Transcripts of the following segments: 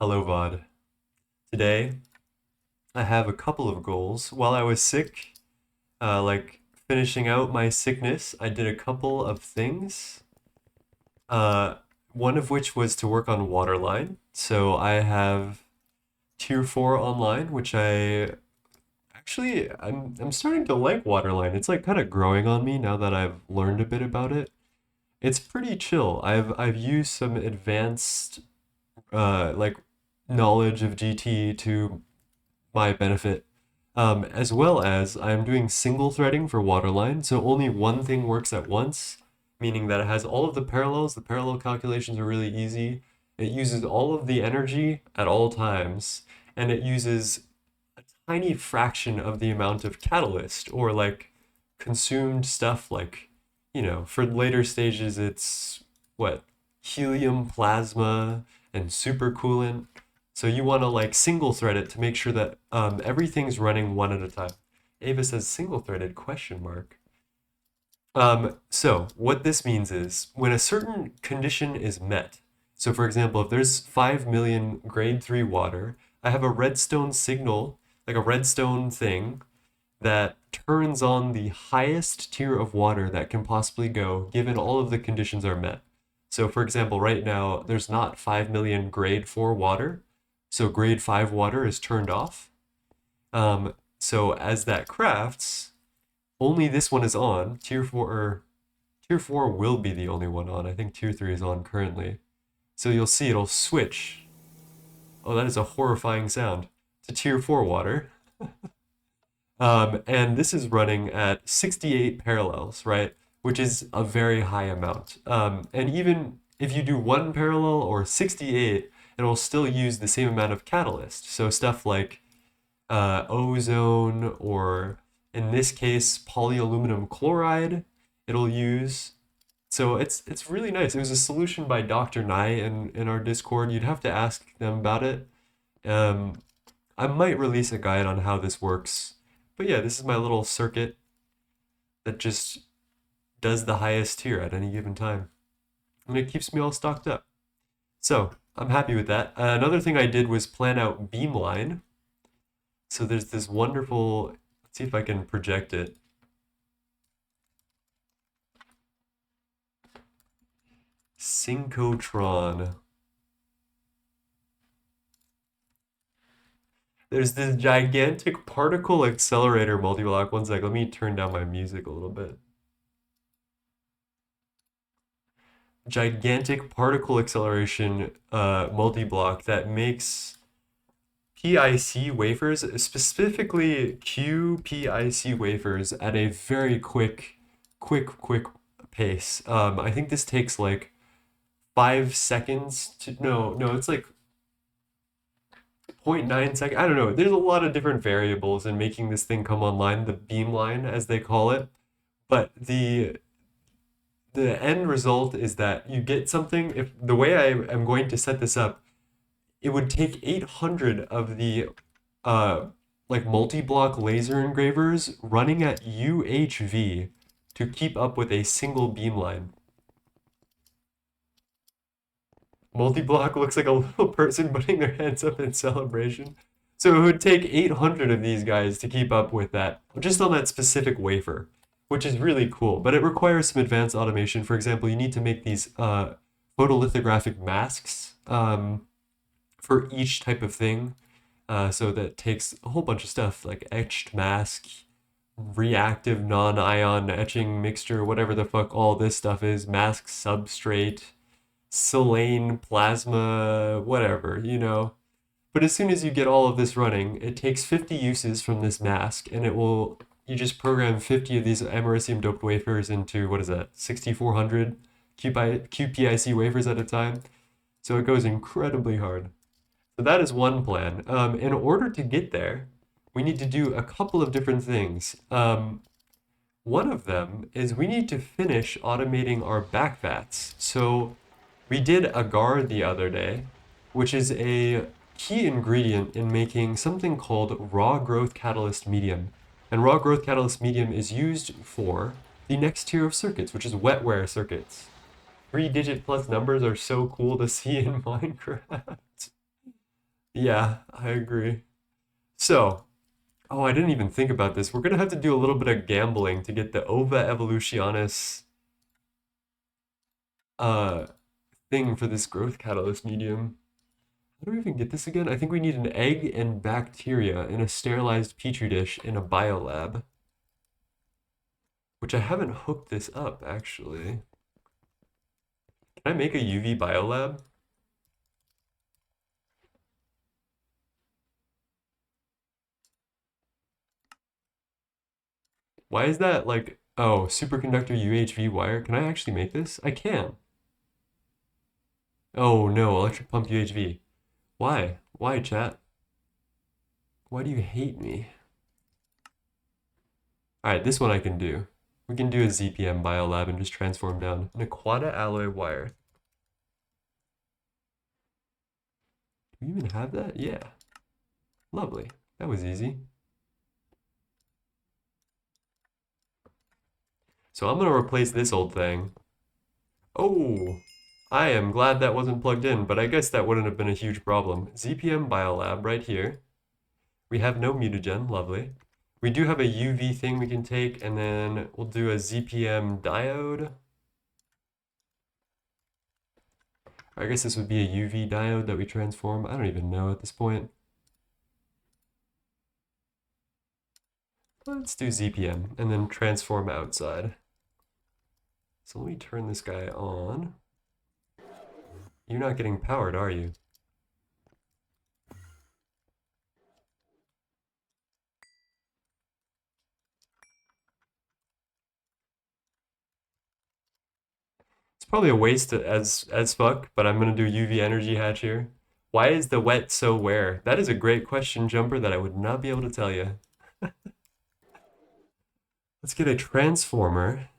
Hello, VOD. Today, I have a couple of goals. While I was sick, finishing out my sickness, I did a couple of things. Uh, One of which was to work on waterline. So I have Tier 4 online, which I'm starting to like waterline. It's like kind of growing on me now that I've learned a bit about it. It's pretty chill. I've used some advanced like knowledge of GT to my benefit. As well as I'm doing single threading for waterline, so only one thing works at once, meaning that it has all of the parallels. The parallel calculations are really easy. It uses all of the energy at all times, and it uses a tiny fraction of the amount of catalyst or like consumed stuff like, for later stages it's what, helium, plasma, and supercoolant. So you want to like single thread it to make sure that everything's running one at a time. Ava says single threaded question mark. So what this means is when a certain condition is met. So for example, if there's 5 million grade 3 water, I have a redstone signal, like a redstone thing that turns on the highest tier of water that can possibly go given all of the conditions are met. So for example, right now there's not 5 million grade 4 water, so grade 5 water is turned off. So as that crafts, only this one is on. Tier 4 will be the only one on. I think Tier 3 is on currently. So you'll see it'll switch. Oh, that is a horrifying sound. To Tier 4 water. And this is running at 68 parallels, right? Which is a very high amount. And even if you do one parallel or 68, it'll still use the same amount of catalyst. So stuff like ozone, or in this case, polyaluminum chloride, it'll use. So it's really nice. It was a solution by Dr. Nye in our Discord. You'd have to ask them about it. Um, I might release a guide on how this works. But yeah, this is my little circuit that just does the highest tier at any given time. And it keeps me all stocked up. So I'm happy with that. Another thing I did was plan out beamline. So there's this wonderful, let's see if I can project it. Synchrotron. There's this gigantic particle accelerator multi-block. One sec, let me turn down my music a little bit. Gigantic particle acceleration multi-block that makes PIC wafers, specifically QPIC wafers, at a very quick pace. I think this takes like 5 seconds to, no, it's like 0.9 seconds. I don't know. There's a lot of different variables in making this thing come online, the beamline as they call it. But the end result is that you get something. If the way I am going to set this up, it would take 800 of the like multi-block laser engravers running at UHV to keep up with a single beamline. Multi-block looks like a little person putting their hands up in celebration. So it would take 800 of these guys to keep up with that, just on that specific wafer, which is really cool. But it requires some advanced automation. For example, you need to make these photolithographic masks for each type of thing. So that takes a whole bunch of stuff like etched mask, reactive non-ion etching mixture, whatever the fuck all this stuff is, mask substrate, silane, plasma, whatever. But as soon as you get all of this running, it takes 50 uses from this mask, and you just program 50 of these americium doped wafers into, what is that, 6400 QPIC wafers at a time. So it goes incredibly hard. So that is one plan. In order to get there, we need to do a couple of different things. One of them is we need to finish automating our back vats. So we did agar the other day, which is a key ingredient in making something called raw growth catalyst medium. And raw growth catalyst medium is used for the next tier of circuits, which is wetware circuits. 3-digit plus numbers are so cool to see in Minecraft. Yeah, I agree. So, oh, I didn't even think about this. We're gonna have to do a little bit of gambling to get the Ova Evolutionis uh thing for this growth catalyst medium. How do we even get this again? I think we need an egg and bacteria in a sterilized petri dish in a biolab, which I haven't hooked this up actually. Can I make a UV biolab? Why is that like, oh, superconductor UHV wire? Can I actually make this? I can. Oh no, electric pump UHV. Why? Why, chat? Why do you hate me? Alright, this one I can do. We can do a ZPM biolab and just transform down an aquata alloy wire. Do we even have that? Yeah. Lovely. That was easy. So I'm gonna replace this old thing. Oh, I am glad that wasn't plugged in, but I guess that wouldn't have been a huge problem. ZPM biolab right here. We have no mutagen, lovely. We do have a UV thing we can take, and then we'll do a ZPM diode. I guess this would be a UV diode that we transform. I don't even know at this point. Let's do ZPM and then transform outside. So let me turn this guy on. You're not getting powered, are you? It's probably a waste as fuck, but I'm gonna do UV energy hatch here. Why is the wet so where? That is a great question, Jumper, that I would not be able to tell you. Let's get a transformer.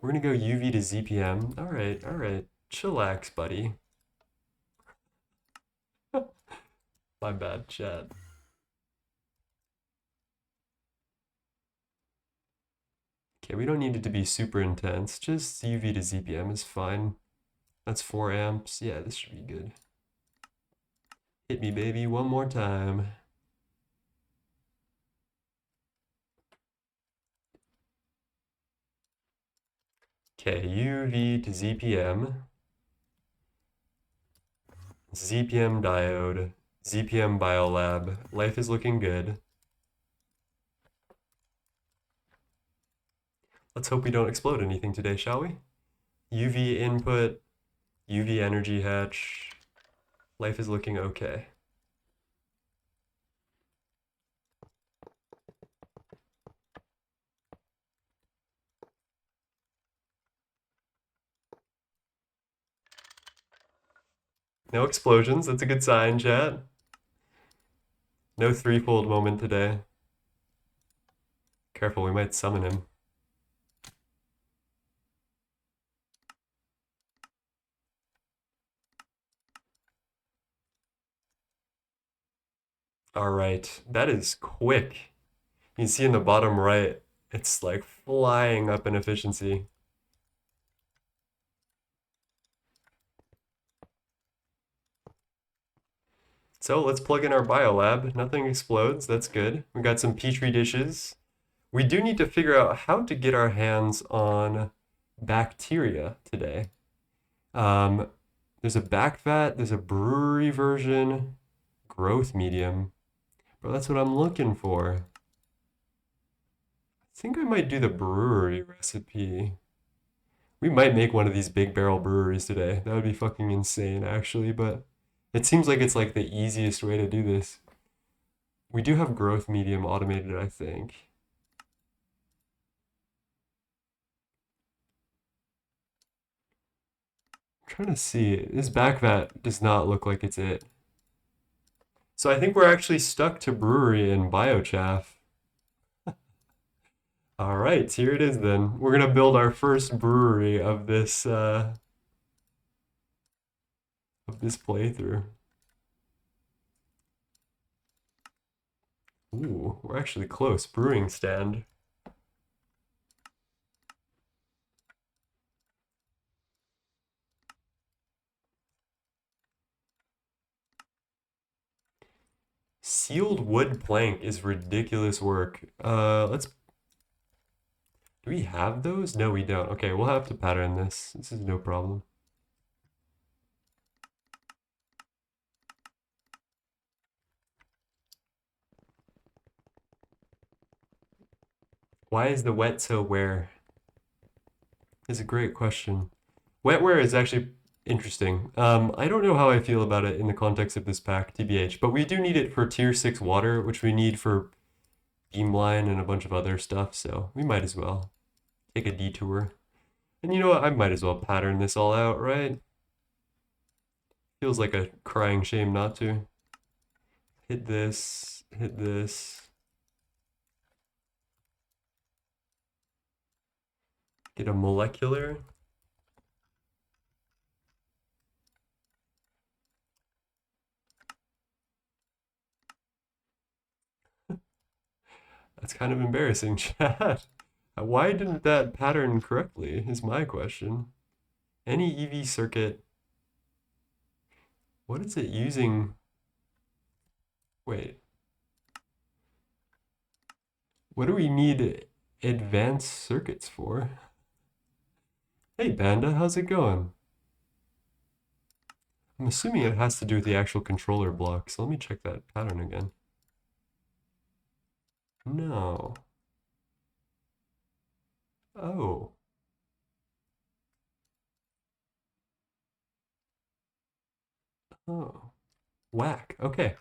We're gonna go UV to ZPM. All right. Chillax, buddy. My bad, chat. Okay, we don't need it to be super intense. Just UV to ZPM is fine. That's 4 amps. Yeah, this should be good. Hit me, baby, one more time. Okay, UV to ZPM. ZPM diode. ZPM biolab. Life is looking good. Let's hope we don't explode anything today, shall we? UV input. UV energy hatch. Life is looking okay. No explosions, that's a good sign, chat. No threefold moment today. Careful, we might summon him. Alright, that is quick. You can see in the bottom right, it's like flying up in efficiency. So let's plug in our biolab. Nothing explodes, that's good. We got some petri dishes. We do need to figure out how to get our hands on bacteria today. There's a back vat, there's a brewery version, growth medium. Bro, that's what I'm looking for. I think I might do the brewery recipe. We might make one of these big barrel breweries today. That would be fucking insane, actually, but it seems like it's like the easiest way to do this. We do have growth medium automated, I think. I'm trying to see. This back vat does not look like it's it. So I think we're actually stuck to brewery and biochaff. All right, here it is then. We're gonna build our first brewery of this playthrough. Ooh, we're actually close. Brewing stand. sealed wood plank is ridiculous work. Let's. Do we have those? No, we don't. Okay, we'll have to pattern this. This is no problem. Why is the wet so where? Is a great question. Wetware is actually interesting. I don't know how I feel about it in the context of this pack, TBH, but we do need it for tier 6 water, which we need for beamline and a bunch of other stuff, so we might as well take a detour. And you know what? I might as well pattern this all out, right? Feels like a crying shame not to. Hit this, hit this. Get a molecular. That's kind of embarrassing, chat. Why didn't that pattern correctly is my question. Any EV circuit. What is it using? Wait. What do we need advanced circuits for? Hey Banda, how's it going? I'm assuming it has to do with the actual controller block, so let me check that pattern again. No. Oh. Oh. Whack. Okay.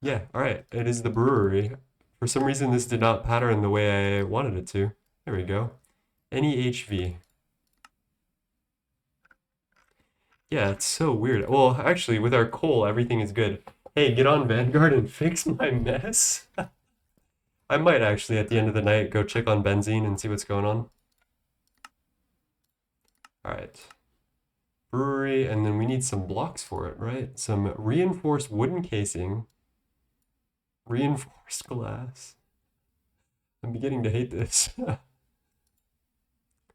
Yeah, alright. It is the brewery. For some reason, this did not pattern the way I wanted it to. There we go. Any HV. Yeah, it's so weird. Well, actually, with our coal, everything is good. Hey, get on Vanguard and fix my mess. I might actually, at the end of the night, go check on benzene and see what's going on. Alright. Brewery, and then we need some blocks for it, right? Some reinforced wooden casing. Reinforced glass. I'm beginning to hate this.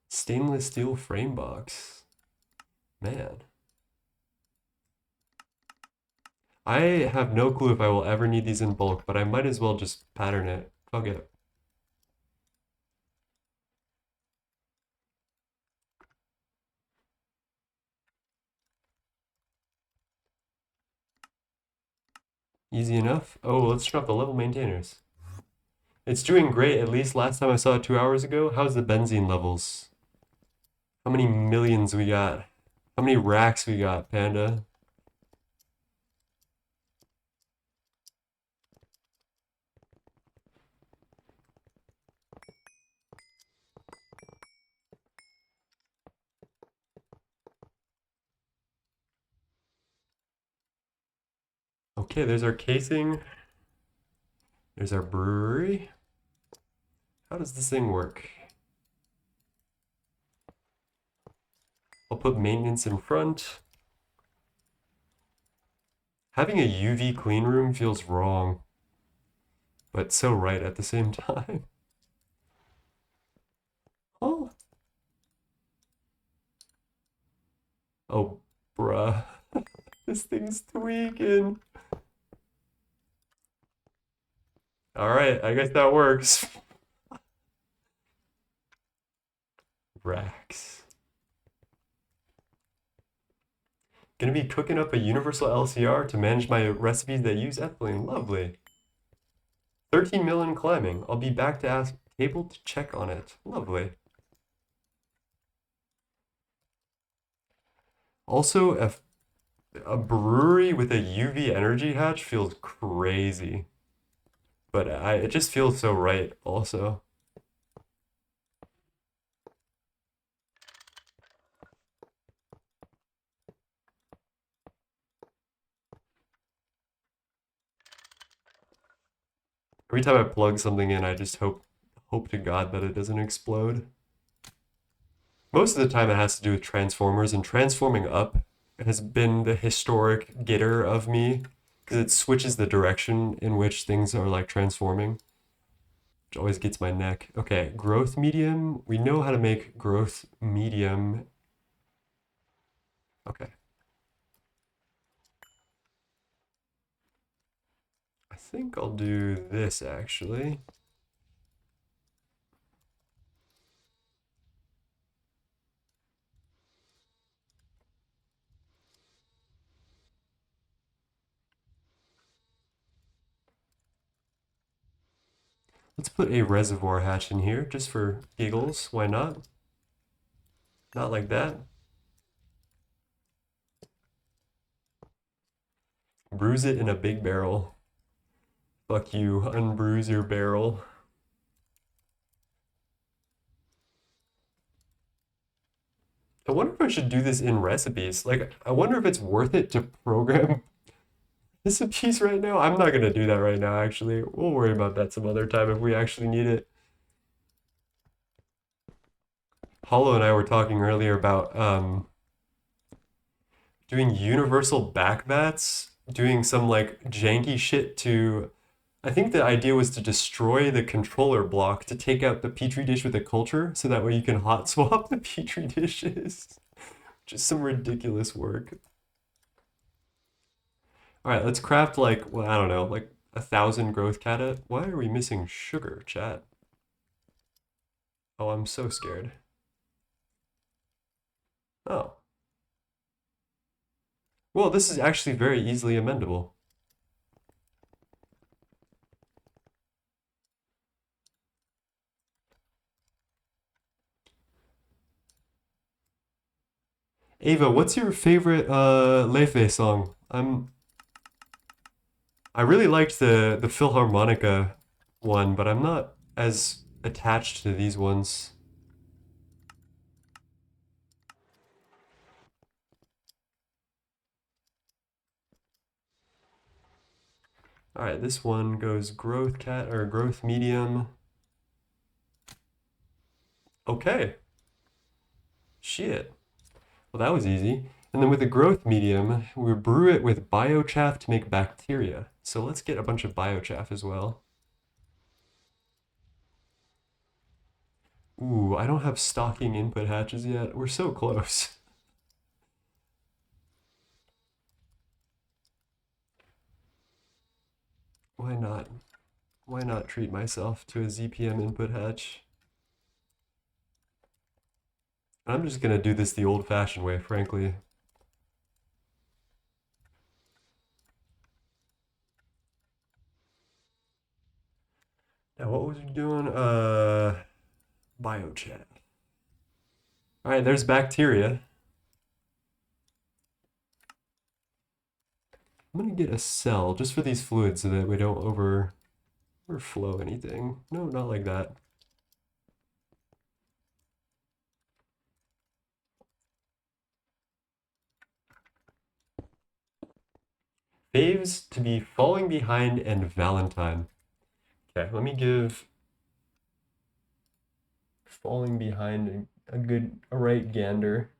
Stainless steel frame box. Man. I have no clue if I will ever need these in bulk, but I might as well just pattern it. Fuck it. Easy enough. Oh, let's drop the level maintainers. It's doing great, at least last time I saw it 2 hours ago. How's the benzene levels? How many millions we got? How many racks we got, Panda? Okay, there's our casing. There's our brewery. How does this thing work? I'll put maintenance in front. Having a UV clean room feels wrong, but so right at the same time. Oh. Oh, bruh. This thing's tweaking. Alright, I guess that works. Racks. Gonna be cooking up a universal LCR to manage my recipes that use ethylene. Lovely. 13 million climbing. I'll be back to ask able to check on it. Lovely. Also, a brewery with a UV energy hatch feels crazy. But it just feels so right also. Every time I plug something in, I just hope to God that it doesn't explode. Most of the time it has to do with transformers, and transforming up has been the historic getter of me, because it switches the direction in which things are like transforming, which always gets my neck. Okay, growth medium. We know how to make growth medium. Okay. I think I'll do this actually. Let's put a reservoir hatch in here just for giggles. Why not? Not like that. Bruise it in a big barrel. Fuck you, unbruise your barrel. I wonder if I should do this in recipes. Like, I wonder if it's worth it to program recipes right now. I'm not gonna do that right now, actually. We'll worry about that some other time if we actually need it. Hollow and I were talking earlier about doing universal back vats, doing some like janky shit to. I think the idea was to destroy the controller block to take out the petri dish with the culture, so that way you can hot swap the petri dishes. Just some ridiculous work. All right, let's craft like, well, I don't know, like 1,000 growth cata. Why are we missing sugar, chat? Oh, I'm so scared. Oh. Well, this is actually very easily amendable. Ava, what's your favorite Lefe song? I really liked the Philharmonica one, but I'm not as attached to these ones. All right, this one goes growth cat or growth medium. Okay. Shit. Well, that was easy. And then with the growth medium, we brew it with biochaff to make bacteria. So let's get a bunch of biochaff as well. Ooh, I don't have stocking input hatches yet. We're so close. Why not? Why not treat myself to a ZPM input hatch? I'm just gonna do this the old-fashioned way, frankly. Now, what was we doing? Biochaff. All right, there's bacteria. I'm gonna get a cell just for these fluids so that we don't overflow anything. No, not like that. Faves to be falling behind and Valentine. Okay, let me give falling behind a right gander.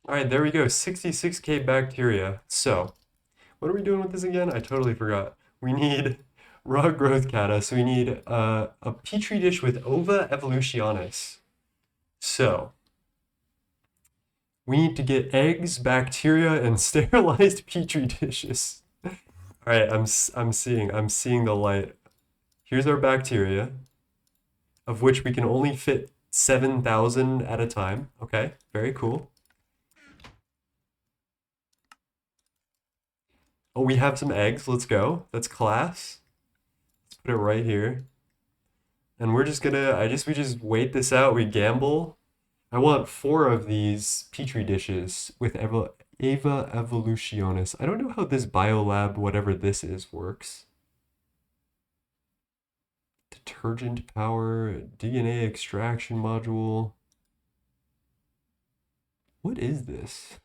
All right, there we go, 66K bacteria. So, what are we doing with this again? I totally forgot. We need raw growth cata, so we need a petri dish with ova evolutionis. So, we need to get eggs, bacteria, and sterilized petri dishes. All right, I'm seeing the light. Here's our bacteria, of which we can only fit 7,000 at a time. Okay, very cool. Oh, we have some eggs. Let's go. That's class. Let's put it right here. And we're just gonna, we just wait this out. We gamble. I want 4 of these petri dishes with Ava evolutionis. I don't know how this biolab, whatever this is, works. Detergent power, DNA extraction module. What is this?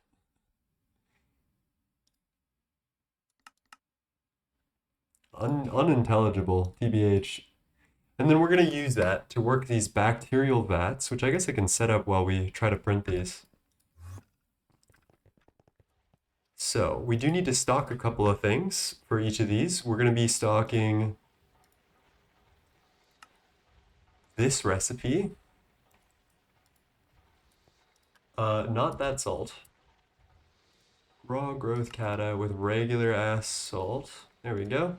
Unintelligible, TBH. And then we're going to use that to work these bacterial vats, which I guess I can set up while we try to print these. So we do need to stock a couple of things for each of these. We're going to be stocking this recipe. Not that salt. Raw growth kata with regular ass salt. There we go.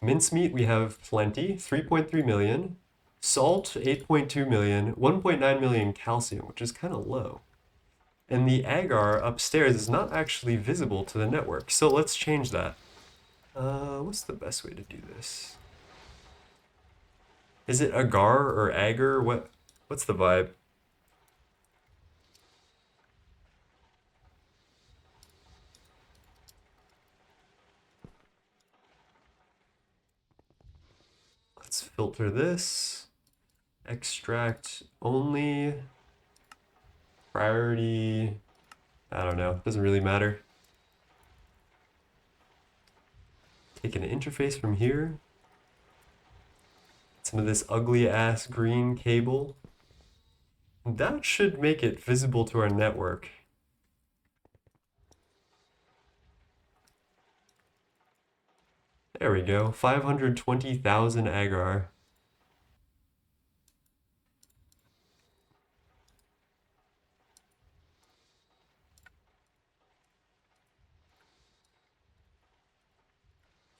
Mincemeat, we have plenty, 3.3 million. Salt, 8.2 million. 1.9 million calcium, which is kind of low. And the agar upstairs is not actually visible to the network, so let's change that. What's the best way to do this? Is it agar or agar? What's the vibe? Let's filter this. Extract only. Priority. I don't know. Doesn't really matter. Take an interface from here. Some of this ugly ass green cable. That should make it visible to our network. There we go. 520,000 agar.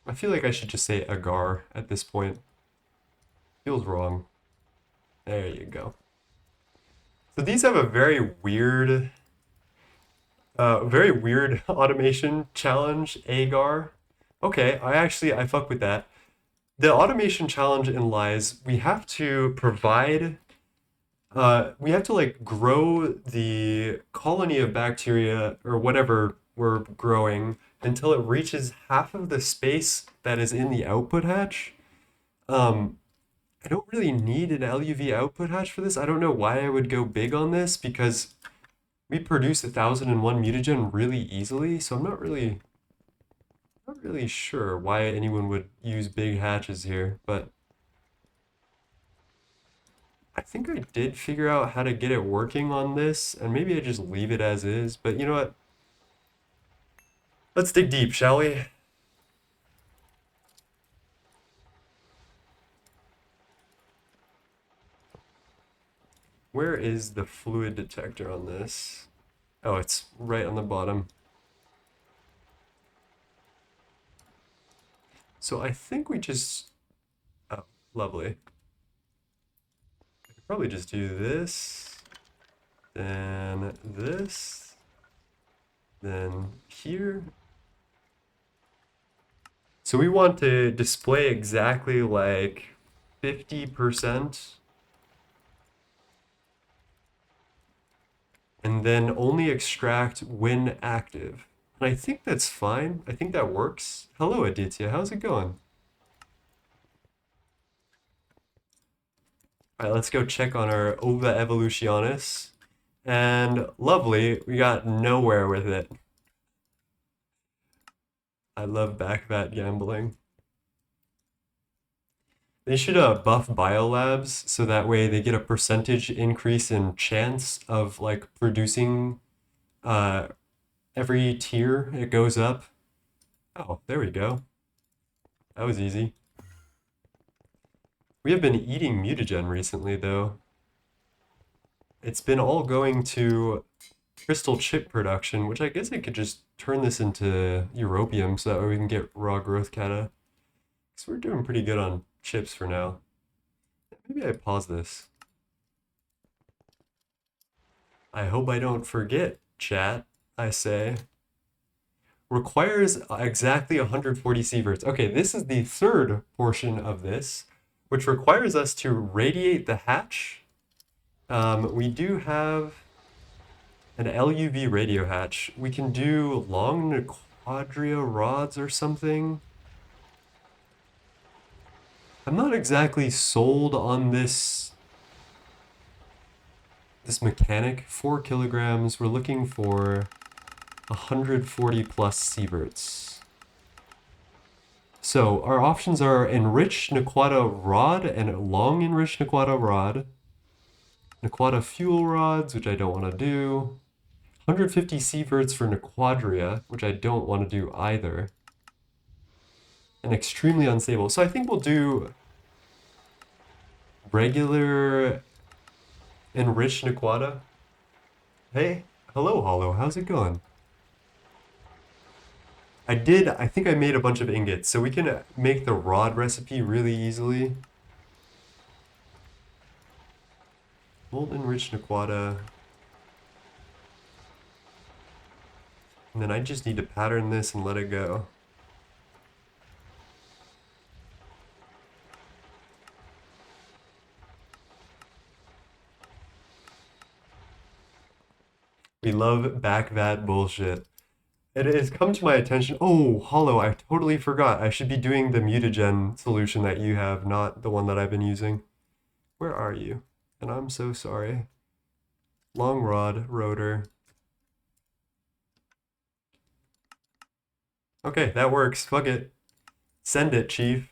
I feel like I should just say agar at this point. Feels wrong. There you go. So these have a very weird automation challenge, agar. Okay, I fuck with that. The automation challenge lies we have to provide we have to like grow the colony of bacteria or whatever we're growing until it reaches half of the space that is in the output hatch. I don't really need an LUV output hatch for this. I don't know why I would go big on this because we produce 1001 mutagen really easily, so I'm not really sure why anyone would use big hatches here, but I think I did figure out how to get it working on this, and maybe I just leave it as is, but you know what? Let's dig deep, shall we? Where is the fluid detector on this? Oh, it's right on the bottom. So I think we just... Oh, lovely. I could probably just do this, then this, then here. So we want to display exactly like 50%. And then only extract when active. And I think that's fine. I think that works. Hello, Aditya. How's it going? All right, let's go check on our Ova Evolutionis. And lovely, we got nowhere with it. I love backvat gambling. They should buff biolabs so that way they get a percentage increase in chance of like producing every tier it goes up. Oh, there we go. That was easy. We have been eating mutagen recently though. It's been all going to crystal chip production, which I guess I could just turn this into europium so that way we can get raw growth kata. So we're doing pretty good on chips for now. Maybe I pause this. I hope I don't forget, chat, I say. Requires exactly 140 sieverts. Okay, this is the third portion of this, which requires us to radiate the hatch. We do have an LUV radio hatch. We can do long quadria rods or something. I'm not exactly sold on this mechanic. 4 kilograms. We're looking for 140 plus sieverts. So our options are enriched Naquata rod and long enriched Naquata rod, Naquata fuel rods, which I don't want to do, 150 sieverts for Naquadria, which I don't want to do either, and extremely unstable. So I think we'll do regular enriched Naquata. Hey, hello, Hollow. How's it going? I think I made a bunch of ingots, so we can make the rod recipe really easily. Molten enriched Naquata. And then I just need to pattern this and let it go. We love back vat bullshit. It has come to my attention. Oh, Hollow, I totally forgot. I should be doing the mutagen solution that you have, not the one that I've been using. Where are you? And I'm so sorry. Long rod, rotor. Okay, that works. Fuck it. Send it, Chief.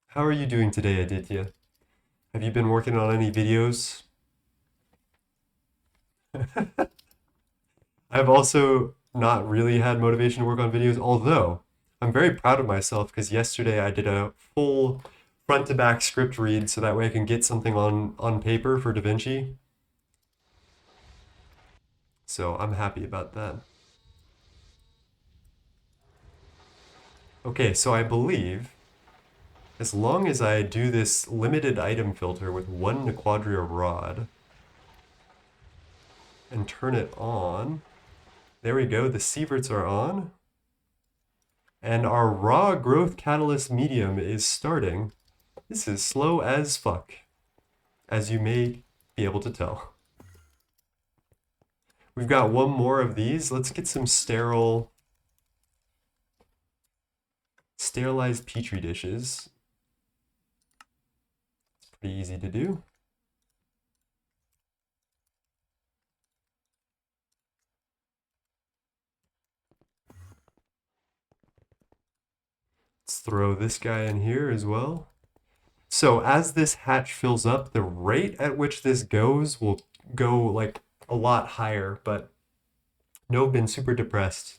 How are you doing today, Aditya? Have you been working on any videos? I've also not really had motivation to work on videos, although I'm very proud of myself because yesterday I did a full front to back script read so that way I can get something on paper for DaVinci. So I'm happy about that. Okay, so I believe as long as I do this limited item filter with one Naquadria rod and turn it on, there we go, the sieverts are on. And our raw growth catalyst medium is starting. This is slow as fuck, as you may be able to tell. We've got one more of these. Let's get some sterilized petri dishes. It's pretty easy to do. Let's throw this guy in here as well. So as this hatch fills up, the rate at which this goes will go like a lot higher, but no, been super depressed.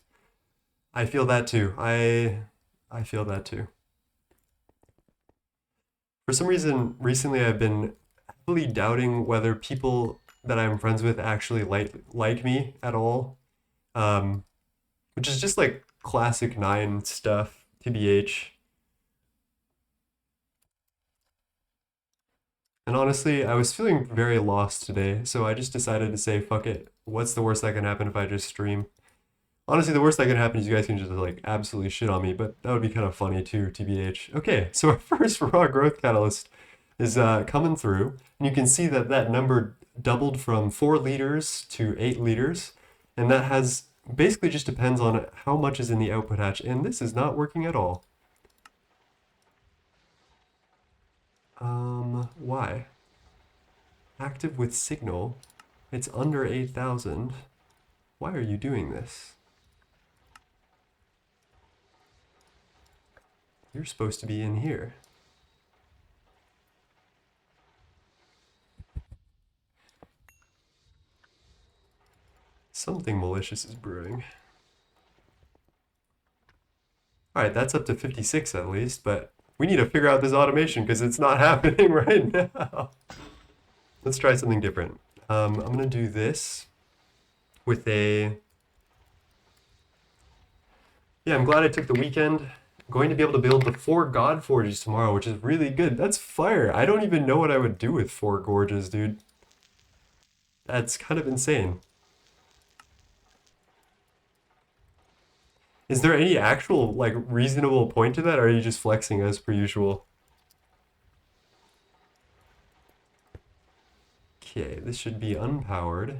I feel that too. I feel that too. For some reason, recently I've been heavily doubting whether people that I'm friends with actually like me at all, which is just like classic 9 stuff, TBH. And honestly, I was feeling very lost today, so I just decided to say, fuck it. What's the worst that can happen if I just stream? Honestly, the worst that can happen is you guys can just like absolutely shit on me, but that would be kind of funny too, TBH. Okay, so our first raw growth catalyst is coming through, and you can see that that number doubled from 4 liters to 8 liters, and that has basically just depends on how much is in the output hatch, and this is not working at all. Why? Active with signal. It's under 8,000. Why are you doing this? You're supposed to be in here. Something malicious is brewing. Alright, that's up to 56 at least, but we need to figure out this automation because it's not happening right now. Let's try something different. I'm going to do this with a... Yeah, I'm glad I took the weekend. I'm going to be able to build the 4 God Forges tomorrow, which is really good. That's fire. I don't even know what I would do with 4 Gorges, dude. That's kind of insane. Is there any actual, like, reasonable point to that, or are you just flexing as per usual? Okay, this should be unpowered.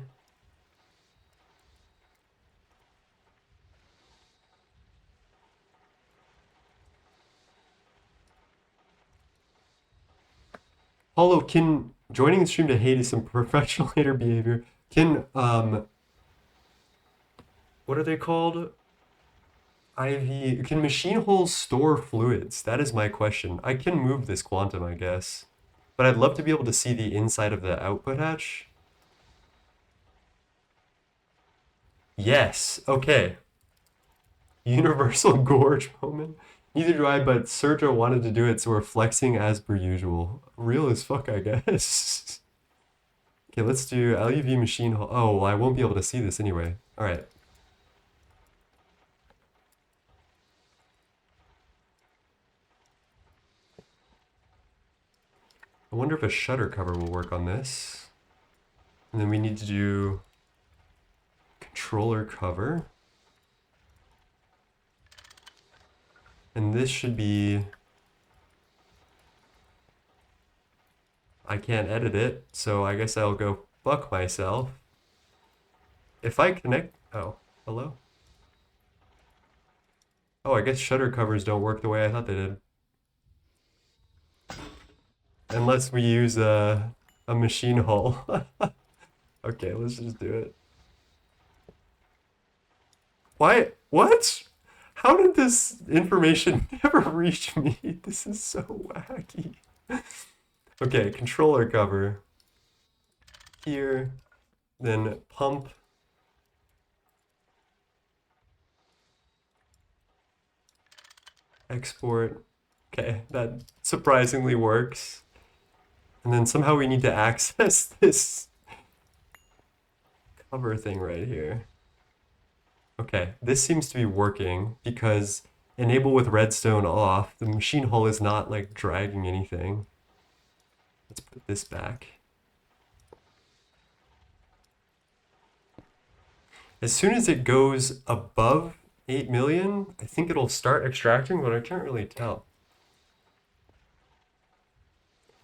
Hollow, can joining the stream to hate is some professional hater behavior. Can, what are they called? IV. Can machine holes store fluids? That is my question. I can move this quantum, I guess. But I'd love to be able to see the inside of the output hatch. Yes. Okay. Universal gorge moment. Neither do I, but Sergio wanted to do it, so we're flexing as per usual. Real as fuck, I guess. Okay, let's do LUV machine hole. Oh, well, I won't be able to see this anyway. All right. I wonder if a shutter cover will work on this. And then we need to do controller cover. And this should be... I can't edit it, so I guess I'll go fuck myself. If I connect... Oh, hello? Oh, I guess shutter covers don't work the way I thought they did. Unless we use a machine hull. Okay, let's just do it. Why? What? How did this information never reach me? This is so wacky. Okay, controller cover. Here, then pump. Export. Okay, that surprisingly works. And then somehow we need to access this cover thing right here. Okay, this seems to be working because enable with redstone off, the machine hull is not like dragging anything. Let's put this back. As soon as it goes above 8 million, I think it'll start extracting, but I can't really tell.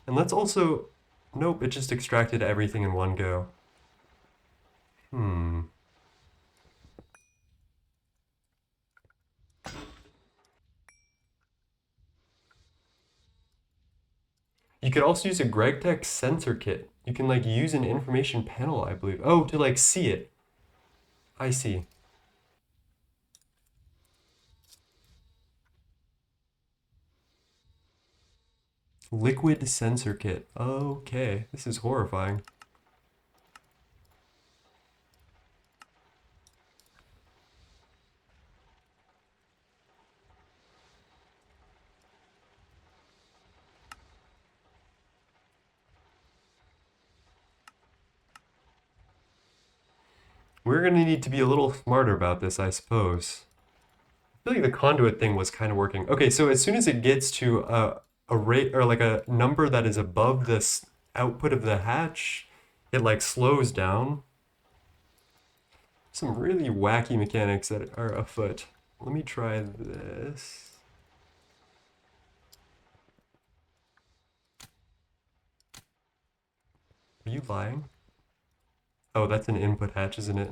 And let's also, nope, it just extracted everything in one go. You could also use a Gregtech sensor kit. You can like use an information panel, I believe. Oh, to like see it. I see. Liquid sensor kit. Okay, this is horrifying. We're gonna need to be a little smarter about this, I suppose. I feel like the conduit thing was kind of working. Okay, so as soon as it gets to a rate or like a number that is above this output of the hatch, it like slows down. Some really wacky mechanics that are afoot. Let me try this. Are you lying? Oh, that's an input hatch, isn't it?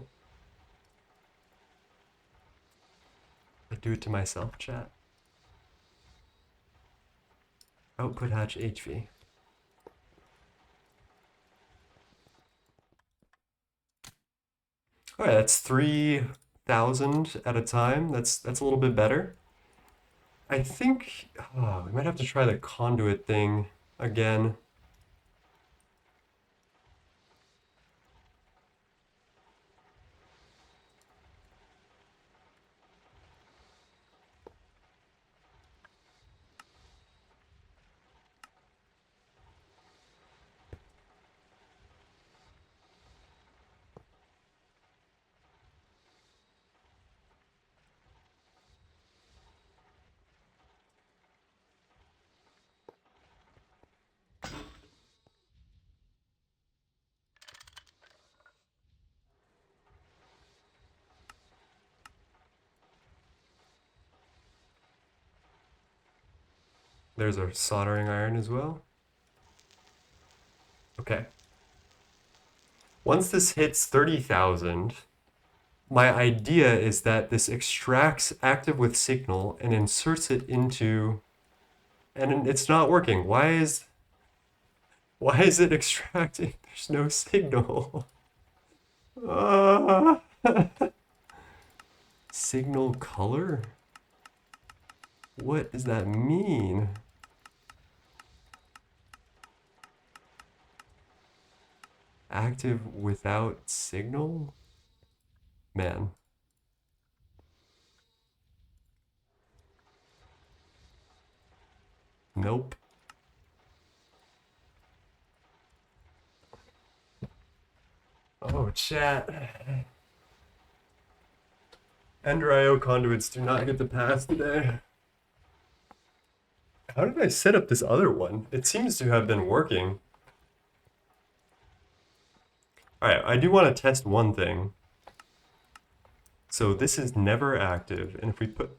I do it to myself, chat. Output hatch HV. All right, that's 3,000 at a time. That's a little bit better. I think we might have to try the conduit thing again. There's our soldering iron as well. Okay. Once this hits 30,000, my idea is that this extracts active with signal and inserts it into, and it's not working. Why is it extracting? There's no signal. Signal color? What does that mean? Active without signal? Man. Nope. Oh, chat. Ender IO conduits do not get the pass today. How did I set up this other one? It seems to have been working. Alright, I do want to test one thing. So this is never active, and if we put...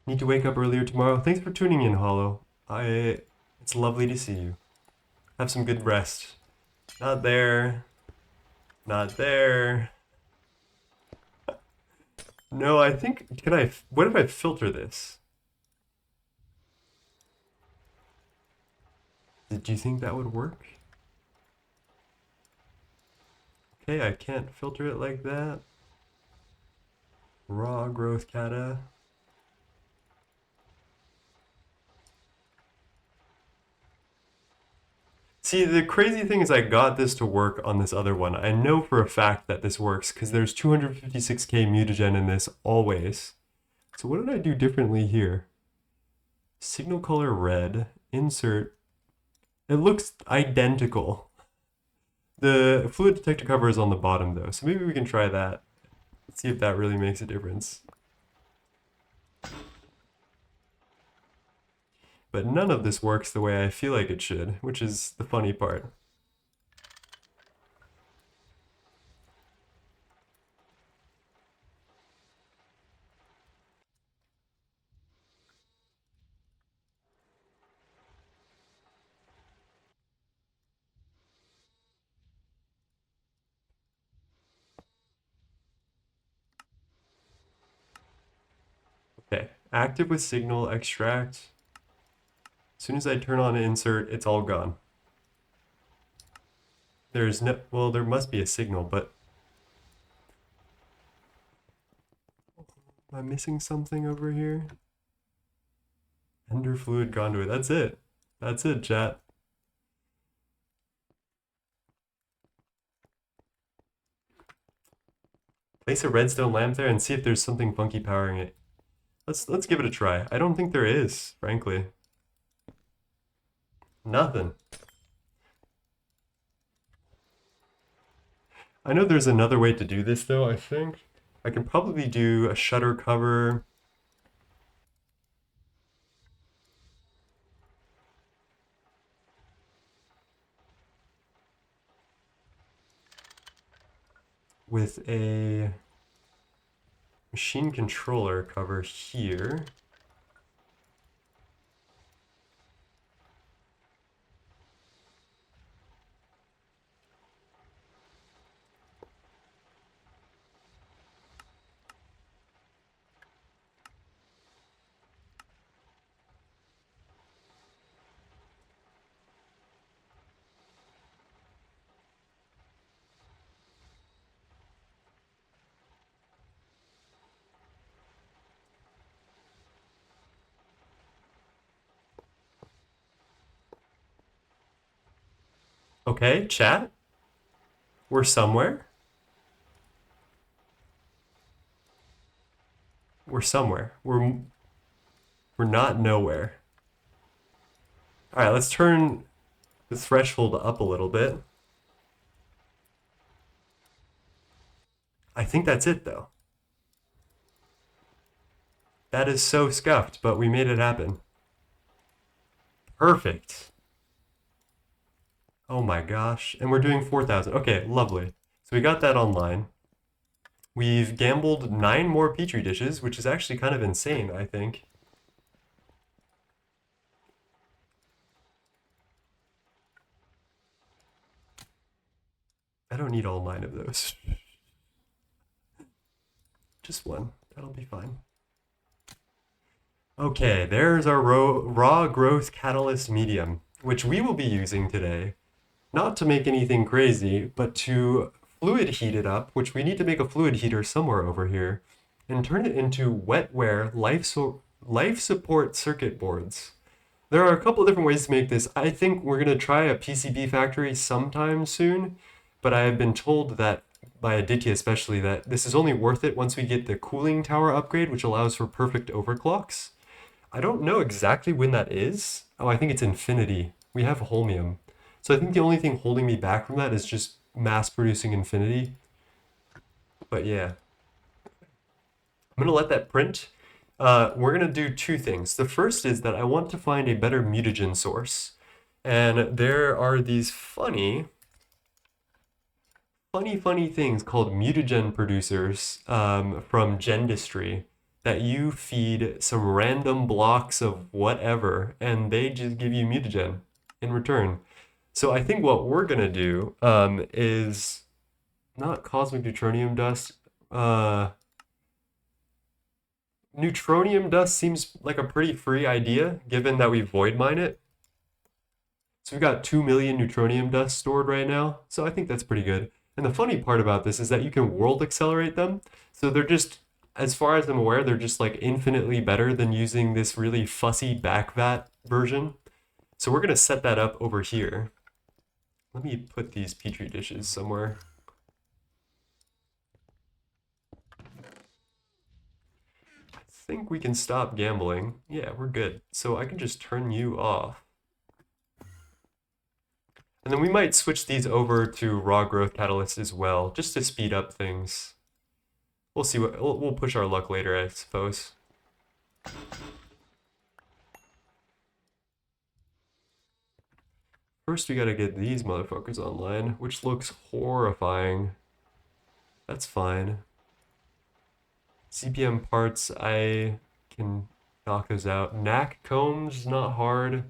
Need to wake up earlier tomorrow. Thanks for tuning in, Hollow. It's lovely to see you. Have some good rest. Not there. Not there. No, I think... What if I filter this? Did you think that would work? Okay, I can't filter it like that. Raw growth kata. See, the crazy thing is I got this to work on this other one. I know for a fact that this works because there's 256k mutagen in this always. So what did I do differently here? Signal color red, insert. It looks identical. The fluid detector cover is on the bottom though, so maybe we can try that. See if that really makes a difference. But none of this works the way I feel like it should, which is the funny part. Okay, active with signal, extract. As soon as I turn on insert, it's all gone. There's no, well, there must be a signal, but am I missing something over here? Ender fluid conduit, that's it. That's it, chat. Place a redstone lamp there and see if there's something funky powering it. Let's give it a try. I don't think there is, frankly. Nothing. I know there's another way to do this though, I think. I can probably do a shutter cover. With a machine controller cover here. Okay, chat. We're somewhere. We're somewhere. We're not nowhere. All right, let's turn the threshold up a little bit. I think that's it though. That is so scuffed, but we made it happen. Perfect. Oh my gosh. And we're doing 4,000. Okay, lovely. So we got that online. We've gambled 9 more Petri dishes, which is actually kind of insane, I think. I don't need all 9 of those. Just one. That'll be fine. Okay, there's our raw growth catalyst medium, which we will be using today, not to make anything crazy, but to fluid heat it up, which we need to make a fluid heater somewhere over here, and turn it into Wetware life support circuit boards. There are a couple different ways to make this. I think we're going to try a PCB factory sometime soon, but I have been told that, by Aditya especially, that this is only worth it once we get the cooling tower upgrade, which allows for perfect overclocks. I don't know exactly when that is. Oh, I think it's infinity. We have holmium. So I think the only thing holding me back from that is just mass producing infinity. But yeah, I'm gonna let that print. We're gonna do two things. The first is that I want to find a better mutagen source. And there are these funny things called mutagen producers from Gendistry that you feed some random blocks of whatever, and they just give you mutagen in return. So I think what we're gonna do is not cosmic neutronium dust. Neutronium dust seems like a pretty free idea, given that we void mine it. So we've got 2 million neutronium dust stored right now, so I think that's pretty good. And the funny part about this is that you can world accelerate them, so they're just, as far as I'm aware, they're just like infinitely better than using this really fussy backvat version. So we're gonna set that up over here. Let me put these petri dishes somewhere. I think we can stop gambling. Yeah, we're good. So I can just turn you off. And then we might switch these over to raw growth catalyst as well, just to speed up things. We'll see what we'll push our luck later, I suppose. First, we gotta get these motherfuckers online, which looks horrifying. That's fine. CPM parts, I can knock those out. Knack combs, not hard.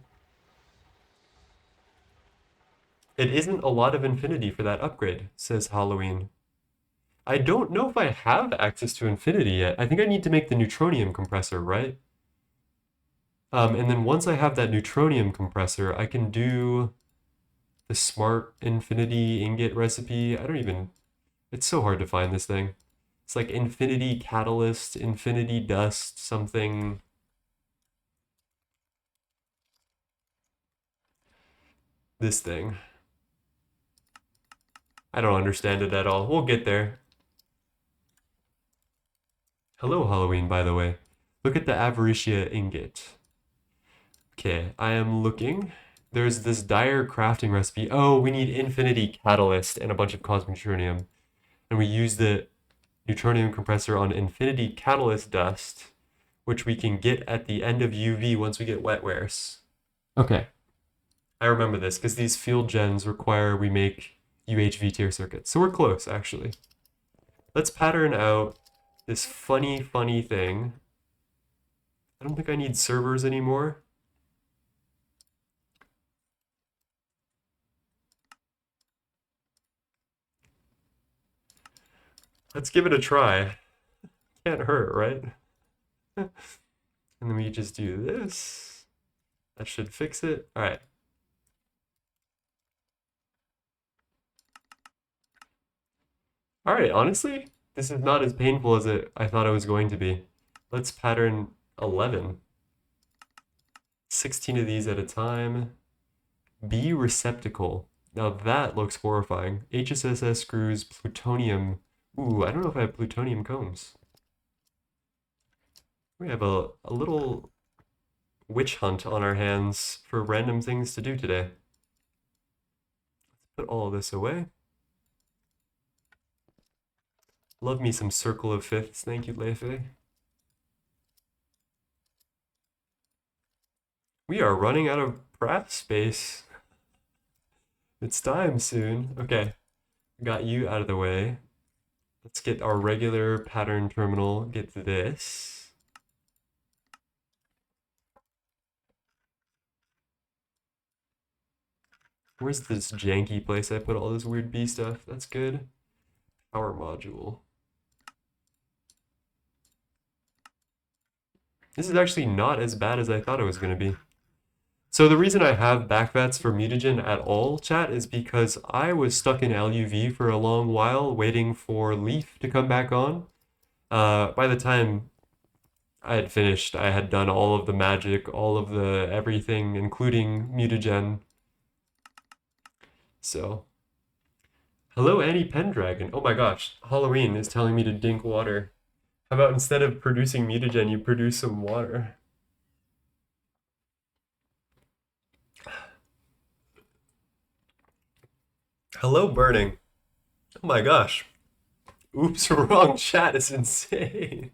It isn't a lot of infinity for that upgrade, says Halloween. I don't know if I have access to infinity yet. I think I need to make the neutronium compressor, right? And then once I have that neutronium compressor, I can do the smart infinity ingot recipe. I don't even, it's so hard to find this thing. It's like infinity catalyst, infinity dust, something. This thing. I don't understand it at all. We'll get there. Hello, Halloween, by the way. Look at the Avaricia ingot. Okay, I am looking. There's this dire crafting recipe. Oh, we need infinity catalyst and a bunch of cosmic neutronium. And we use the neutronium compressor on infinity catalyst dust, which we can get at the end of UV once we get Wetwares. Okay. I remember this because these field gens require we make UHV tier circuits. So we're close, actually. Let's pattern out this funny thing. I don't think I need servers anymore. Let's give it a try. Can't hurt, right? And then we just do this. That should fix it. All right. All right, honestly, this is not as painful as I thought it was going to be. Let's pattern 11. 16 of these at a time. B receptacle. Now that looks horrifying. HSSS screws, plutonium. Ooh, I don't know if I have plutonium combs. We have a little witch hunt on our hands for random things to do today. Let's put all of this away. Love me some circle of fifths. Thank you, Leife. We are running out of craft space. It's time soon. Okay, got you out of the way. Let's get our regular pattern terminal, get this. Where's this janky place I put all this weird B stuff? That's good. Power module. This is actually not as bad as I thought it was going to be. So the reason I have backvats for mutagen at all, chat, is because I was stuck in LUV for a long while waiting for Leaf to come back on. By the time I had finished, I had done all of the magic, all of the everything, including mutagen. So, hello Annie Pendragon. Oh my gosh, Halloween is telling me to drink water. How about instead of producing mutagen, you produce some water? Hello, burning. Oh my gosh. Oops, wrong chat is insane.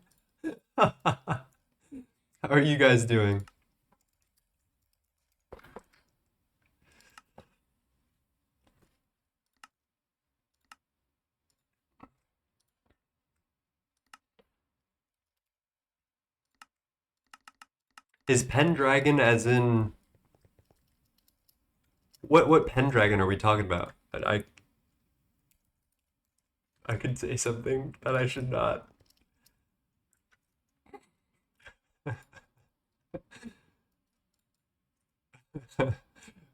How are you guys doing? Is Pendragon as in what Pendragon are we talking about? I could say something that I should not.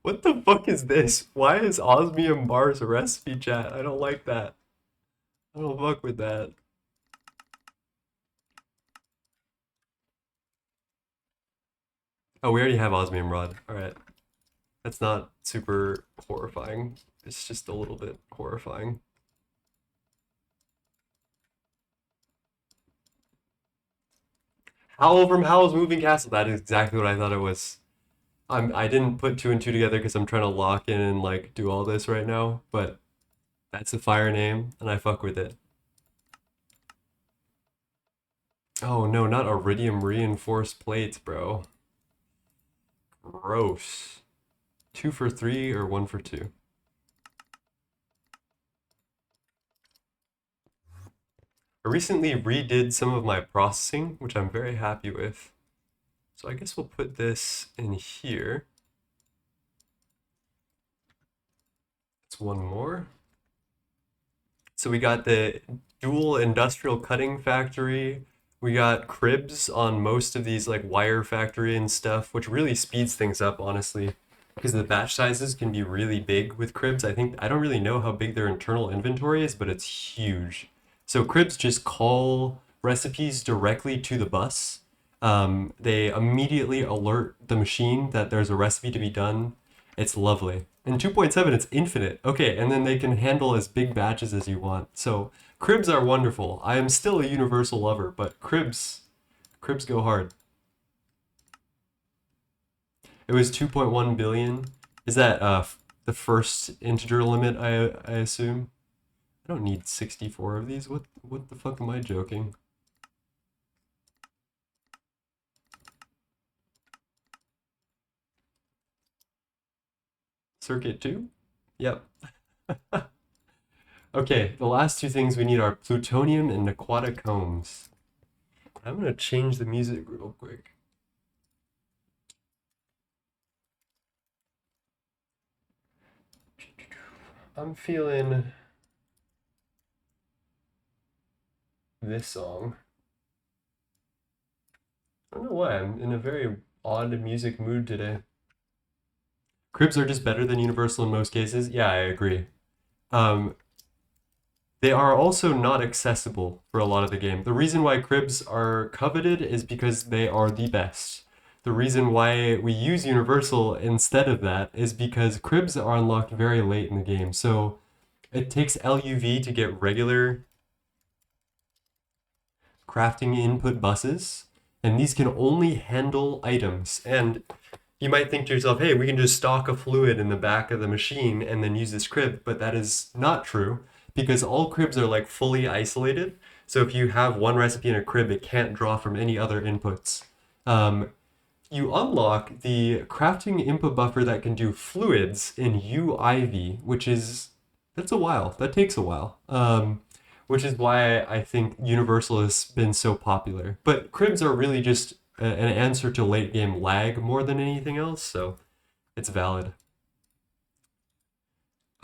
What the fuck is this? Why is osmium bars a recipe chat? I don't like that. I don't fuck with that. Oh, we already have osmium rod. Alright. That's not super horrifying. It's just a little bit horrifying. Howl from Howl's Moving Castle. That is exactly what I thought it was. I didn't put two and two together because I'm trying to lock in and like do all this right now, but that's a fire name and I fuck with it. Oh no, not iridium reinforced plates, bro. Gross. 2 for 3 or 1 for 2? I recently redid some of my processing, which I'm very happy with. So I guess we'll put this in here. That's one more. So we got the dual industrial cutting factory. We got cribs on most of these like wire factory and stuff, which really speeds things up, honestly, because the batch sizes can be really big with cribs. I don't really know how big their internal inventory is, but it's huge. So cribs just call recipes directly to the bus. They immediately alert the machine that there's a recipe to be done. It's lovely. In 2.7, it's infinite. Okay, and then they can handle as big batches as you want. So cribs are wonderful. I am still a universal lover, but cribs go hard. It was 2.1 billion. Is that the first integer limit? I assume. I don't need 64 of these. What the fuck am I joking? Circuit 2? Yep. Okay, the last two things we need are plutonium and aquatic combs. I'm gonna change the music real quick. I'm feeling this song. I don't know why, I'm in a very odd music mood today. Cribs are just better than Universal in most cases. Yeah, I agree. Um, they are also not accessible for a lot of the game. The reason why cribs are coveted is because they are the best. The reason why we use Universal instead of that is because cribs are unlocked very late in the game. So it takes LUV to get regular crafting input buses, and these can only handle items. And you might think to yourself, hey, we can just stock a fluid in the back of the machine and then use this crib, but that is not true because all cribs are like fully isolated. So if you have one recipe in a crib, it can't draw from any other inputs. You unlock the crafting input buffer that can do fluids in UIV, that's a while. That takes a while. Which is why I think Universal has been so popular. But cribs are really just an answer to late game lag more than anything else, so it's valid.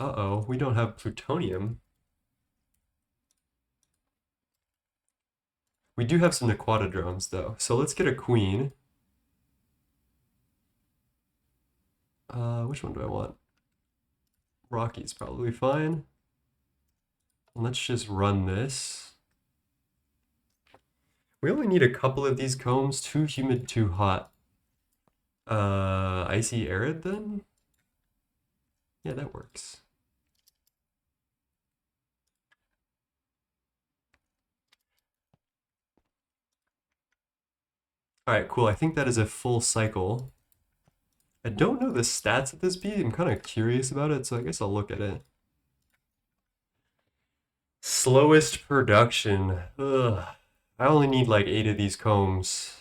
Uh-oh, we don't have plutonium. We do have some Naquata drones though, so let's get a queen. Which one do I want? Rocky's probably fine. Let's just run this. We only need a couple of these combs, too humid, too hot. Icy arid then? Yeah, that works. Alright, cool. I think that is a full cycle. I don't know the stats of this bee. I'm kind of curious about it, so I guess I'll look at it. Slowest production. Ugh. I only need like 8 of these combs.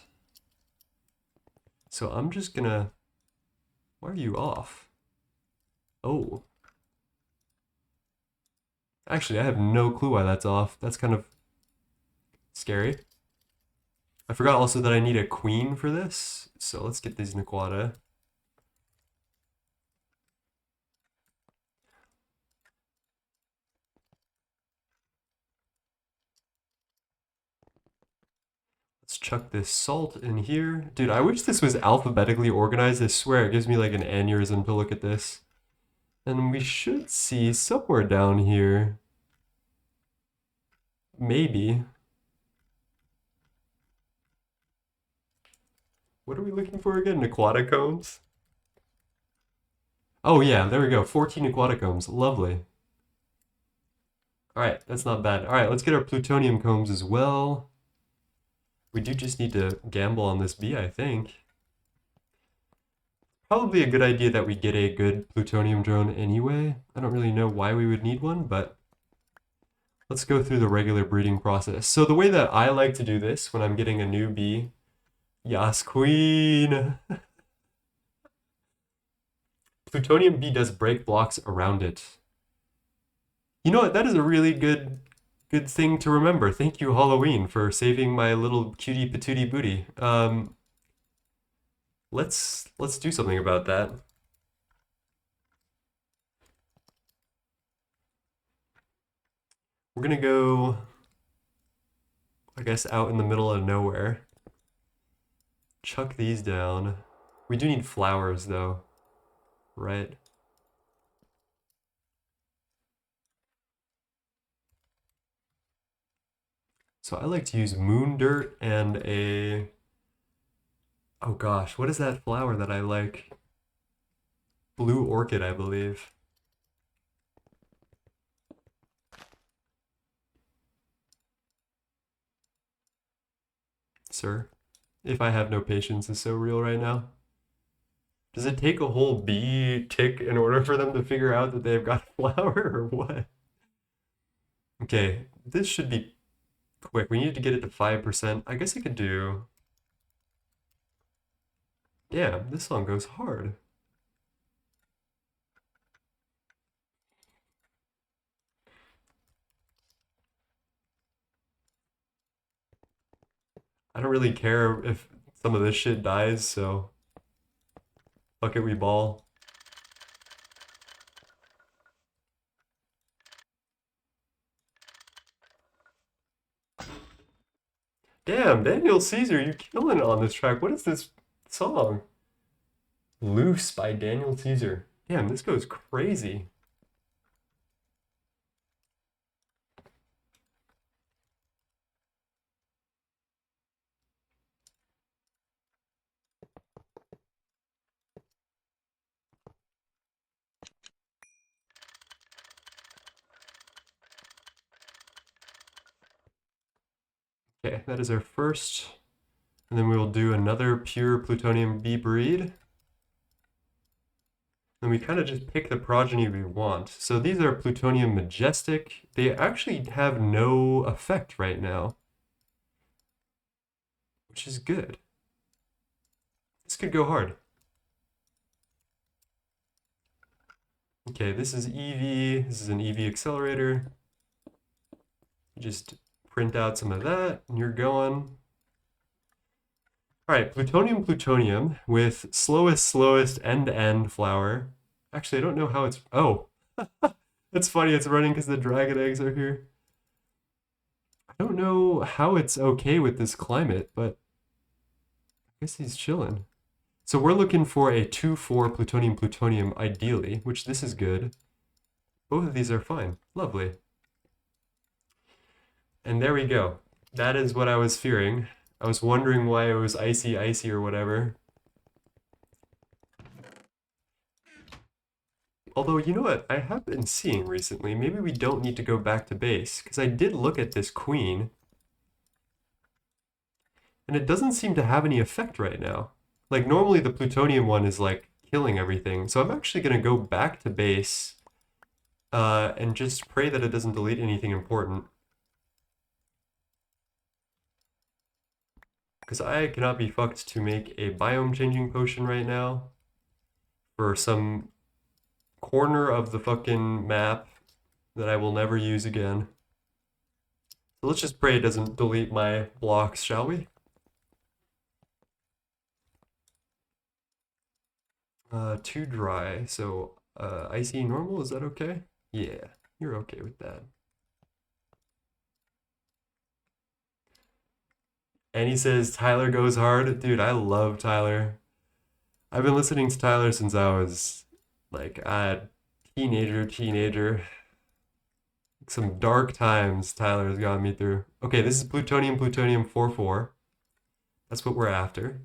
So I'm just gonna... Why are you off? Oh. Actually, I have no clue why that's off. That's kind of scary. I forgot also that I need a queen for this. So let's get these Naquata. Let's chuck this salt in here. Dude, I wish this was alphabetically organized. I swear it gives me like an aneurysm to look at this. And we should see somewhere down here. Maybe. What are we looking for again? Naquata combs? Oh yeah, there we go. 14 Naquata combs. Lovely. Alright, that's not bad. Alright, let's get our plutonium combs as well. We do just need to gamble on this bee, I think. Probably a good idea that we get a good plutonium drone anyway. I don't really know why we would need one, but let's go through the regular breeding process. So the way that I like to do this when I'm getting a new bee, Yas Queen! Plutonium bee does break blocks around it. You know what, that is a really good thing to remember. Thank you, Halloween, for saving my little cutie patootie booty. Let's do something about that. We're gonna go, I guess, out in the middle of nowhere. Chuck these down. We do need flowers though, right? So I like to use moon dirt and a... Oh gosh, what is that flower that I like? Blue orchid, I believe. Sir, if I have no patience is so real right now. Does it take a whole bee tick in order for them to figure out that they've got a flower or what? Okay, this should be quick. We need to get it to 5%. I guess I could do... Damn, this song goes hard. I don't really care if some of this shit dies, so... Fuck it, we ball. Damn, Daniel Caesar, you killing it on this track. What is this song? Loose by Daniel Caesar. Damn, this goes crazy. Okay, that is our first. And then we will do another pure plutonium bee breed. And we kind of just pick the progeny we want. So these are plutonium majestic. They actually have no effect right now, which is good. This could go hard. Okay, this is EV. This is an EV accelerator. Just print out some of that, and you're going. All right, plutonium with slowest end-to-end flower. Actually, I don't know how it's... Oh, that's funny. It's running because the dragon eggs are here. I I don't know how it's okay with this climate, but I guess he's chilling. So we're looking for a 2-4 plutonium-plutonium ideally, which this is good. Both of these are fine. Lovely. And there we go. That is what I was fearing. I was wondering why it was icy, icy, or whatever. Although, you know what? I have been seeing recently, maybe we don't need to go back to base, because I did look at this queen, and it doesn't seem to have any effect right now. Like, normally the plutonium one is, like, killing everything, so I'm actually going to go back to base, and just pray that it doesn't delete anything important. Because I cannot be fucked to make a biome-changing potion right now for some corner of the fucking map that I will never use again. So let's just pray it doesn't delete my blocks, shall we? Too dry, so icy normal, is that okay? Yeah, you're okay with that. And he says Tyler goes hard. Dude, I love Tyler. I've been listening to Tyler since I was like a teenager. Some dark times Tyler has gotten me through. Okay, this is plutonium 4-4. That's what we're after.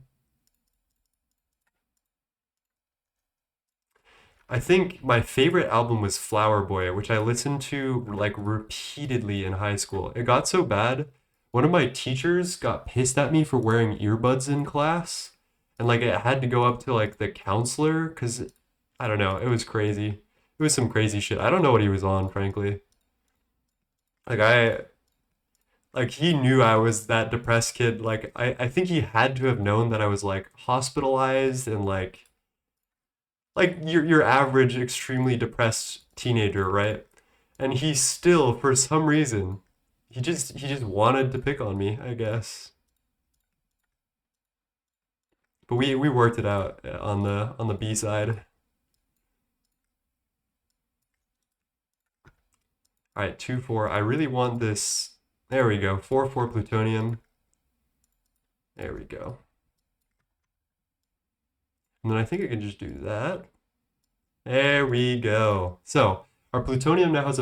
I think my favorite album was Flower Boy, which I listened to like repeatedly in high school. It got so bad, one of my teachers got pissed at me for wearing earbuds in class, and like it had to go up to like the counselor because I don't know, it was crazy. It was some crazy shit. I don't know what he was on, frankly. Like like he knew I was that depressed kid. Like I think he had to have known that I was like hospitalized and like your average extremely depressed teenager, right? And he still, for some reason, he just wanted to pick on me, I guess. But we worked it out on the B side. All right, 2-4. I really want this. There we go. 4-4 plutonium. There we go. And then I think I can just do that. There we go. So our plutonium now has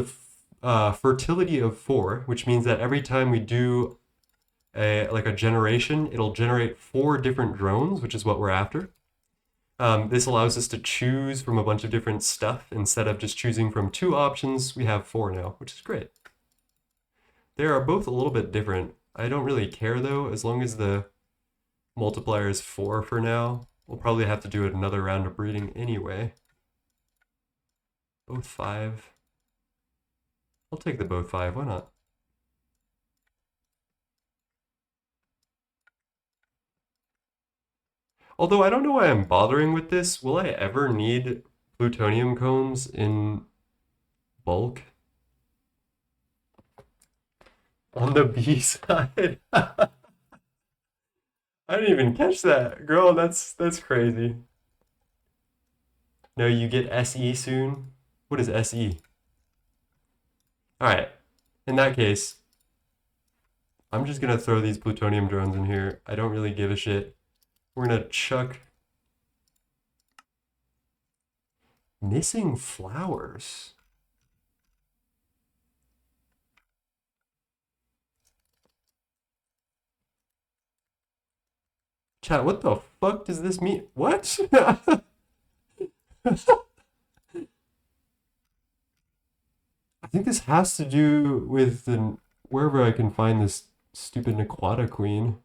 a fertility of 4, which means that every time we do a generation, it'll generate 4 different drones, which is what we're after. This allows us to choose from a bunch of different stuff. Instead of just choosing from 2 options, we have 4 now, which is great. They are both a little bit different. I don't really care though, as long as the multiplier is 4 for now. We'll probably have to do another round of breeding anyway. Both 5. I'll take the both 5, why not? Although I don't know why I'm bothering with this. Will I ever need plutonium cones in bulk? On the B side? I didn't even catch that. Girl, that's crazy. No, you get SE soon? What is SE? Alright. In that case, I'm just gonna throw these plutonium drones in here. I don't really give a shit. We're gonna chuck missing flowers. Chat, what the fuck does this mean? What? I think this has to do with wherever I can find this stupid Naquata queen.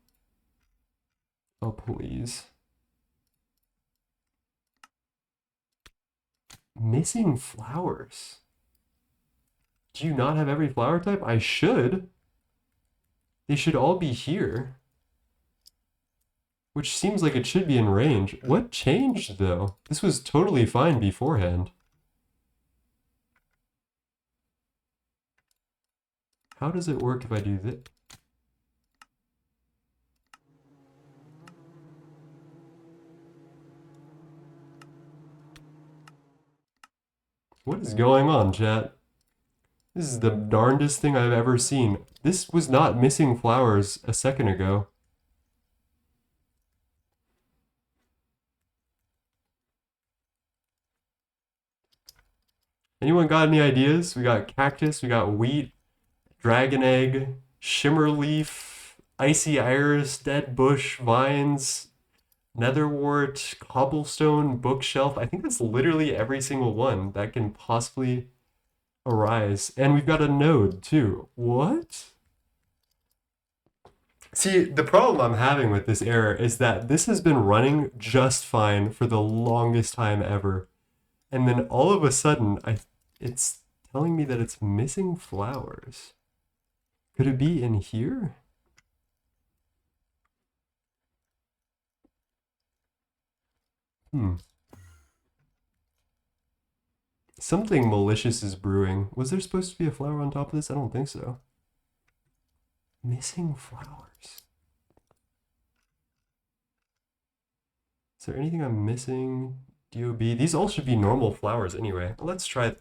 Oh, please. Missing flowers. Do you not have every flower type? I should. They should all be here. Which seems like it should be in range. What changed, though? This was totally fine beforehand. How does it work if I do this? What is going on, chat? This is the darndest thing I've ever seen. This was not missing flowers a second ago. Anyone got any ideas? We got cactus, we got wheat, dragon egg, shimmer leaf, icy iris, dead bush, vines, netherwort, cobblestone, bookshelf. I think that's literally every single one that can possibly arise. And we've got a node too. What? See, the problem I'm having with this error is that this has been running just fine for the longest time ever. And then all of a sudden, it's telling me that it's missing flowers. Could it be in here? Something malicious is brewing. Was there supposed to be a flower on top of this? I don't think so. Missing flowers. Is there anything I'm missing? DOB. These all should be normal flowers anyway. Let's try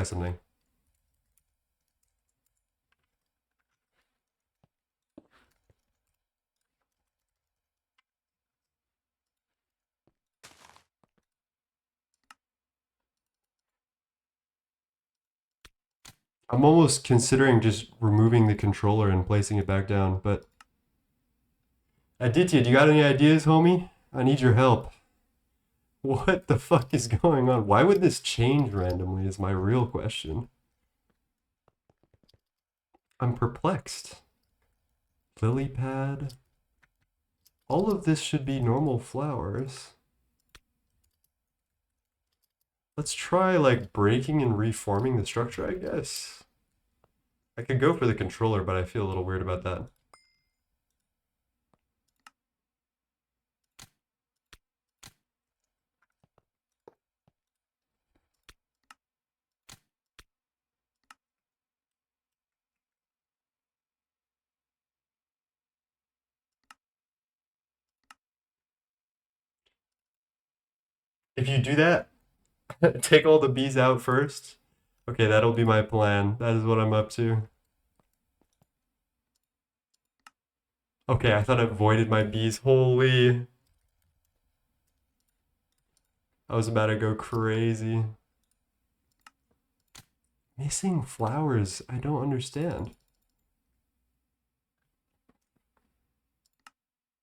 something. I'm almost considering just removing the controller and placing it back down, but Aditya, do you got any ideas, homie? I need your help. What the fuck is going on? Why would this change randomly is my real question. I'm perplexed. Lily pad. All of this should be normal flowers. Let's try like breaking and reforming the structure, I guess. I could go for the controller, but I feel a little weird about that. If you do that, take all the bees out first. Okay, that'll be my plan. That is what I'm up to. Okay, I thought it voided my bees. Holy. I was about to go crazy. Missing flowers. I don't understand.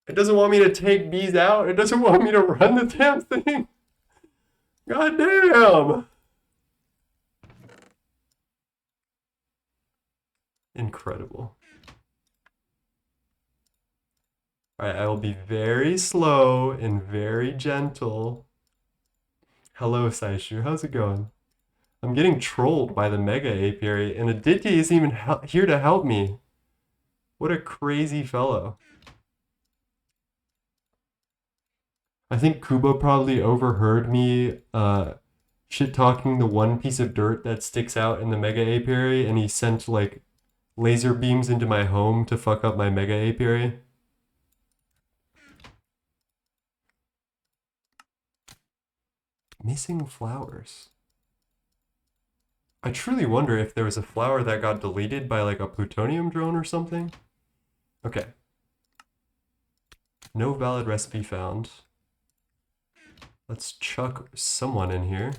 It doesn't want me to take bees out. It doesn't want me to run the damn thing. God damn. Incredible. Alright, I will be very slow and very gentle. Hello, Saishu. How's it going? I'm getting trolled by the mega apiary, and Aditya isn't even here to help me. What a crazy fellow. I think Kubo probably overheard me shit talking the one piece of dirt that sticks out in the mega apiary, and he sent like laser beams into my home to fuck up my mega apiary. Missing flowers. I truly wonder if there was a flower that got deleted by like a plutonium drone or something. Okay. No valid recipe found. Let's chuck someone in here.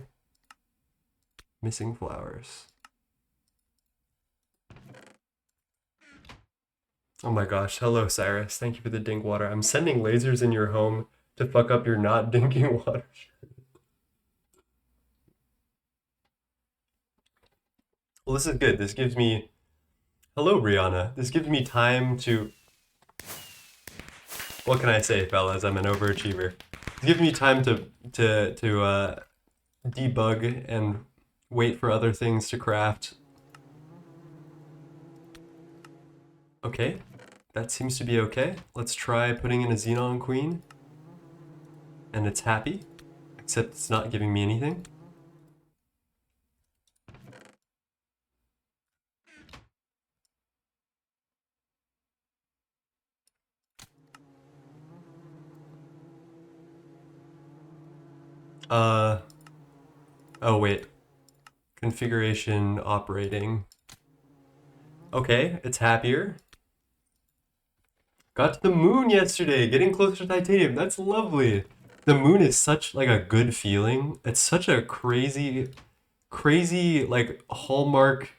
Missing flowers. Oh my gosh. Hello, Cyrus. Thank you for the dink water. I'm sending lasers in your home to fuck up your not dinking water. Well, this is good. This gives me... Hello, Brianna. This gives me time to... What can I say, fellas? I'm an overachiever. It gives me time to debug and wait for other things to craft. Okay, that seems to be okay. Let's try putting in a Xenon Queen. And it's happy, except it's not giving me anything. Oh wait. Configuration operating. Okay, it's happier. Got to the moon yesterday, getting closer to titanium. That's lovely. The moon is such like a good feeling. It's such a crazy like hallmark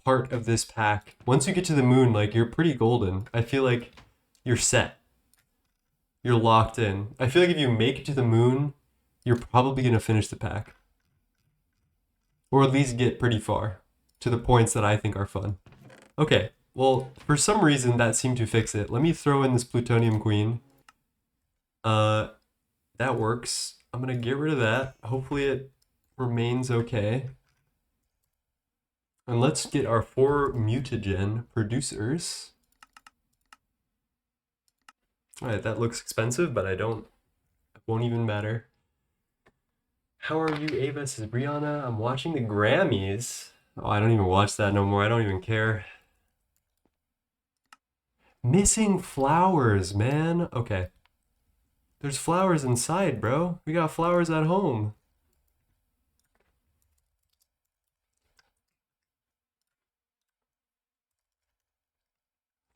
part of this pack. Once you get to the moon, like you're pretty golden. I feel like you're set. You're locked in. I feel like if you make it to the moon, you're probably gonna finish the pack. Or at least get pretty far to the points that I think are fun. Okay, well, for some reason that seemed to fix it. Let me throw in this plutonium queen. That works. I'm gonna get rid of that. Hopefully it remains okay. And let's get our 4 mutagen producers. Alright, that looks expensive, but it won't even matter. How are you, Ava? Says Brianna. I'm watching the Grammys. Oh, I don't even watch that no more. I don't even care. Missing flowers, man. Okay. There's flowers inside, bro. We got flowers at home.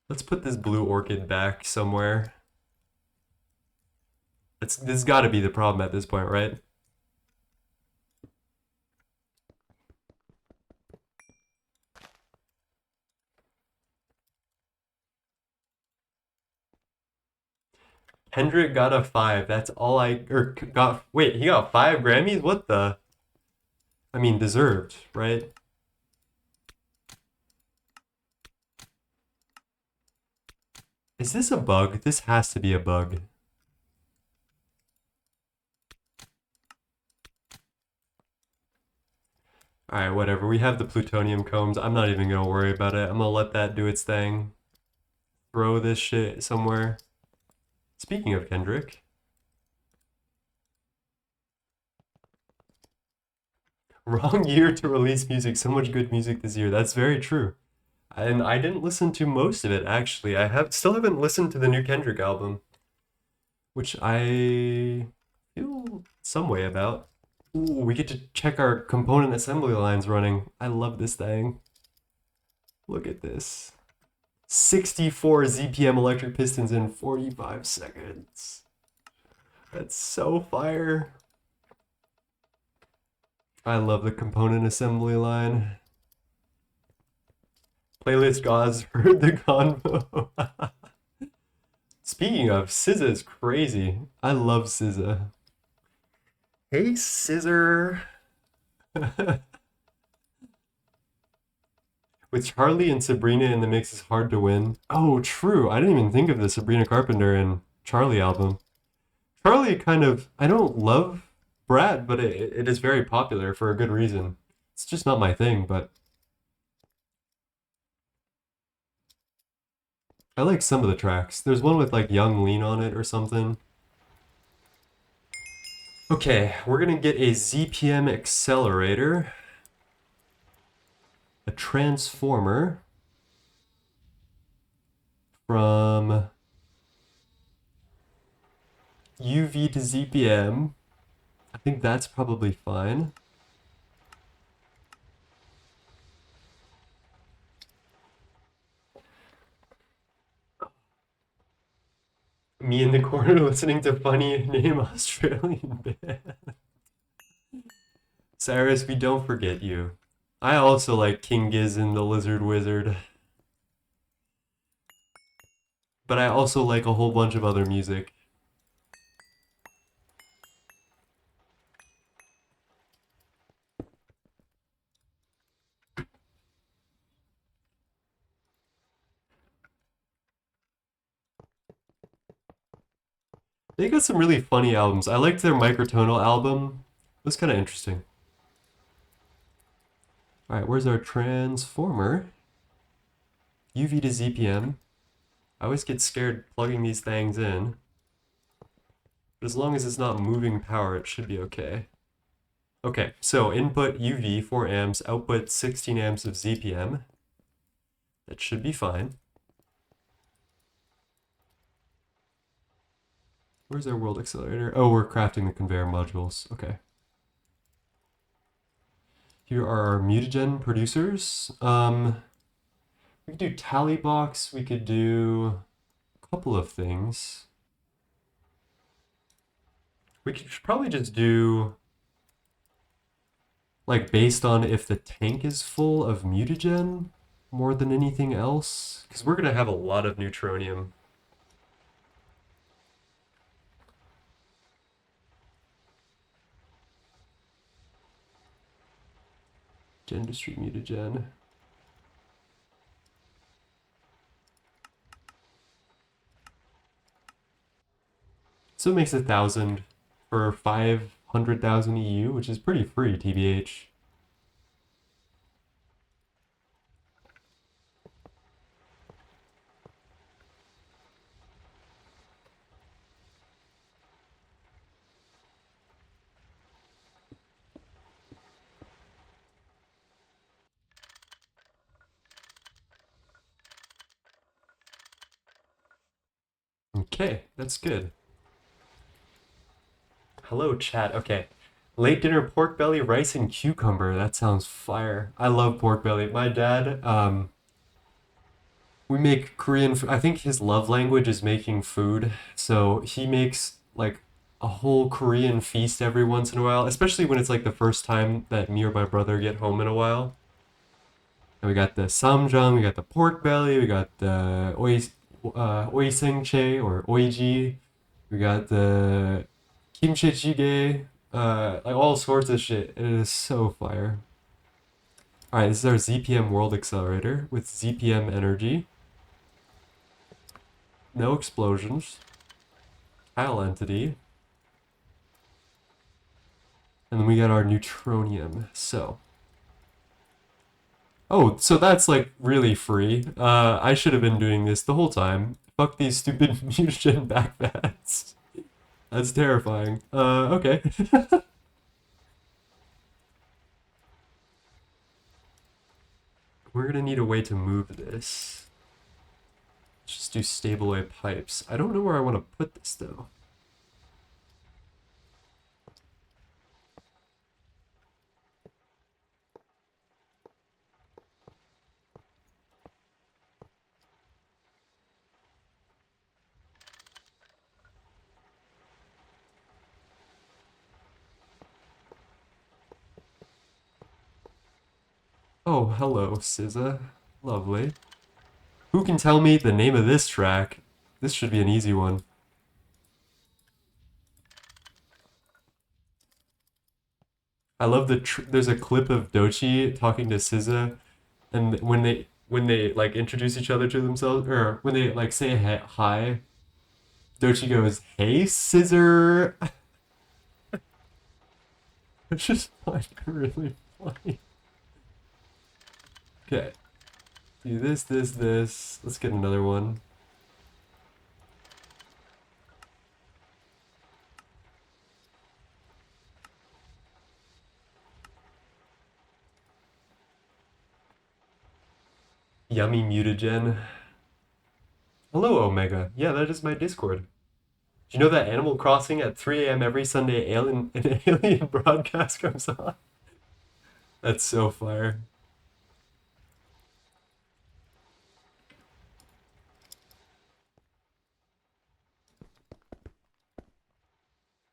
Let's put this blue orchid back somewhere. This has got to be the problem at this point, right? Hendrik got a 5. That's all wait, he got 5 Grammys? What the? I mean, deserved, right? Is this a bug? This has to be a bug. Alright, whatever. We have the plutonium combs. I'm not even gonna worry about it. I'm gonna let that do its thing. Throw this shit somewhere. Speaking of Kendrick. Wrong year to release music. So much good music this year. That's very true. And I didn't listen to most of it, actually. Still haven't listened to the new Kendrick album. Which I feel some way about. Ooh, we get to check our component assembly lines running. I love this thing. Look at this. 64 ZPM electric pistons in 45 seconds. That's so fire. I love the component assembly line. Playlist gods heard the convo. Speaking of, SZA is crazy. I love SZA. Hey, Scissor. With Charlie and Sabrina in the mix, is hard to win. Oh, true. I didn't even think of the Sabrina Carpenter and Charlie album. Charlie I don't love Brat, but it is very popular for a good reason. It's just not my thing, but I like some of the tracks. There's one with like Young Lean on it or something. Okay, we're gonna get a ZPM accelerator, a transformer from UV to ZPM. I think that's probably fine. Me in the corner listening to funny name Australian band. Cyrus, we don't forget you. I also like King Giz and the Lizard Wizard. But I also like a whole bunch of other music. They got some really funny albums. I liked their Microtonal album. It was kind of interesting. Alright, where's our transformer? UV to ZPM. I always get scared plugging these things in. But as long as it's not moving power, it should be okay. Okay, so input UV 4 amps, output 16 amps of ZPM. That should be fine. Where's our world accelerator? Oh, we're crafting the conveyor modules. Okay. Here are our mutagen producers. We could do tally box. We could do a couple of things. We could probably just do like based on if the tank is full of mutagen more than anything else, because we're gonna have a lot of neutronium. Industry mutagen. So it makes 1,000 for 500,000 EU, which is pretty free, TBH. Okay, that's good. Hello, chat. Okay. Late dinner pork belly, rice, and cucumber. That sounds fire. I love pork belly. My dad, we make Korean food. I think his love language is making food. So he makes like a whole Korean feast every once in a while, especially when it's like the first time that me or my brother get home in a while. And we got the samjang, we got the pork belly, we got the oisengche or oiji, we got the kimchi jjigae, like all sorts of shit. It is so fire. All right, this is our ZPM World Accelerator with ZPM energy. No explosions. Tile entity. And then we got our neutronium. So. Oh, so that's like really free. I should have been doing this the whole time. Fuck these stupid mutagen backvats. That's terrifying. Okay. We're gonna need a way to move this. Let's just do stable away pipes. I don't know where I want to put this though. Oh, hello, SZA. Lovely. Who can tell me the name of this track? This should be an easy one. I love there's a clip of Dochi talking to SZA, and when they like introduce each other to themselves, or when they like say hi, Dochi goes, "Hey, Scissor." It's just like really funny. Okay, do this. Let's get another one. Yummy mutagen. Hello, Omega. Yeah, that is my Discord. Do you know that Animal Crossing at 3 a.m. every Sunday an alien broadcast comes on? That's so fire.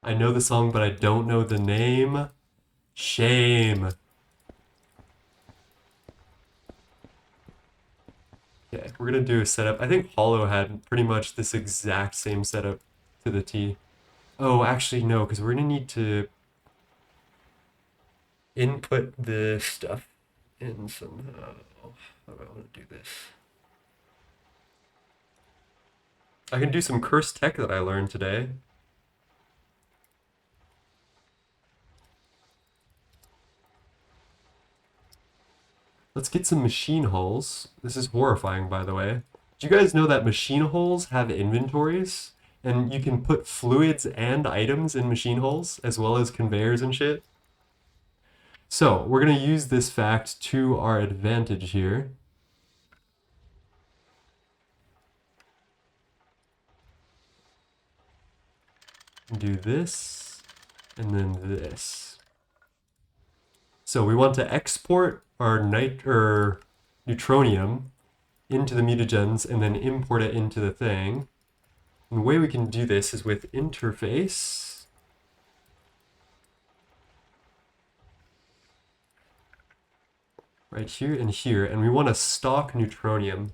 I know the song, but I don't know the name. Shame. Okay, we're gonna do a setup. I think Hollow had pretty much this exact same setup to the T. Oh, actually, no, because we're gonna need to input the stuff in somehow. How do I want to do this? I can do some curse tech that I learned today. Let's get some machine hulls. This is horrifying, by the way. Do you guys know that machine hulls have inventories? And you can put fluids and items in machine hulls, as well as conveyors and shit? So, we're going to use this fact to our advantage here. Do this, and then this. So we want to export our neutronium into the mutagens and then import it into the thing. And the way we can do this is with interface. Right here and here, and we want to stock neutronium.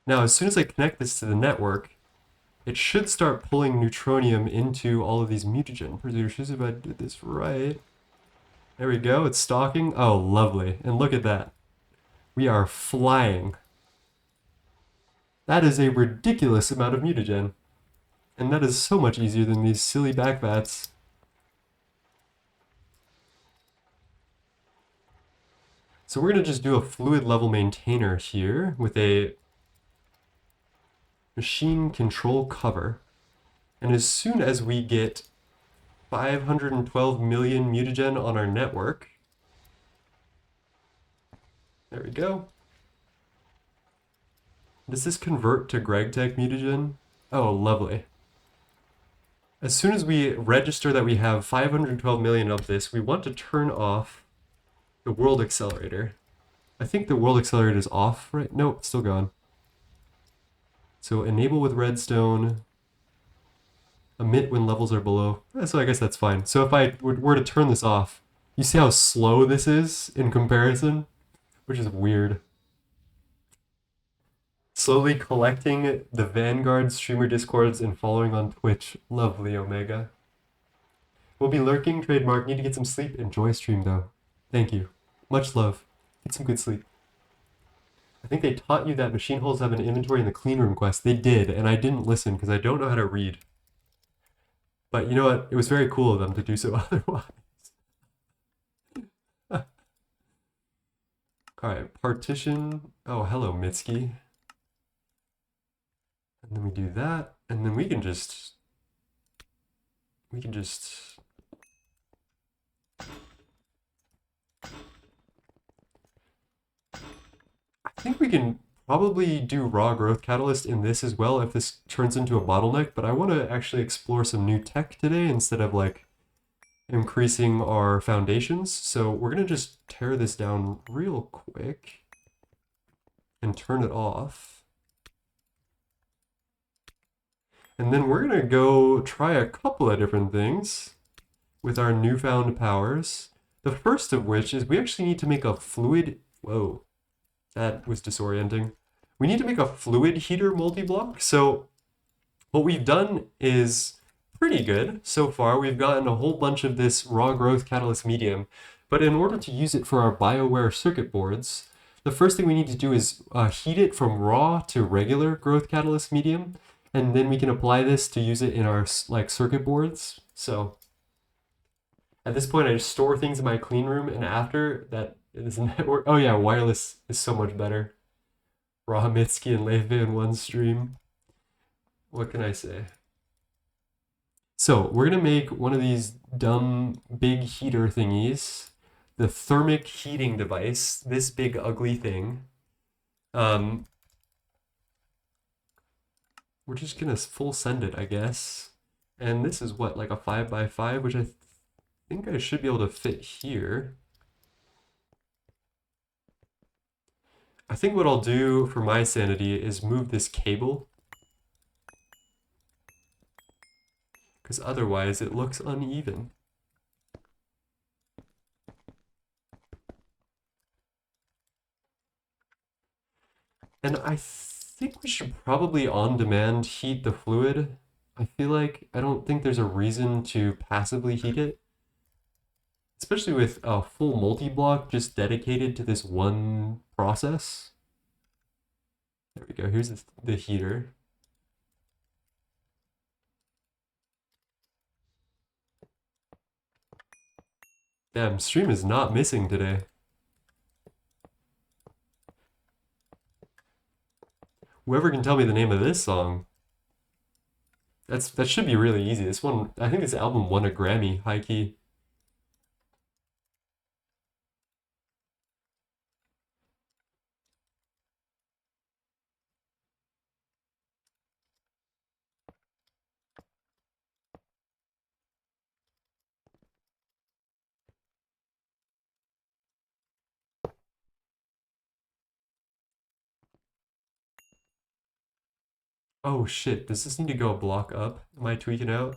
Now, as soon as I connect this to the network, it should start pulling neutronium into all of these mutagen producers if I did this right. There we go, it's stocking. Oh, lovely. And look at that. We are flying. That is a ridiculous amount of mutagen. And that is so much easier than these silly back vats. So we're going to just do a fluid level maintainer here with a machine control cover. And as soon as we get 512 million mutagen on our network, there we go. Does this convert to Gregtech mutagen? Oh, lovely. As soon as we register that we have 512 million of this, we want to turn off the world accelerator. I think the world accelerator is off, right? No, it's still gone. So enable with redstone, emit when levels are below. So I guess that's fine. So if I were to turn this off, you see how slow this is in comparison? Which is weird. Slowly collecting the Vanguard streamer discords and following on Twitch. Lovely, Omega. We'll be lurking, trademark. Need to get some sleep. Enjoy stream, though. Thank you. Much love. Get some good sleep. I think they taught you that machine holes have an inventory in the clean room quest. They did, and I didn't listen because I don't know how to read. But you know what? It was very cool of them to do so otherwise. Alright, partition. Oh, hello, Mitski. And then we do that, and then we can just I think we can probably do raw growth catalyst in this as well if this turns into a bottleneck, but I want to actually explore some new tech today instead of like increasing our foundations. So we're going to just tear this down real quick and turn it off. And then we're going to go try a couple of different things with our newfound powers. The first of which is we actually need to make a fluid... Whoa, that was disorienting. We need to make a fluid heater multi-block. So what we've done is pretty good so far. We've gotten a whole bunch of this raw growth catalyst medium. But in order to use it for our BioWare circuit boards, the first thing we need to do is heat it from raw to regular growth catalyst medium. And then we can apply this to use it in our like circuit boards. So at this point, I just store things in my clean room, and after that, this network. Oh yeah, wireless is so much better. Raw Mitski and Leif in one stream. What can I say? So we're gonna make one of these dumb big heater thingies, the thermic heating device. This big ugly thing. We're just gonna full send it, I guess. And this is what, like a 5x5, which I think I should be able to fit here. I think what I'll do for my sanity is move this cable, because otherwise it looks uneven. And I think we should probably on-demand heat the fluid. I feel like I don't think there's a reason to passively heat it, especially with a full multi-block just dedicated to this one process. There we go, here's the heater. Damn, stream is not missing today. Whoever can tell me the name of this song. That should be really easy. This one, I think this album won a Grammy, high key. Oh shit, does this need to go a block up? Am I tweaking out?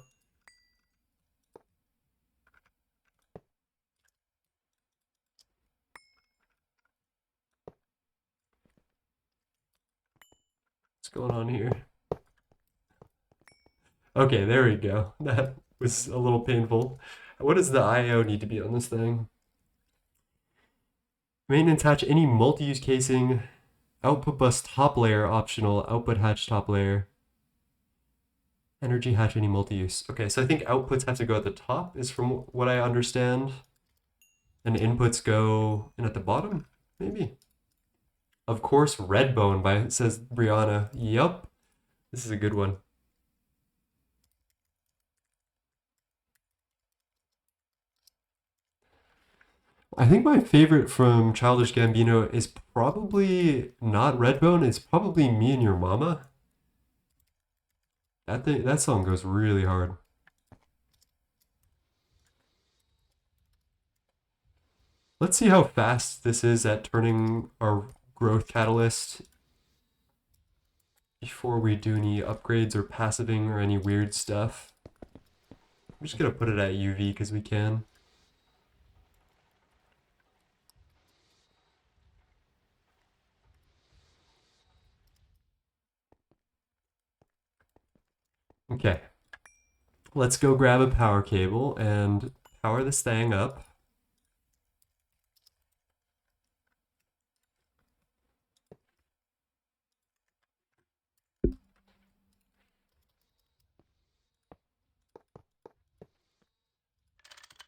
What's going on here? Okay, there we go. That was a little painful. What does the I/O need to be on this thing? Maintenance hatch, any multi-use casing. Output bus top layer optional. Output hatch top layer. Energy hatch, any multi-use. Okay, so I think outputs have to go at the top, is from what I understand. And inputs go in at the bottom, maybe. Of course, Redbone by says Brianna. Yup. This is a good one. I think my favorite from Childish Gambino is probably not Redbone, it's probably Me and Your Mama. That song goes really hard. Let's see how fast this is at turning our growth catalyst before we do any upgrades or passiving or any weird stuff. I'm just gonna put it at UV because we can. Okay, let's go grab a power cable and power this thing up.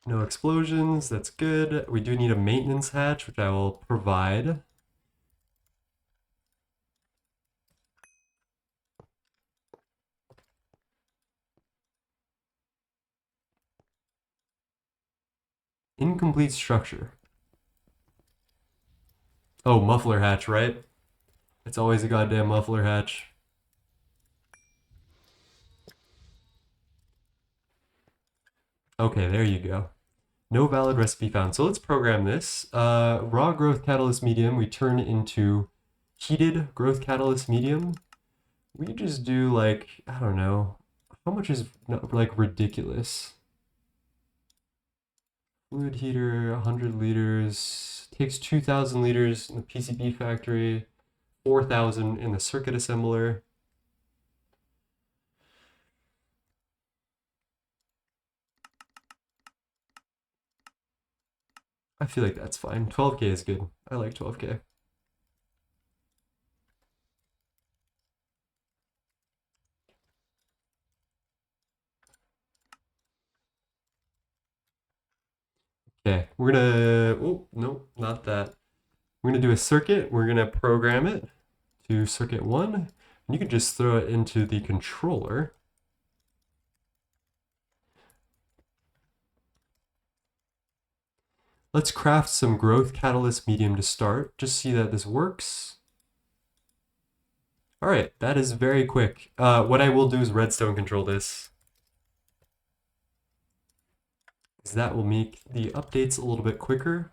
No explosions, that's good. We do need a maintenance hatch, which I will provide. Incomplete structure. Oh, muffler hatch, right? It's always a goddamn muffler hatch. Okay, there you go. No valid recipe found. So let's program this. Raw growth catalyst medium, we turn into heated growth catalyst medium. We just do like, I don't know, how much is like ridiculous? Fluid heater, 100 liters, takes 2,000 liters in the PCB factory, 4,000 in the circuit assembler. I feel like that's fine. 12K is good. I like 12K. Okay, we're gonna, oh, no, not that. We're gonna do a circuit. We're gonna program it to circuit 1. And you can just throw it into the controller. Let's craft some growth catalyst medium to start. Just see that this works. All right, that is very quick. What I will do is redstone control this, because that will make the updates a little bit quicker.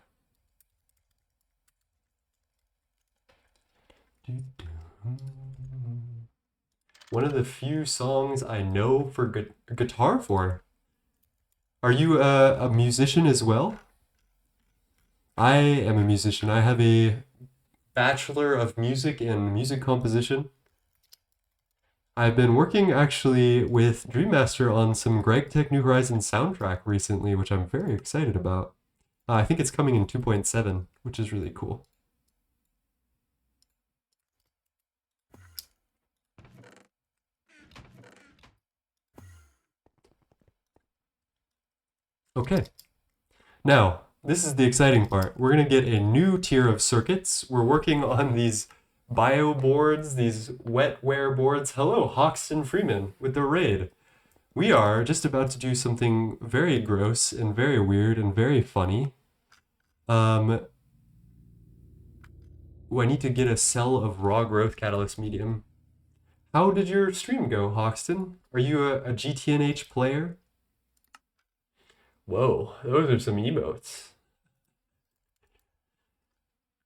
One of the few songs I know for guitar for. Are you a musician as well? I am a musician. I have a Bachelor of Music in Music Composition. I've been working actually with Dream Master on some Gregtech New Horizons soundtrack recently, which I'm very excited about. I think it's coming in 2.7, which is really cool. Okay. Now, this is the exciting part. We're going to get a new tier of circuits. We're working on these bio boards, these wetware boards. Hello, Hoxton Freeman with the raid. We are just about to do something very gross and very weird and very funny. I need to get a cell of raw growth catalyst medium. How did your stream go, Hoxton? Are you a GTNH player? Whoa, those are some emotes.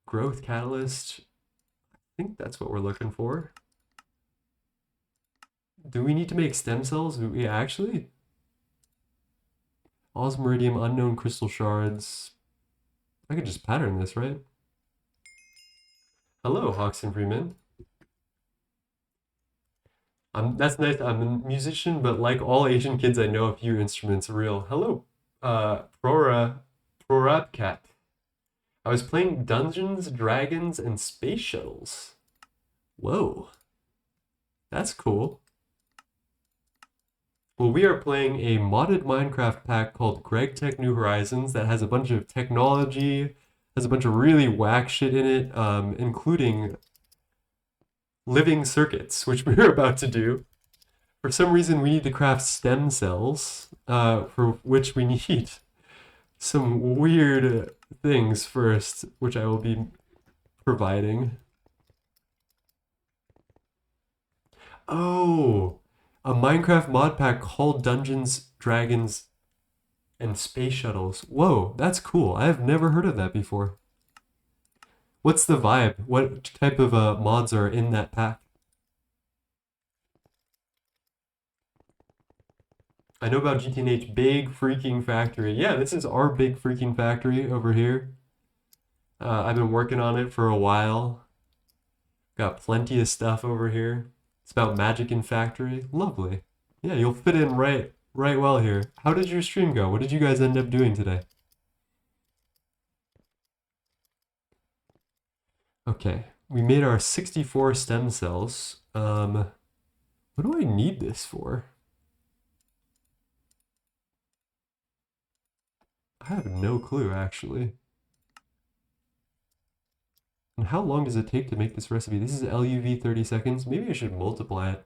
Growth catalyst. I think that's what we're looking for. Do we need to make stem cells? Do we actually? Osmiridium, unknown crystal shards. I could just pattern this, right? Hello, Hoxton Freeman. That's nice. I'm a musician, but like all Asian kids, I know a few instruments real. Hello, Prorapcat. I was playing Dungeons, Dragons, and Space Shuttles. Whoa, that's cool. Well, we are playing a modded Minecraft pack called Gregtech New Horizons that has a bunch of technology, has a bunch of really whack shit in it, including living circuits, which we're about to do. For some reason, we need to craft stem cells, for which we need some weird things first, which I will be providing. Oh, a Minecraft mod pack called Dungeons, Dragons, and Space Shuttles. Whoa, that's cool. I have never heard of that before. What's the vibe? What type of mods are in that pack? I know about GTNH, big freaking factory. Yeah, this is our big freaking factory over here. I've been working on it for a while. Got plenty of stuff over here. It's about magic in factory. Lovely. Yeah, you'll fit in right well here. How did your stream go? What did you guys end up doing today? Okay, we made our 64 stem cells. What do I need this for? I have no clue, actually. And how long does it take to make this recipe? This is LUV 30 seconds. Maybe I should multiply it.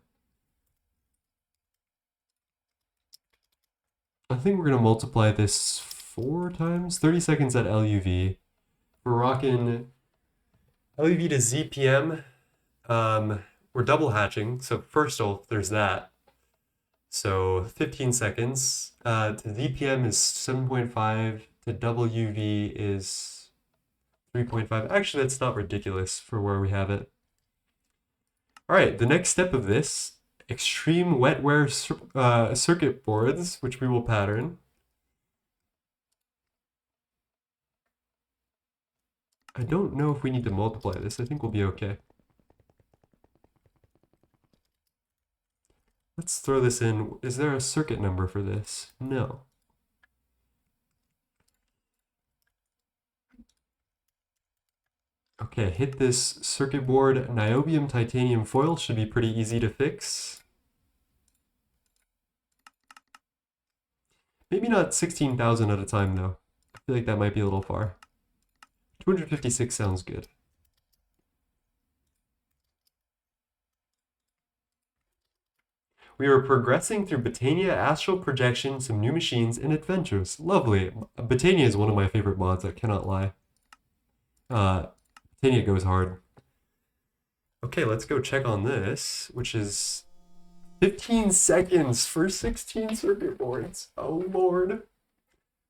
I think we're going to multiply this 4 times. 30 seconds at LUV. We're rocking LUV to ZPM. We're double hatching. So first off, there's that. So 15 seconds. To ZPM is 7.5. To WV is 3.5. Actually, that's not ridiculous for where we have it. All right, the next step of this, extreme wetware circuit boards, which we will pattern. I don't know if we need to multiply this. I think we'll be okay. Let's throw this in. Is there a circuit number for this? No. Okay, hit this circuit board. Niobium titanium foil should be pretty easy to fix. Maybe not 16,000 at a time though. I feel like that might be a little far. 256 sounds good. We are progressing through Botania, astral projection, some new machines, and adventures. Lovely. Botania is one of my favorite mods, I cannot lie. Botania goes hard. Okay, let's go check on this, which is 15 seconds for 16 circuit boards. Oh lord.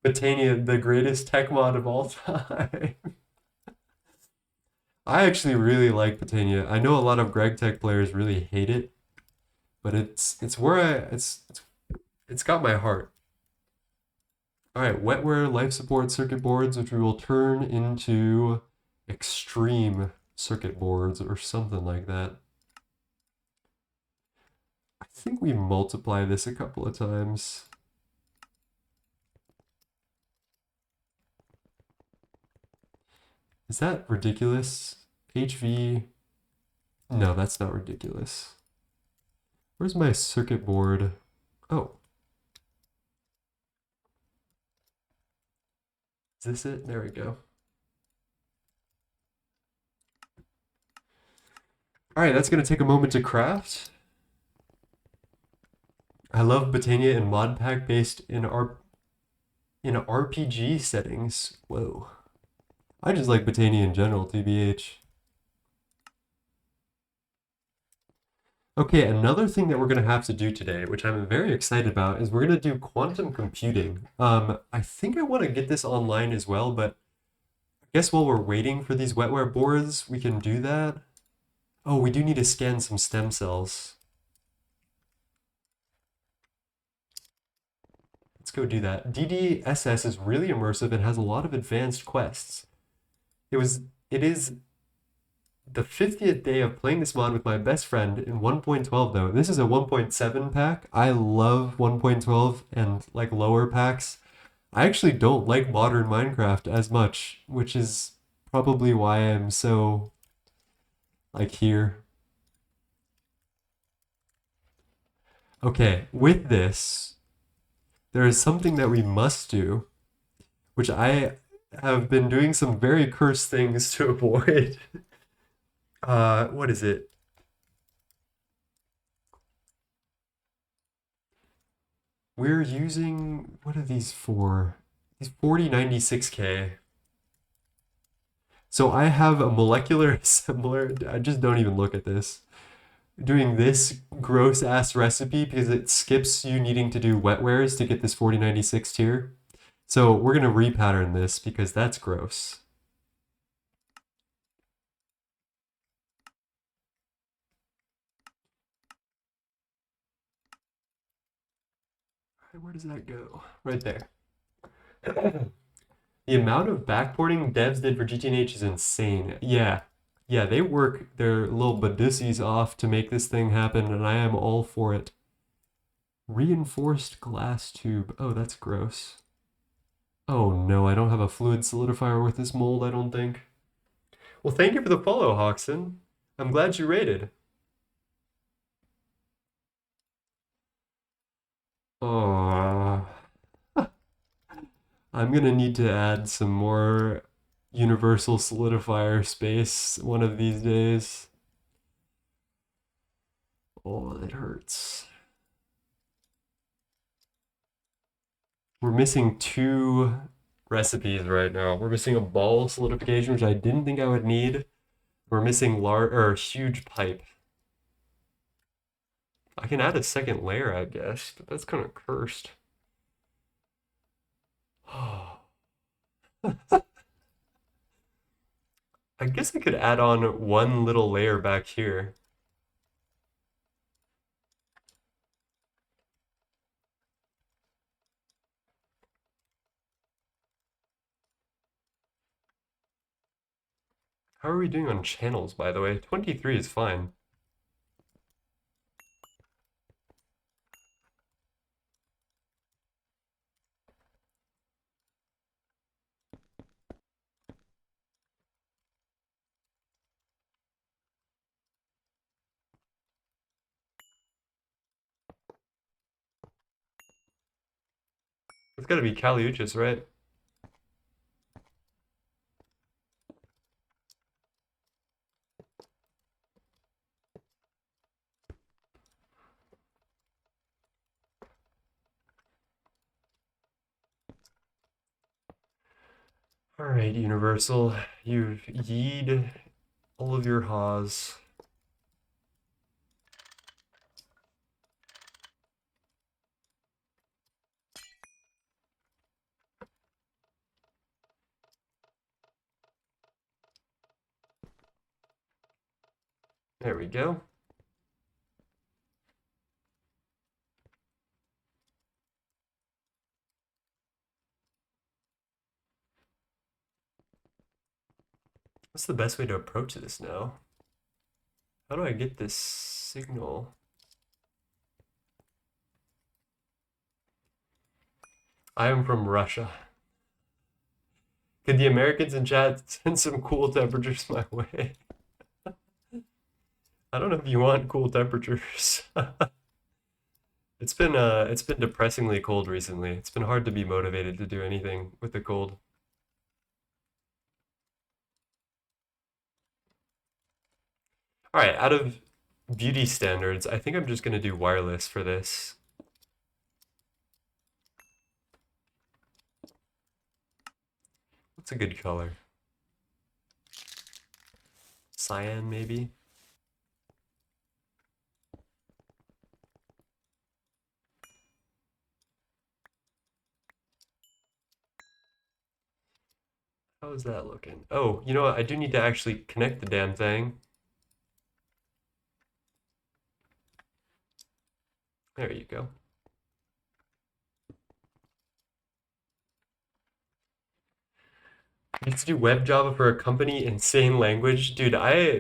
Botania, the greatest tech mod of all time. I actually really like Botania. I know a lot of Gregtech players really hate it, but it's where it's got my heart. All right, Wetware life support circuit boards, which we will turn into extreme circuit boards or something like that. I think we multiply this a couple of times. Is that ridiculous? HV. No, that's not ridiculous. Where's my circuit board? Oh. Is this it? There we go. All right, that's going to take a moment to craft. I love Botania and mod pack based in RPG settings. Whoa. I just like Botania in general, TBH. Okay, another thing that we're going to have to do today, which I'm very excited about, is we're going to do quantum computing. I think I want to get this online as well, but I guess while we're waiting for these wetware boards, we can do that. Oh, we do need to scan some stem cells. Let's go do that. DDSS is really immersive and has a lot of advanced quests. It is the 50th day of playing this mod with my best friend in 1.12 though. This is a 1.7 pack. I love 1.12 and like lower packs. I actually don't like modern Minecraft as much, which is probably why I'm so like here. Okay, with this, there is something that we must do, which I have been doing some very cursed things to avoid. What is it? We're using, what are these for? These 4096K. So I have a molecular assembler. I just don't even look at this. Doing this gross ass recipe because it skips you needing to do Wetwares to get this 4096 tier. So we're gonna repattern this because that's gross. Where does that go? Right there. The amount of backporting devs did for GTNH is insane. Yeah. Yeah, they work their little badussies off to make this thing happen, and I am all for it. Reinforced glass tube. Oh, that's gross. Oh no, I don't have a fluid solidifier with this mold, I don't think. Well, thank you for the follow, Hoxton. I'm glad you rated. Oh, I'm gonna need to add some more universal solidifier space one of these days. Oh, that hurts. We're missing two recipes right now. We're missing a ball solidification, which I didn't think I would need. We're missing large or huge pipe. I can add a second layer, I guess, but that's kind of cursed. I guess I could add on one little layer back here. How are we doing on channels, by the way? 23 is fine. It's gotta be Caliuchis, right? Alright, Universal. You've yeed all of your haws. There we go. What's the best way to approach this now? How do I get this signal? I am from Russia. Could the Americans in chat send some cool temperatures my way? I don't know if you want cool temperatures. It's been depressingly cold recently. It's been hard to be motivated to do anything with the cold. All right, out of beauty standards, I think I'm just gonna do wireless for this. What's a good color? Cyan, maybe? How is that looking? Oh, you know what? I do need to actually connect the damn thing. There you go. get to do web Java for a company, insane language. Dude,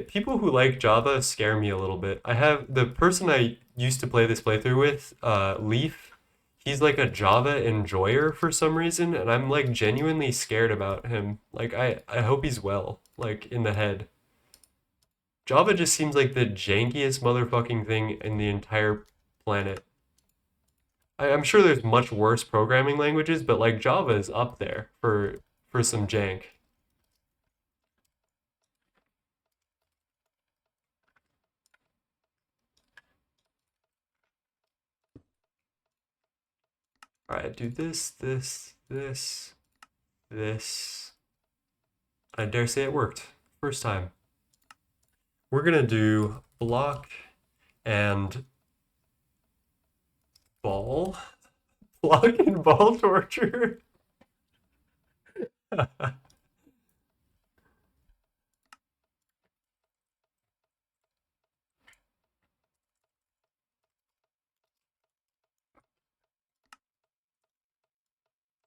people who like Java scare me a little bit. I have the person I used to play this playthrough with, Leaf. He's like a Java enjoyer for some reason, and I'm like genuinely scared about him. Like I hope he's well, like in the head. Java just seems like the jankiest motherfucking thing in the entire planet. I'm sure there's much worse programming languages, but like Java is up there for some jank. All right, do this. I dare say it worked. First time. We're gonna do block and ball. Block and ball torture. All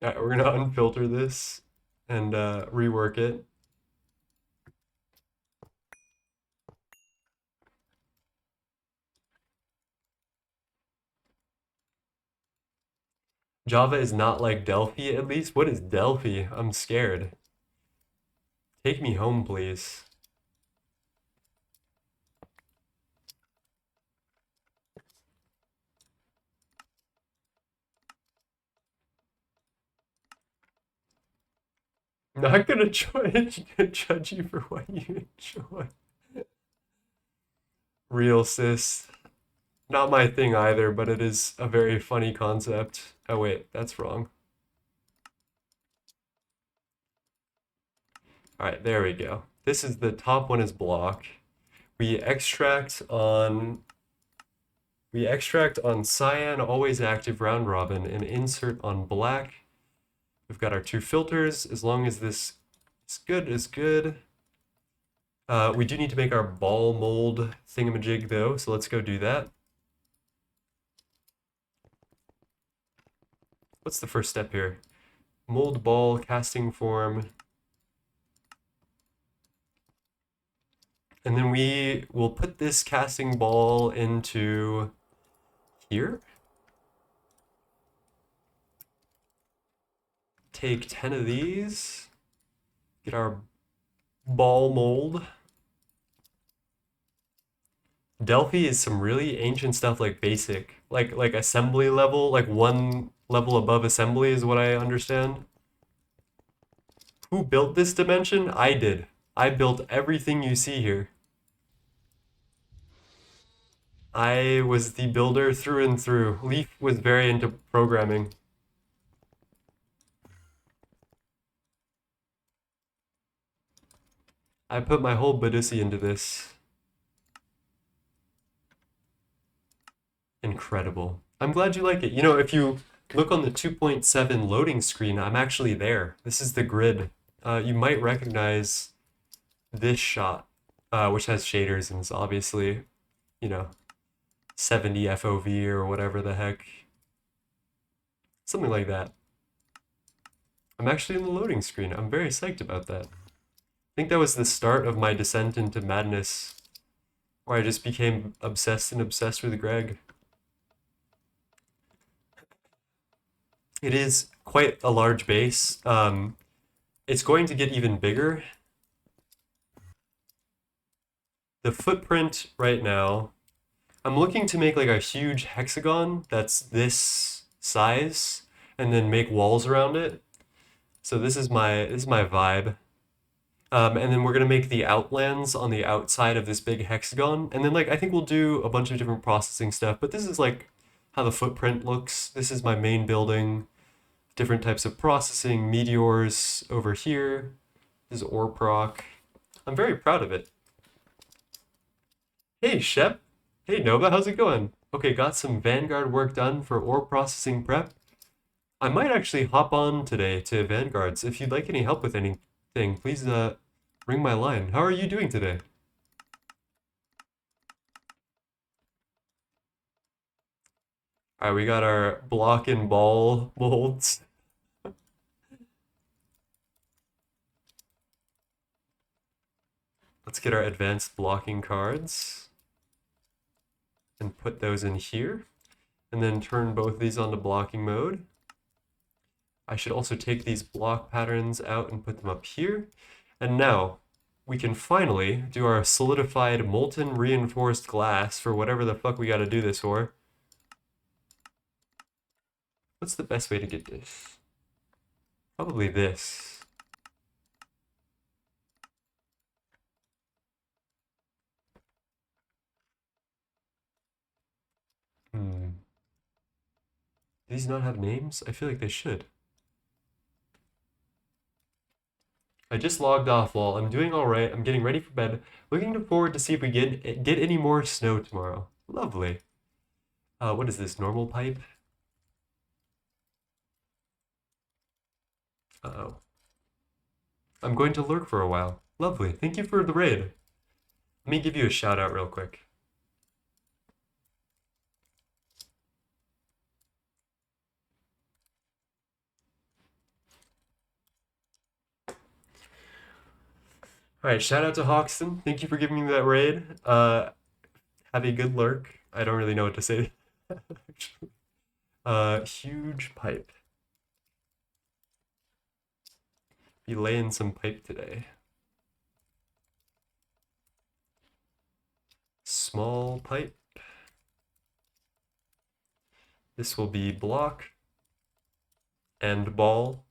right, we're gonna unfilter this and rework it. Java is not like Delphi, at least. What is Delphi? I'm scared. Take me home, please. Not gonna judge you for what you enjoy. Real sis. Not my thing either, but it is a very funny concept. Oh wait, that's wrong. All right, there we go. This is the top one is block. We extract on cyan, always active round robin, and insert on black. We've got our two filters. As long as this is good. We do need to make our ball mold thingamajig though, so let's go do that. What's the first step here? Mold ball, casting form. And then we will put this casting ball into here. Take 10 of these. Get our ball mold. Delphi is some really ancient stuff like basic, like assembly level, like one level above assembly is what I understand. Who built this dimension? I did. I built everything you see here. I was the builder through and through. Leaf was very into programming. I put my whole Badussi into this. Incredible. I'm glad you like it. You know, if you look on the 2.7 loading screen, I'm actually there. This is the grid. You might recognize this shot, which has shaders and is obviously, you know, 70 FOV or whatever the heck. Something like that. I'm actually in the loading screen. I'm very psyched about that. I think that was the start of my descent into madness, where I just became obsessed with Greg. It is quite a large base. It's going to get even bigger. The footprint right now, I'm looking to make like a huge hexagon that's this size and then make walls around it. So this is my vibe. And then we're gonna make the outlands on the outside of this big hexagon. And then like I think we'll do a bunch of different processing stuff, but this is like how the footprint looks. This is my main building. Different types of processing, meteors over here. This is ore proc. I'm very proud of it. Hey Shep. Hey Nova, how's it going? Okay, got some Vanguard work done for ore processing prep. I might actually hop on today to Vanguards. If you'd like any help with anything, please ring my line. How are you doing today? All right, we got our block and ball molds. Let's get our advanced blocking cards and put those in here, and then turn both of these onto blocking mode. I should also take these block patterns out and put them up here. And now we can finally do our solidified molten reinforced glass for whatever the fuck we gotta do this for. What's the best way to get this? Probably this. Do these not have names? I feel like they should. I just logged off, lol. I'm doing alright. I'm getting ready for bed. Looking forward to see if we get any more snow tomorrow. Lovely. What is this, normal pipe? Uh-oh. I'm going to lurk for a while. Lovely. Thank you for the raid. Let me give you a shout out real quick. Alright, shout out to Hoxton. Thank you for giving me that raid. Have a good lurk. I don't really know what to say. Huge pipe. Be laying some pipe today. Small pipe. This will be block and ball.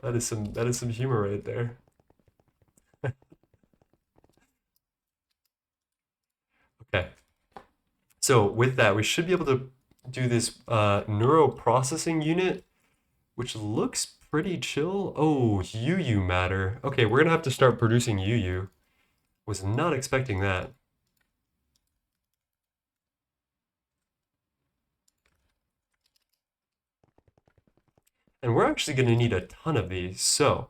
That is some humor right there. Okay. So with that, we should be able to do this neural processing unit, which looks pretty chill. Oh, UU matter. Okay, we're gonna have to start producing UU. Was not expecting that. And we're actually gonna need a ton of these. So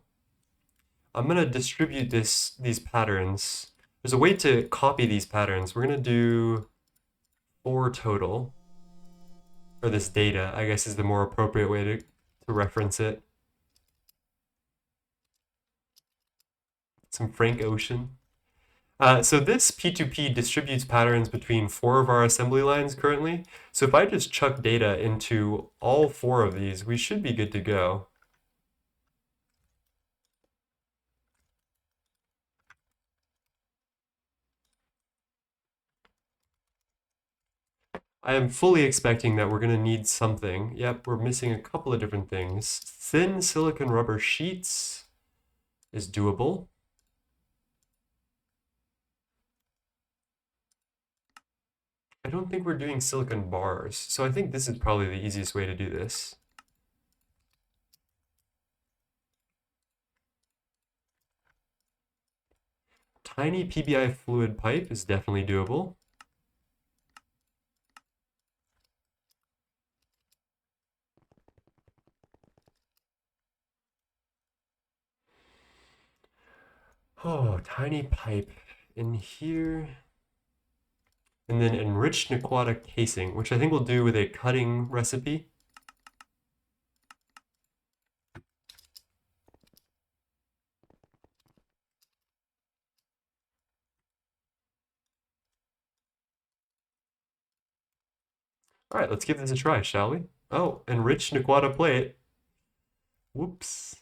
I'm gonna distribute these patterns. There's a way to copy these patterns. We're gonna do 4 total. Or this data, I guess, is the more appropriate way to reference it. Some Frank Ocean. So this P2P distributes patterns between 4 of our assembly lines currently. So if I just chuck data into all 4 of these, we should be good to go. I am fully expecting that we're going to need something. Yep, we're missing a couple of different things. Thin silicon rubber sheets is doable. I don't think we're doing silicon bars, so I think this is probably the easiest way to do this. Tiny PBI fluid pipe is definitely doable. Oh, tiny pipe in here. And then enriched aquatic casing, which I think we'll do with a cutting recipe. All right, let's give this a try, shall we? Oh, enriched aquata plate. Whoops.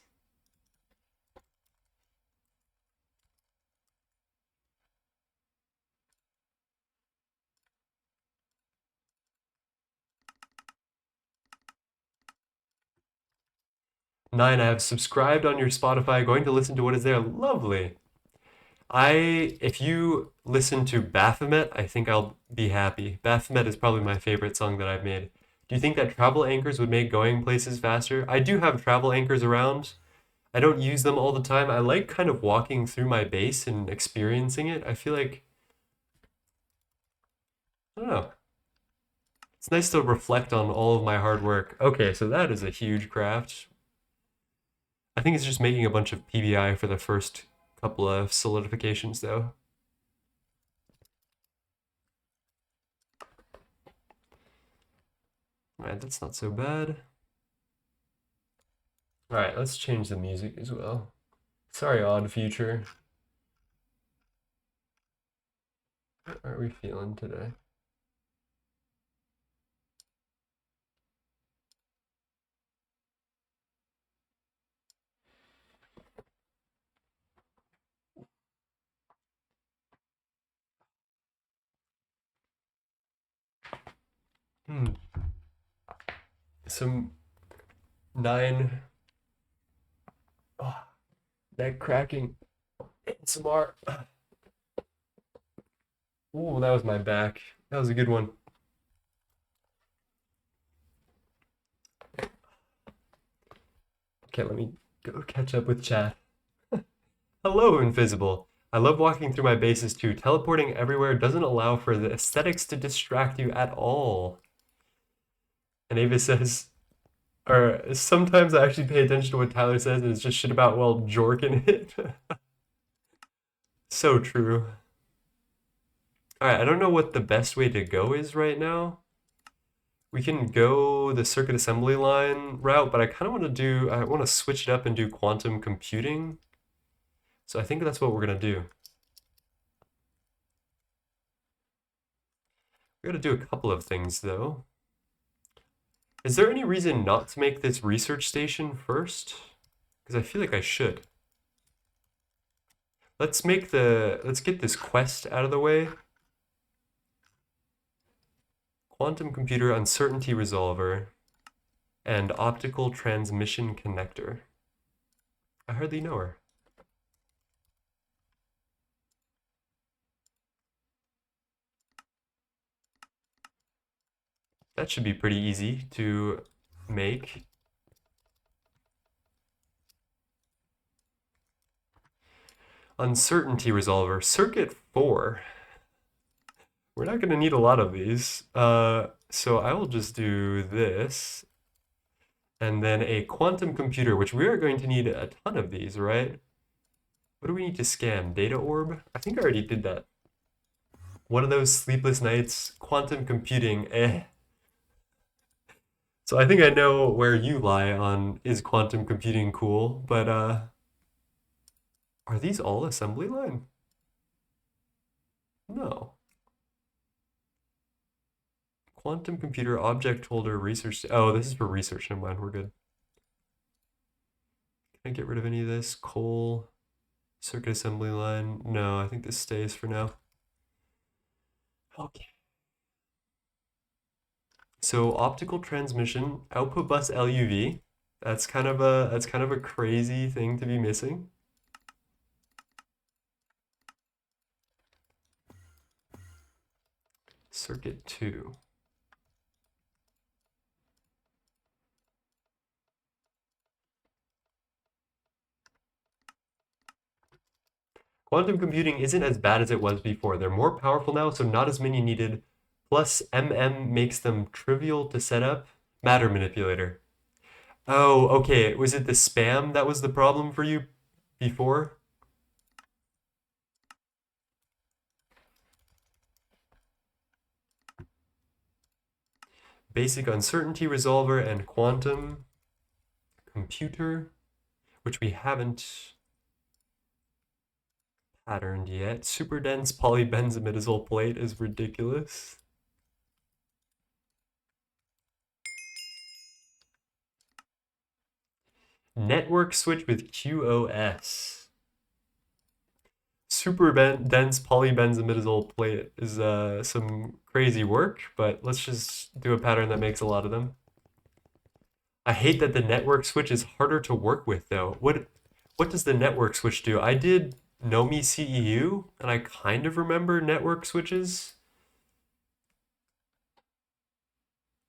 Nine, I have subscribed on your Spotify, going to listen to what is there. Lovely. If you listen to Baphomet, I think I'll be happy. Baphomet is probably my favorite song that I've made. Do you think that travel anchors would make going places faster? I do have travel anchors around. I don't use them all the time. I like kind of walking through my base and experiencing it. I feel like, I don't know. It's nice to reflect on all of my hard work. Okay, so that is a huge craft. I think it's just making a bunch of PBI for the first couple of solidifications, though. Alright, that's not so bad. Alright, let's change the music as well. Sorry, Odd Future. What are we feeling today? Some 9 neck cracking ASMR. Ooh, that was my back. That was a good one. Okay, let me go catch up with chat. Hello, Invisible. I love walking through my bases too. Teleporting everywhere doesn't allow for the aesthetics to distract you at all. And Ava says, or sometimes I actually pay attention to what Tyler says and it's just shit about, well, Jork in it. So true. Alright, I don't know what the best way to go is right now. We can go the circuit assembly line route, but I kind of I want to switch it up and do quantum computing. So I think that's what we're going to do. We're going to do a couple of things though. Is there any reason not to make this research station first? Because I feel like I should. Let's get this quest out of the way. Quantum computer uncertainty resolver and optical transmission connector. I hardly know her. That should be pretty easy to make. Uncertainty resolver, circuit 4. We're not going to need a lot of these. So I will just do this. And then a quantum computer, which we are going to need a ton of these, right? What do we need to scan? Data orb? I think I already did that. One of those sleepless nights, quantum computing, eh. So I think I know where you lie on is quantum computing cool, but are these all assembly line? No. Quantum computer object holder research. Oh, this is for research. Never mind, we're good. Can I get rid of any of this? Coal, circuit assembly line. No, I think this stays for now. Okay. So optical transmission, output bus LUV. That's kind of a crazy thing to be missing. Circuit 2. Quantum computing isn't as bad as it was before. They're more powerful now, so not as many needed. Plus, makes them trivial to set up. Matter manipulator. Oh, okay. Was it the spam that was the problem for you before? Basic uncertainty resolver and quantum computer, which we haven't patterned yet. Super dense polybenzimidazole plate is ridiculous. Network switch with QoS. Super dense polybenzimidazole plate is some crazy work, but let's just do a pattern that makes a lot of them. I hate that the network switch is harder to work with though. What does the network switch do? I did Nomi CEU, and I kind of remember network switches.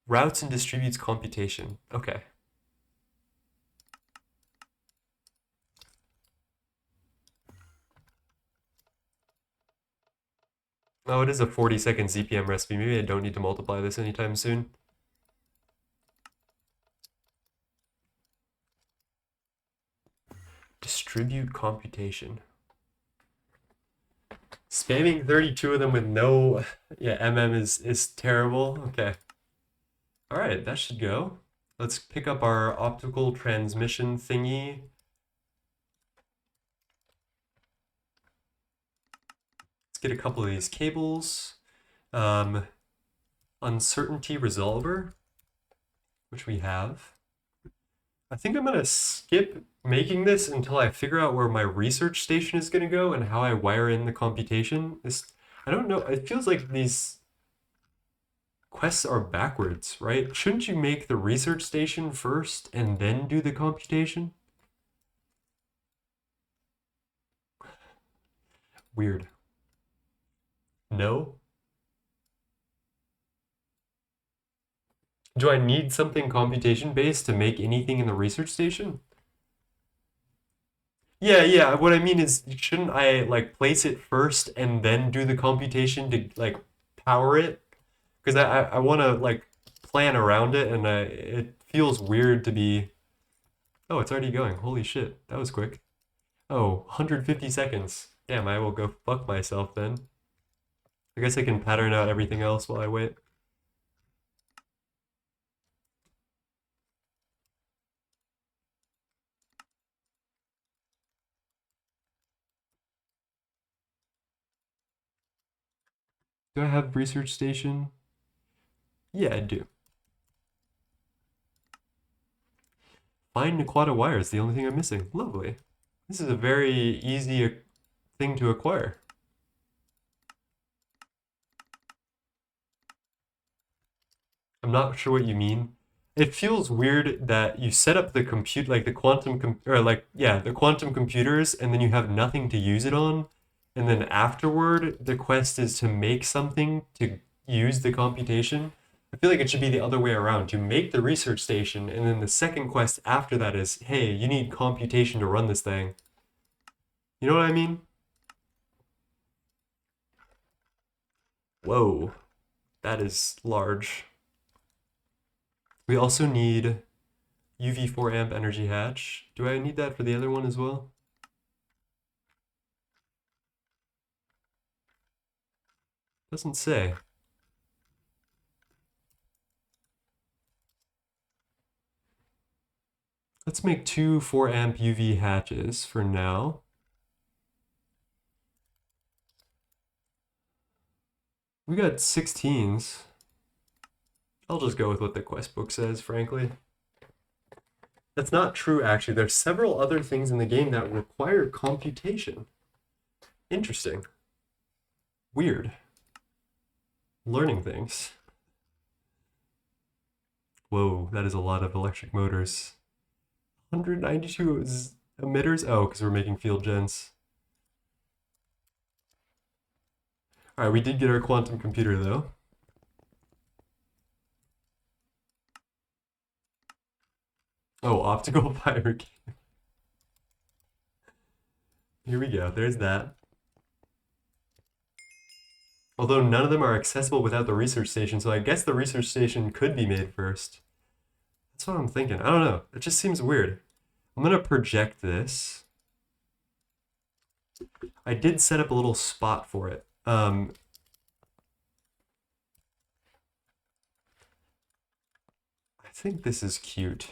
Routes and distributes computation. Okay. Oh, it is a 40-second ZPM recipe. Maybe I don't need to multiply this anytime soon. Distribute computation. Spamming 32 of them with no... Yeah, is terrible. Okay. All right, that should go. Let's pick up our optical transmission thingy. Let's get a couple of these cables. Uncertainty resolver, which we have. I think I'm gonna skip making this until I figure out where my research station is gonna go and how I wire in the computation. I don't know, it feels like these quests are backwards, right? Shouldn't you make the research station first and then do the computation? Weird. No? Do I need something computation-based to make anything in the research station? Yeah. What I mean is, shouldn't I like place it first and then do the computation to like power it? Because I want to like plan around it, and it feels weird to be. Oh, it's already going. Holy shit, that was quick. Oh, 150 seconds. Damn, I will go fuck myself then. I guess I can pattern out everything else while I wait. Do I have research station? Yeah, I do. Find Aquata wire is the only thing I'm missing. Lovely. This is a very easy thing to acquire. I'm not sure what you mean. It feels weird that you set up the compute, like the the quantum computers, and then you have nothing to use it on, and then afterward the quest is to make something to use the computation. I feel like it should be the other way around. You make the research station, and then the second quest after that is, hey, you need computation to run this thing. You know what I mean? Whoa, that is large. We also need UV 4 amp energy hatch. Do I need that for the other one as well? Doesn't say. Let's make 2 4 amp UV hatches for now. We got 16s. I'll just go with what the quest book says, frankly. That's not true, actually. There's several other things in the game that require computation. Interesting. Weird. Learning things. Whoa, that is a lot of electric motors. 192 emitters? Oh, because we're making field gens. All right, we did get our quantum computer, though. Oh, optical fiber cable. Here we go. There's that. Although none of them are accessible without the research station, so I guess the research station could be made first. That's what I'm thinking. I don't know. It just seems weird. I'm going to project this. I did set up a little spot for it. I think this is cute.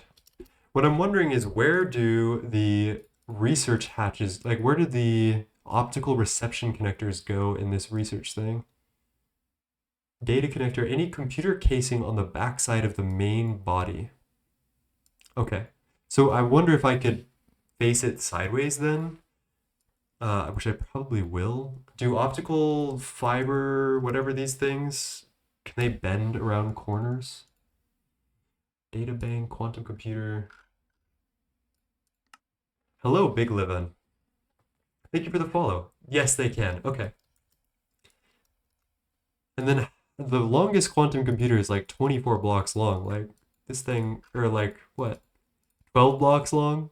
What I'm wondering is, where do the research hatches, like where do the optical reception connectors go in this research thing? Data connector, any computer casing on the backside of the main body. Okay, so I wonder if I could face it sideways then, which I probably will. Do optical fiber, whatever these things, can they bend around corners? Data bank, quantum computer. Hello, Big Livin. Thank you for the follow. Yes, they can. Okay. And then the longest quantum computer is like 24 blocks long. Like this thing, or like what, 12 blocks long?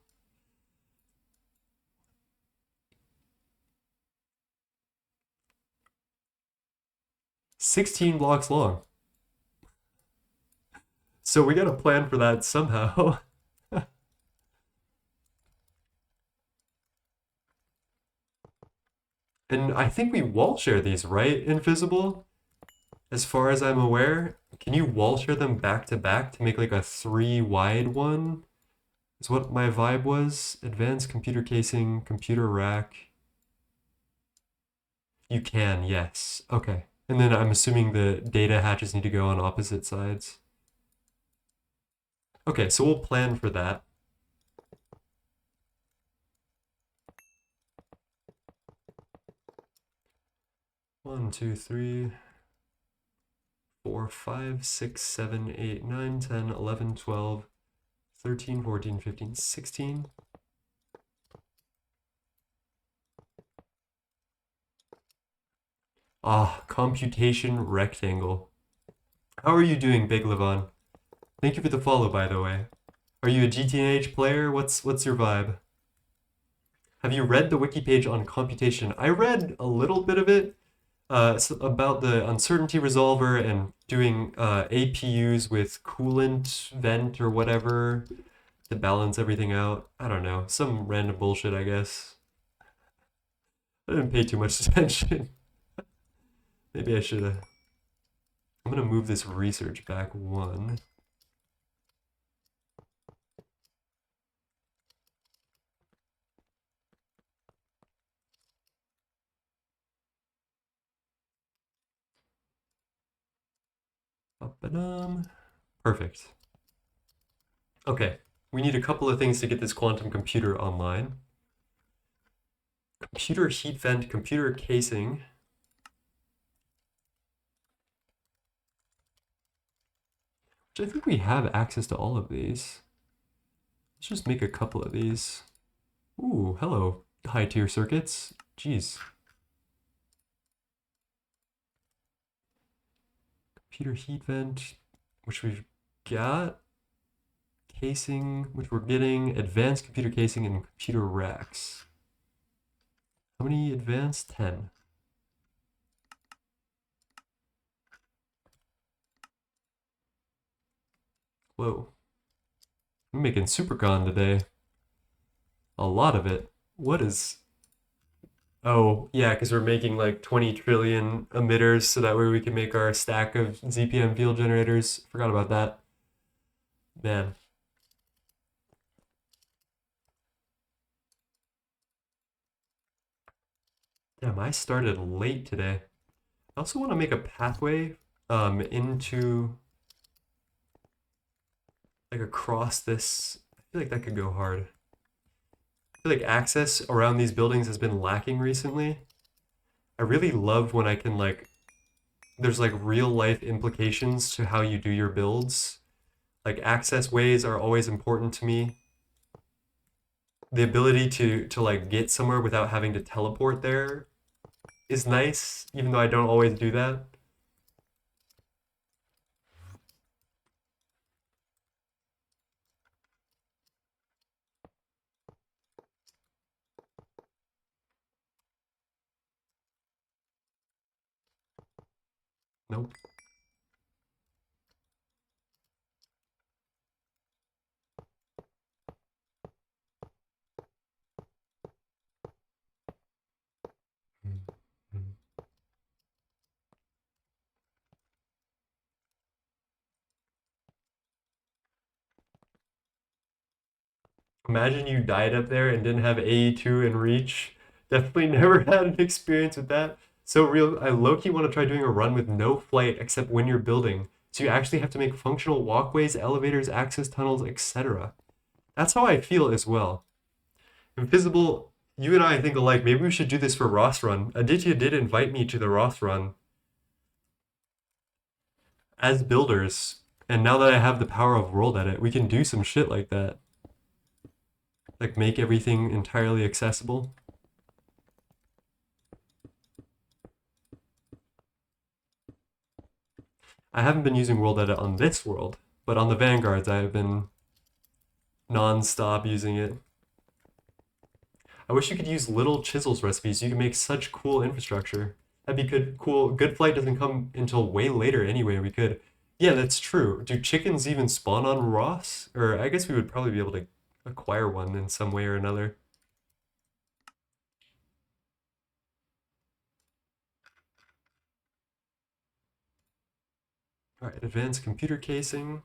$16 blocks long. So we got to plan for that somehow. And I think we wall share these, right, Invisible? As far as I'm aware, can you wall share them back to back to make like a 3 wide one? Is what my vibe was. Advanced computer casing, computer rack. You can, yes. Okay. And then I'm assuming the data hatches need to go on opposite sides. Okay, so we'll plan for that. One, two, three, 4, 5, 6, 7, 8, 9, 10, 11, 12, 13, 14, 15, 16. Ah, computation rectangle. How are you doing, Big Levon? Thank you for the follow, by the way. Are you a GTNH player? What's your vibe? Have you read the wiki page on computation? I read a little bit of it about the uncertainty resolver and doing APUs with coolant vent or whatever to balance everything out. I don't know. Some random bullshit, I guess. I didn't pay too much attention. Maybe I should have. I'm going to move this research back one. Perfect. Okay, we need a couple of things to get this quantum computer online. Computer heat vent, computer casing. Which I think we have access to all of these. Let's just make a couple of these. Ooh, hello, high tier circuits. Jeez. Computer heat vent, which we've got. Casing, which we're getting. Advanced computer casing and computer racks. How many advanced? 10. Whoa. I'm making supercon today. A lot of it. What is... Oh, yeah, because we're making like 20 trillion emitters so that way we can make our stack of ZPM field generators. Forgot about that. Man. Damn, I started late today. I also want to make a pathway into like across this. I feel like that could go hard. I feel like access around these buildings has been lacking recently. I really love when I can like there's like real life implications to how you do your builds. Like access ways are always important to me. The ability to like get somewhere without having to teleport there is nice, even though I don't always do that. Nope. Imagine you died up there and didn't have AE2 and reach. Definitely never had an experience with that. So real, I low-key want to try doing a run with no flight except when you're building. So you actually have to make functional walkways, elevators, access tunnels, etc. That's how I feel as well. Invisible, you and I think alike. Maybe we should do this for Ross Run. Aditya did invite me to the Ross Run as builders. And now that I have the power of world edit, we can do some shit like that. Like make everything entirely accessible. I haven't been using world edit on this world, but on the Vanguards I have been non-stop using it. I wish you could use little chisels recipes. You can make such cool infrastructure. That'd be good. Cool. Good flight doesn't come until way later anyway. We could. Yeah, that's true. Do chickens even spawn on Ross? Or I guess we would probably be able to acquire one in some way or another. All right, advanced computer casing.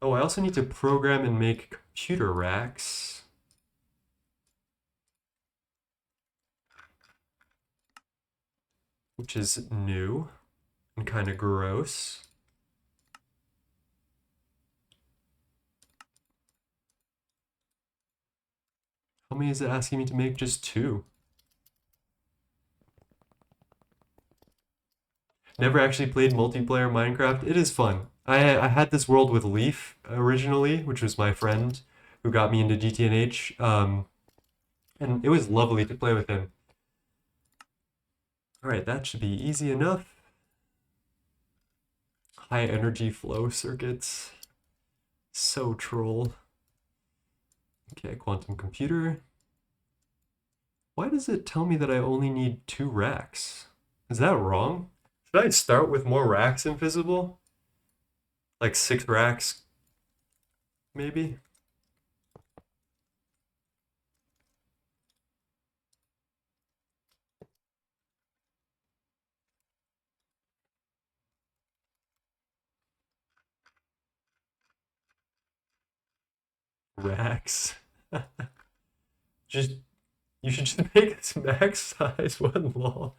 Oh, I also need to program and make computer racks. which is new and kind of gross. How many is it asking me to make? Just 2. Never actually played multiplayer Minecraft. It is fun. I had this world with Leaf originally, which was my friend who got me into GTNH, and it was lovely to play with him. All right, that should be easy enough. High energy flow circuits. So troll. Okay, quantum computer. Why does it tell me that I only need 2 racks? Is that wrong? Should I start with more racks in Visible? Like 6 racks, maybe? Racks. Just you should just make this max size one lol.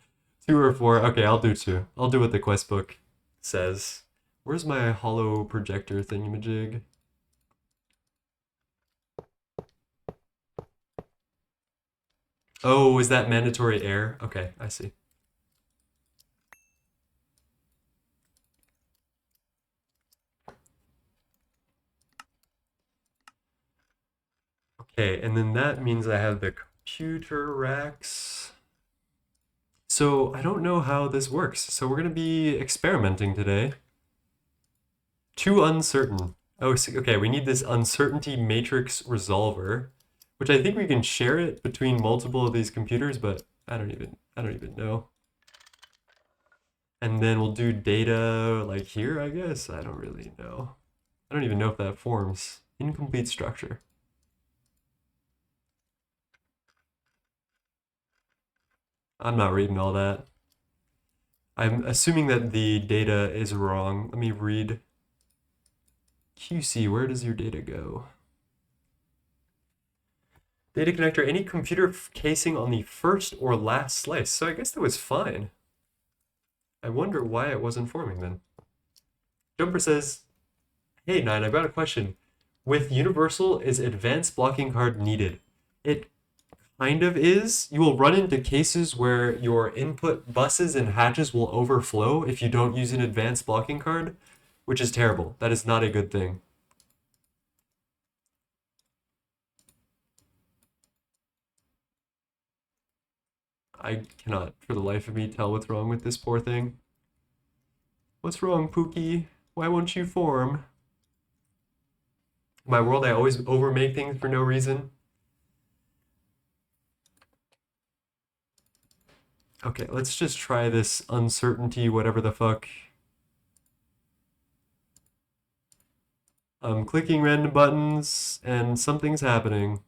2 or 4. Okay, I'll do 2. I'll do what the quest book says. Where's my hollow projector thingamajig? Oh, is that mandatory air? Okay, I see. Okay, and then that means I have the computer racks. So I don't know how this works. So we're going to be experimenting today. Too uncertain. Oh, okay, we need this uncertainty matrix resolver, which I think we can share it between multiple of these computers, but I don't even know. And then we'll do data like here, I guess. I don't really know. I don't even know if that forms. Incomplete structure. I'm not reading all that. I'm assuming that the data is wrong. Let me read. QC, where does your data go? Data connector, any computer casing on the first or last slice. So I guess that was fine. I wonder why it wasn't forming then. Jumper says, hey, Nine, I've got a question. With Universal, is advanced blocking card needed? It kind of is. You will run into cases where your input buses and hatches will overflow if you don't use an advanced blocking card, which is terrible. That is not a good thing. I cannot, for the life of me, tell what's wrong with this poor thing. What's wrong, Pookie? Why won't you form? My world, I always overmake things for no reason. Okay, let's just try this uncertainty, whatever the fuck. I'm clicking random buttons, and something's happening.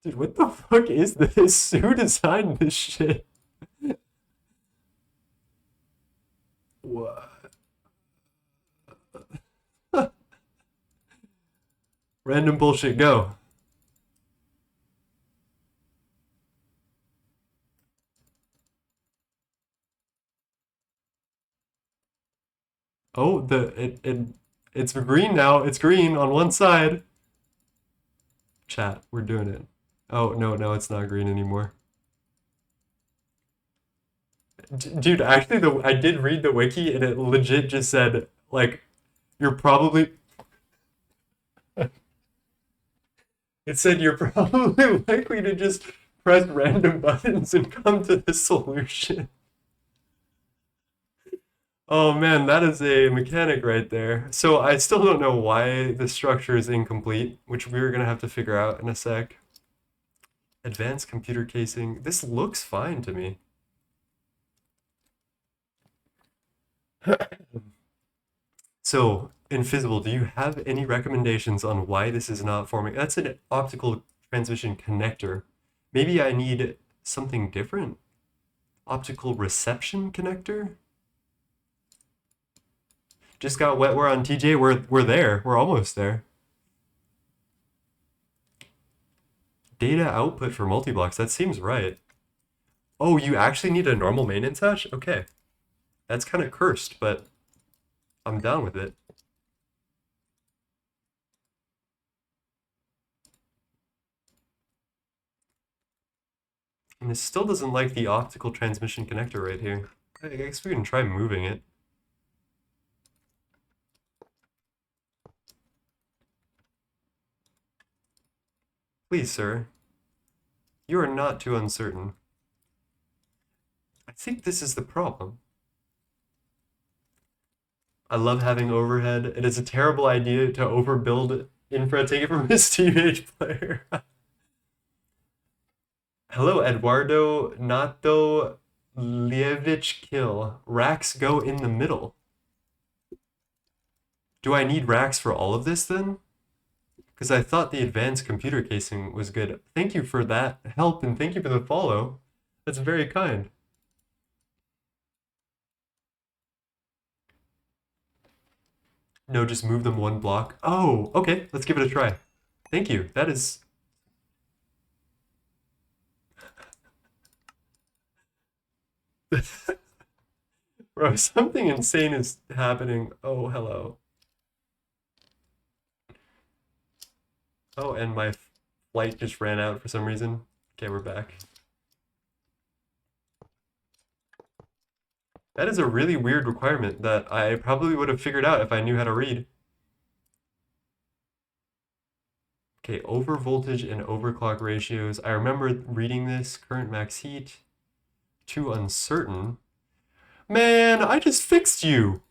Dude, what the fuck is this? Who designed this shit? What? Random bullshit, go. Oh, it's green now. It's green on one side. Chat, we're doing it. Oh, no, it's not green anymore. Dude, actually, I did read the wiki and it legit just said, like, you're probably. It said you're probably likely to just press random buttons and come to the solution. Oh man, that is a mechanic right there. So I still don't know why the structure is incomplete, which we're gonna have to figure out in a sec. Advanced computer casing. This looks fine to me. So, Invisible, do you have any recommendations on why this is not forming? That's an optical transmission connector. Maybe I need something different? Optical reception connector? Just got Wetware on TJ. We're there. We're almost there. Data output for multi-blocks, that seems right. Oh, you actually need a normal maintenance hash? Okay. That's kind of cursed, but I'm down with it. And it still doesn't like the optical transmission connector right here. I guess we can try moving it. Please, sir. You are not too uncertain. I think this is the problem. I love having overhead. It is a terrible idea to overbuild infra. Take it from his teenage player. Hello, Eduardo Nato Lievich Kill. Racks go in the middle. Do I need racks for all of this then? Because I thought the advanced computer casing was good. Thank you for that help and thank you for the follow. That's very kind. No, just move them one block. Oh, okay. Let's give it a try. Thank you. That is... Bro, something insane is happening. Oh, hello. Oh, and my flight just ran out for some reason. Okay, we're back. That is a really weird requirement that I probably would have figured out if I knew how to read. Okay, over voltage and overclock ratios. I remember reading this. Current max heat. Too uncertain. Man, I just fixed you!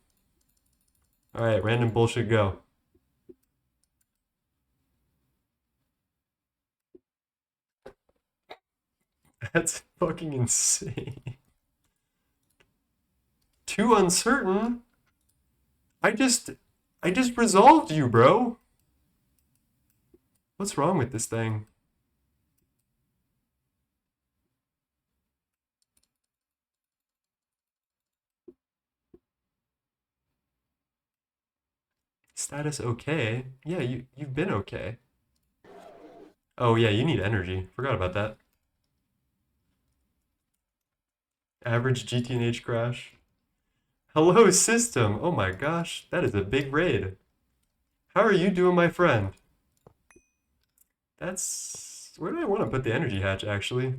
Alright, random bullshit go. That's fucking insane. Too uncertain? I just resolved you, bro. What's wrong with this thing? Status okay? Yeah, you've been okay. Oh yeah, you need energy. Forgot about that. Average GTNH crash. Hello, system. Oh my gosh, that is a big raid. How are you doing, my friend? That's... Where do I want to put the energy hatch, actually?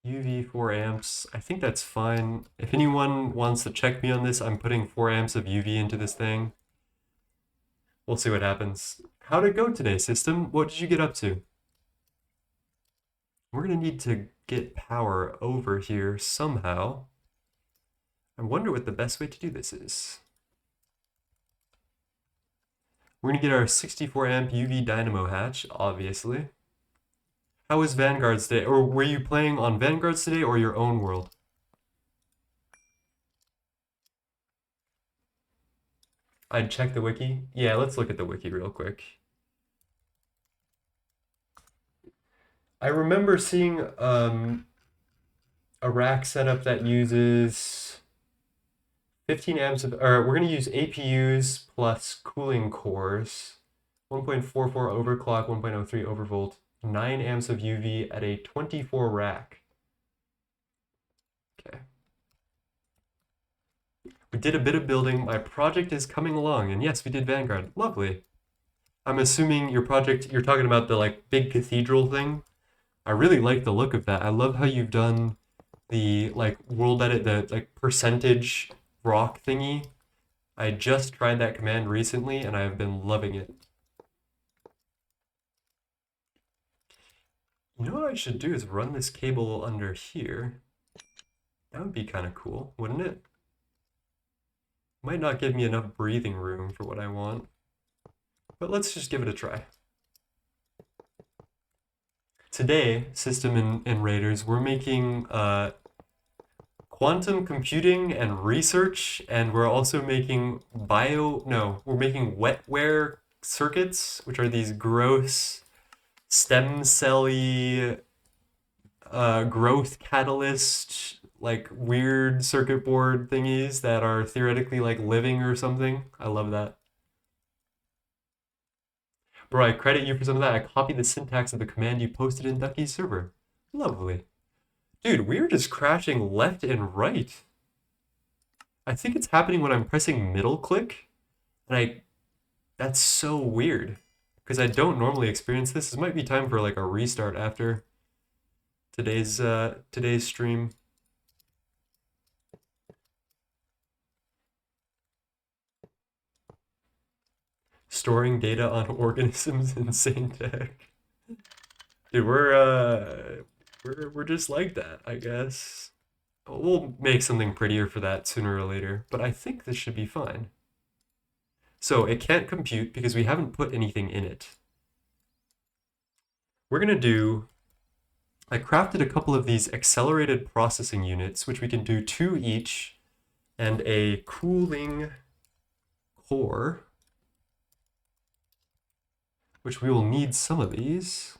UV 4 amps. I think that's fine. If anyone wants to check me on this, I'm putting 4 amps of UV into this thing. We'll see what happens. How'd it go today, system? What did you get up to? We're gonna need to get power over here somehow. I wonder what the best way to do this is. We're gonna get our 64 amp UV dynamo hatch, obviously. How was Vanguards today? Or were you playing on Vanguards today or your own world? I'd check the wiki. Yeah, let's look at the wiki real quick. I remember seeing a rack setup that uses 15 amps of, or we're going to use APUs plus cooling cores, 1.44 overclock, 1.03 overvolt, 9 amps of UV at a 24 rack. Okay. We did a bit of building. My project is coming along, and yes, we did Vanguard. Lovely. I'm assuming your project, you're talking about the like big cathedral thing. I really like the look of that. I love how you've done the like world edit, the like percentage rock thingy. I just tried that command recently and I have been loving it. You know what I should do is run this cable under here. That would be kind of cool, wouldn't it? Might not give me enough breathing room for what I want, but let's just give it a try. Today, System and Raiders, we're making quantum computing and research, and we're also making we're making Wetware circuits, which are these gross stem cell-y growth catalyst like weird circuit board thingies that are theoretically like living or something. I love that. Bro, I credit you for some of that. I copied the syntax of the command you posted in Ducky's server. Lovely. Dude, we're just crashing left and right. I think it's happening when I'm pressing middle click, and that's so weird. Because I don't normally experience this. This might be time for like a restart after today's stream. Storing data on organisms in sane tech. Dude, we're just like that, I guess. We'll make something prettier for that sooner or later, but I think this should be fine. So it can't compute because we haven't put anything in it. We're gonna do, I crafted a couple of these accelerated processing units, which we can do 2 each, and a cooling core, which we will need some of these.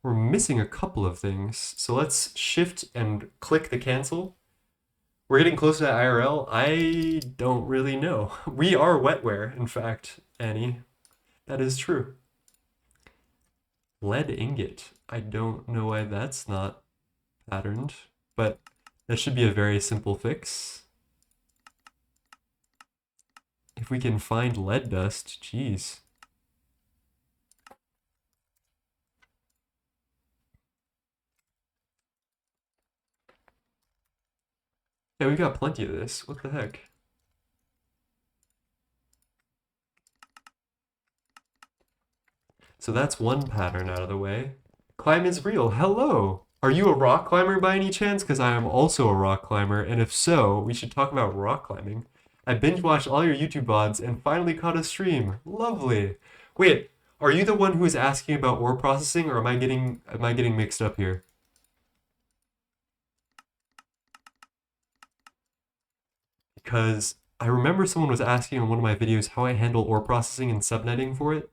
We're missing a couple of things, so let's shift and click the cancel. We're getting close to that IRL. I don't really know. We are Wetware, in fact, Annie. That is true. Lead ingot. I don't know why that's not patterned, but that should be a very simple fix. If we can find lead dust, geez. Yeah, we got plenty of this. What the heck? So that's one pattern out of the way. Climb is real. Hello! Are you a rock climber by any chance? Because I am also a rock climber, and if so, we should talk about rock climbing. I binge watched all your YouTube VODs and finally caught a stream. Lovely. Wait, are you the one who is asking about ore processing, or am I getting mixed up here? Because I remember someone was asking on one of my videos how I handle ore processing and subnetting for it.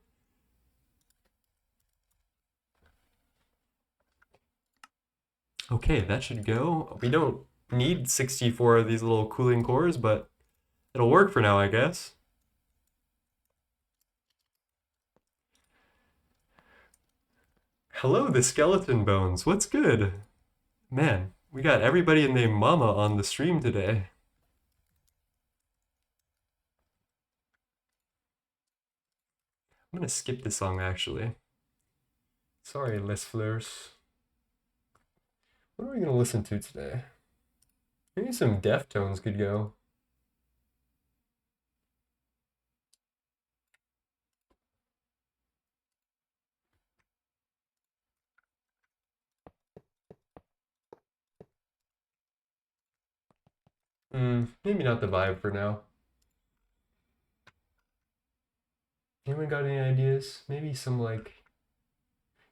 Okay, that should go. We don't need 64 of these little cooling cores, but it'll work for now, I guess. Hello, the skeleton bones. What's good? Man, we got everybody named Mama on the stream today. I'm gonna skip this song, actually. Sorry, Les Fleurs. What are we gonna listen to today? Maybe some Deftones could go. Maybe not the vibe for now. Anyone got any ideas? Maybe some like...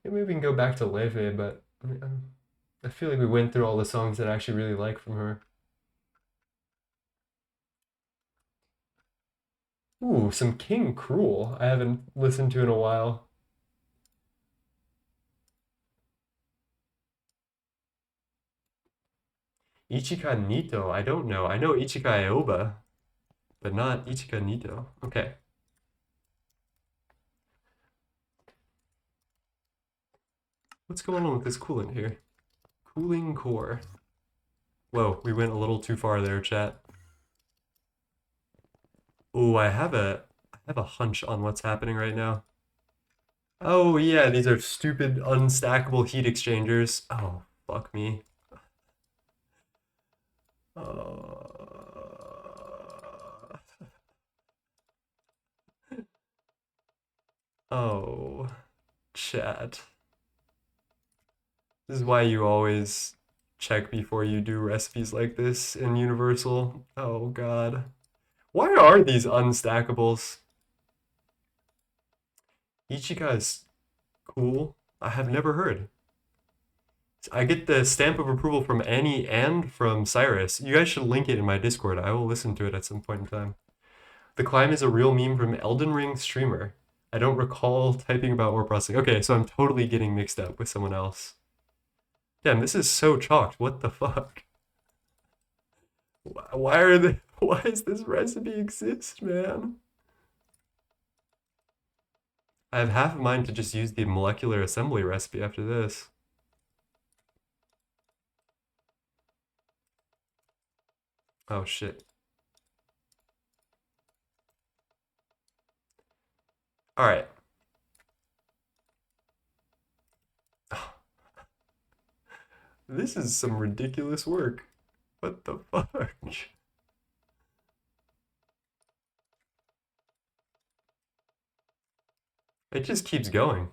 Maybe we can go back to Leve, but I feel like we went through all the songs that I actually really like from her. Ooh, some King Cruel I haven't listened to in a while. Ichika Nito, I don't know. I know Ichika Aoba, but not Ichika Nito. Okay. What's going on with this coolant here? Cooling core. Whoa, we went a little too far there, chat. Ooh, I have a hunch on what's happening right now. Oh yeah, these are stupid unstackable heat exchangers. Oh, fuck me. Oh, chat. This is why you always check before you do recipes like this in Universal. Oh god. Why are these unstackables? Ichika is cool. I have never heard. I get the stamp of approval from Annie and from Cyrus. You guys should link it in my Discord. I will listen to it at some point in time. The climb is a real meme from Elden Ring streamer. I don't recall typing about ore processing. Okay, so I'm totally getting mixed up with someone else. Damn, this is so chalked. What the fuck? Why does this recipe exist, man? I have half of mine to just use the molecular assembly recipe after this. Oh shit. All right. This is some ridiculous work. What the fuck? It just keeps going.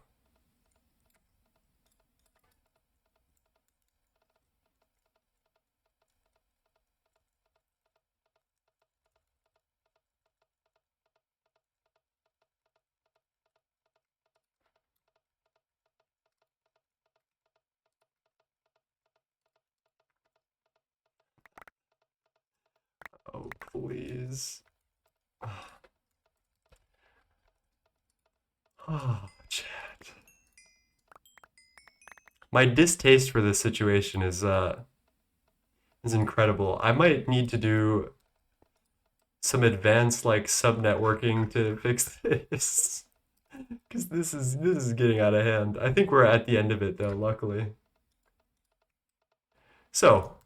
Oh, please. Oh, chat. My distaste for this situation is incredible. I might need to do some advanced like subnetworking to fix this. Because this is getting out of hand. I think we're at the end of it though, luckily. So,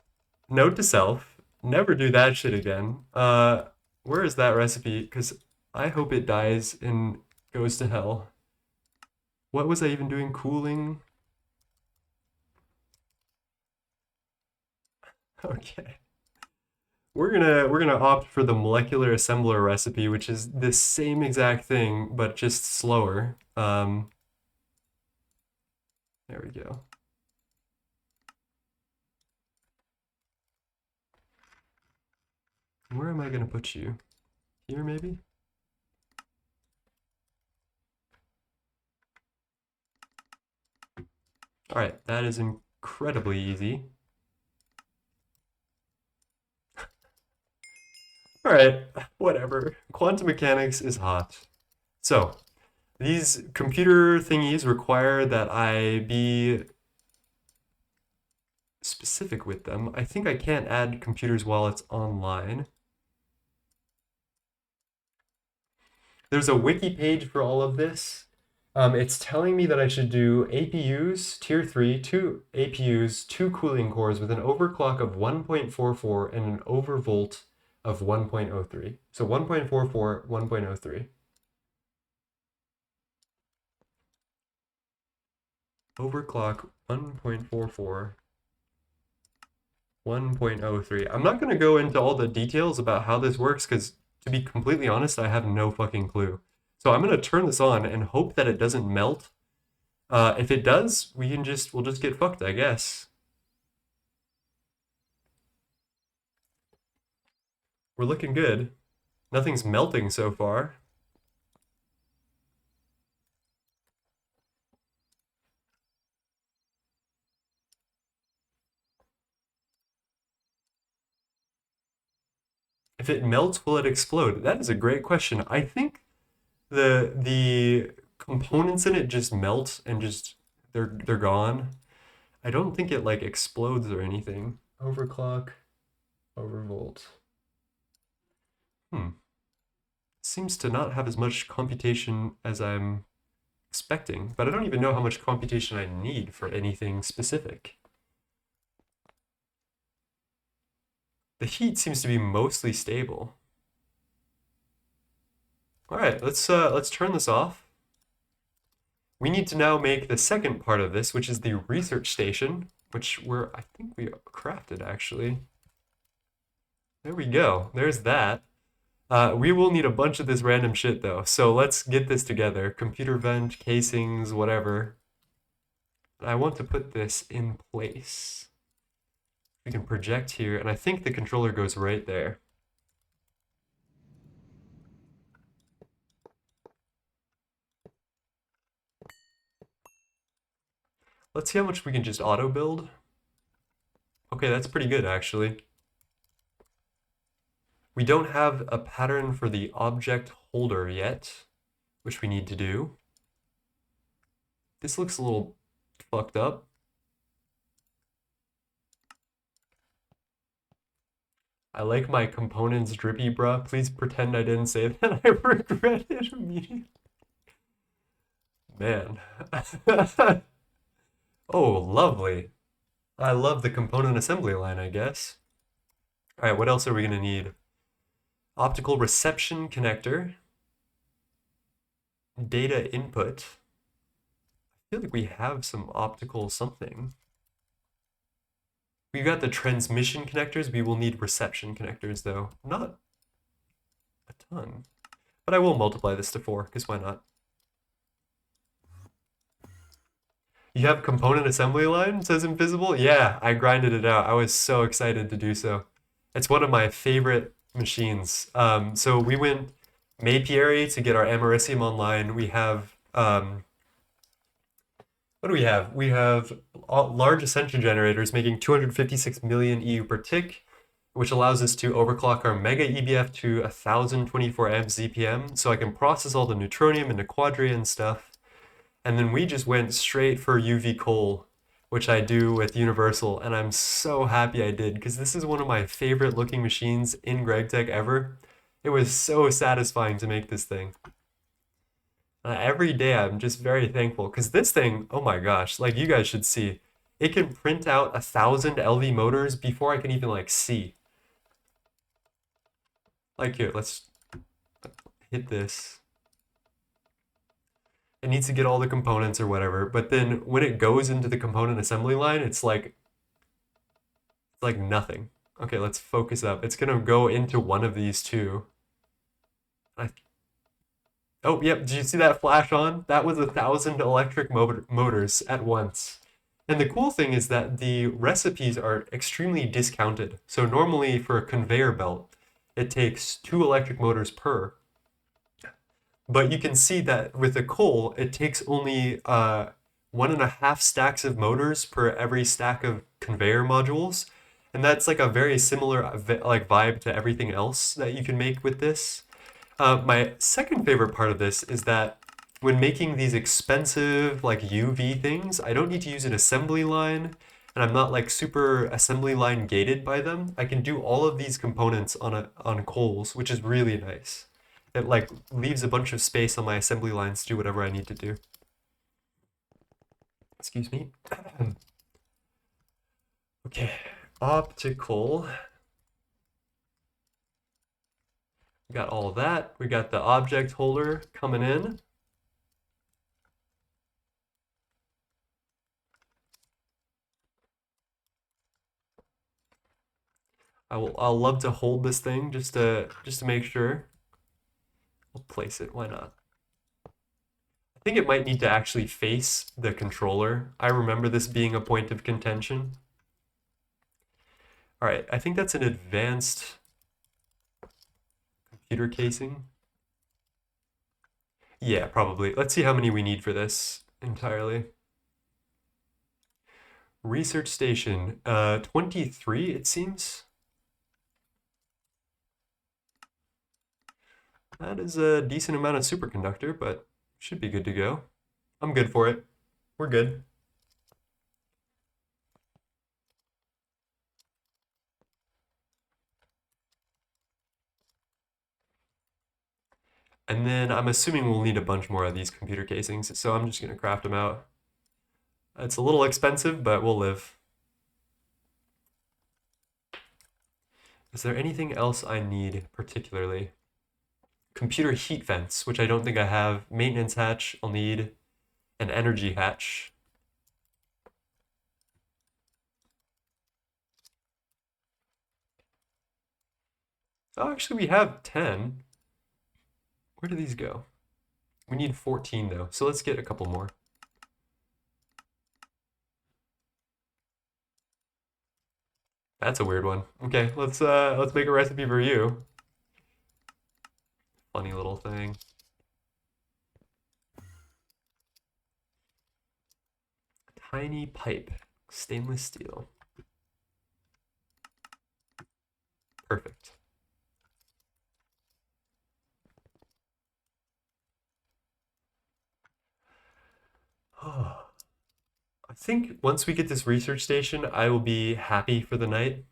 note to self, never do that shit again. Where is that recipe? Because I hope it dies and goes to hell. What was I even doing? Cooling? Okay. We're gonna opt for the molecular assembler recipe, which is the same exact thing, but just slower. There we go. Where am I gonna put you? Here, maybe? All right, that is incredibly easy. All right, whatever. Quantum mechanics is hot. So, these computer thingies require that I be specific with them. I think I can't add computers while it's online. There's a wiki page for all of this. It's telling me that I should do APUs, tier 3, 2 APUs, 2 cooling cores with an overclock of 1.44 and an overvolt of 1.03. So 1.44, 1.03. Overclock 1.44, 1.03. I'm not going to go into all the details about how this works because, to be completely honest, I have no fucking clue. So I'm going to turn this on and hope that it doesn't melt. If it does, we'll just get fucked, I guess. We're looking good. Nothing's melting so far. If it melts, will it explode? That is a great question. I think the components in it just melt and just they're gone. I don't think it like explodes or anything. Overclock, overvolt. Hmm. Seems to not have as much computation as I'm expecting, but I don't even know how much computation I need for anything specific. The heat seems to be mostly stable. All right, let's turn this off. We need to now make the second part of this, which is the research station, which I think we crafted actually. There we go. There's that. We will need a bunch of this random shit though, so let's get this together. Computer vent, casings, whatever. I want to put this in place. We can project here, and I think the controller goes right there. Let's see how much we can just auto build. Okay, that's pretty good actually. We don't have a pattern for the object holder yet, which we need to do. This looks a little fucked up. I like my components drippy, bruh. Please pretend I didn't say that. I regret it immediately. Man. Oh, lovely. I love the component assembly line, I guess. All right, what else are we gonna need? Optical reception connector. Data input. I feel like we have some optical something. We got the transmission connectors. We will need reception connectors, though. Not a ton. But I will multiply this to 4, because why not? You have component assembly line, says Invisible? Yeah, I grinded it out. I was so excited to do so. It's one of my favorite machines. So we went MKIII to get our Americium online. We have, what do we have? We have large ascension generators making 256 million EU per tick, which allows us to overclock our mega EBF to 1024 amps ZPM, so I can process all the neutronium into quadria and stuff. And then we just went straight for UV coal, which I do with Universal, and I'm so happy I did, because this is one of my favorite looking machines in Gregtech ever. It was so satisfying to make this thing. Every day I'm just very thankful, because this thing, oh my gosh, like you guys should see, it can print out 1,000 LV motors before I can even like see. Like here, let's hit this. It needs to get all the components or whatever, but then when it goes into the component assembly line, it's like nothing. Okay, let's focus up. It's gonna go into one of these two. Oh, yep, did you see that flash on? That was 1,000 electric motors at once. And the cool thing is that the recipes are extremely discounted. So normally for a conveyor belt, it takes 2 electric motors per. But you can see that with the coal, it takes only 1.5 stacks of motors per every stack of conveyor modules. And that's like a very similar like vibe to everything else that you can make with this. My second favorite part of this is that when making these expensive like UV things, I don't need to use an assembly line, and I'm not like super assembly line gated by them. I can do all of these components on coals, which is really nice. It like leaves a bunch of space on my assembly lines to do whatever I need to do. Excuse me. Okay, optical. We got all of that. We got the object holder coming in. I'll love to hold this thing just to make sure. I'll place it, why not? I think it might need to actually face the controller. I remember this being a point of contention. All right, I think that's an advanced computer casing. Yeah, probably. Let's see how many we need for this entirely. Research station, 23 it seems. That is a decent amount of superconductor, but should be good to go. I'm good for it. We're good. And then I'm assuming we'll need a bunch more of these computer casings, so I'm just gonna craft them out. It's a little expensive, but we'll live. Is there anything else I need particularly? Computer heat vents, which I don't think I have. Maintenance hatch, I'll need an energy hatch. Oh, actually we have 10. Where do these go? We need 14 though, so let's get a couple more. That's a weird one. Okay, let's make a recipe for you. Funny little thing. Tiny pipe, stainless steel. Perfect. I think once we get this research station, I will be happy for the night.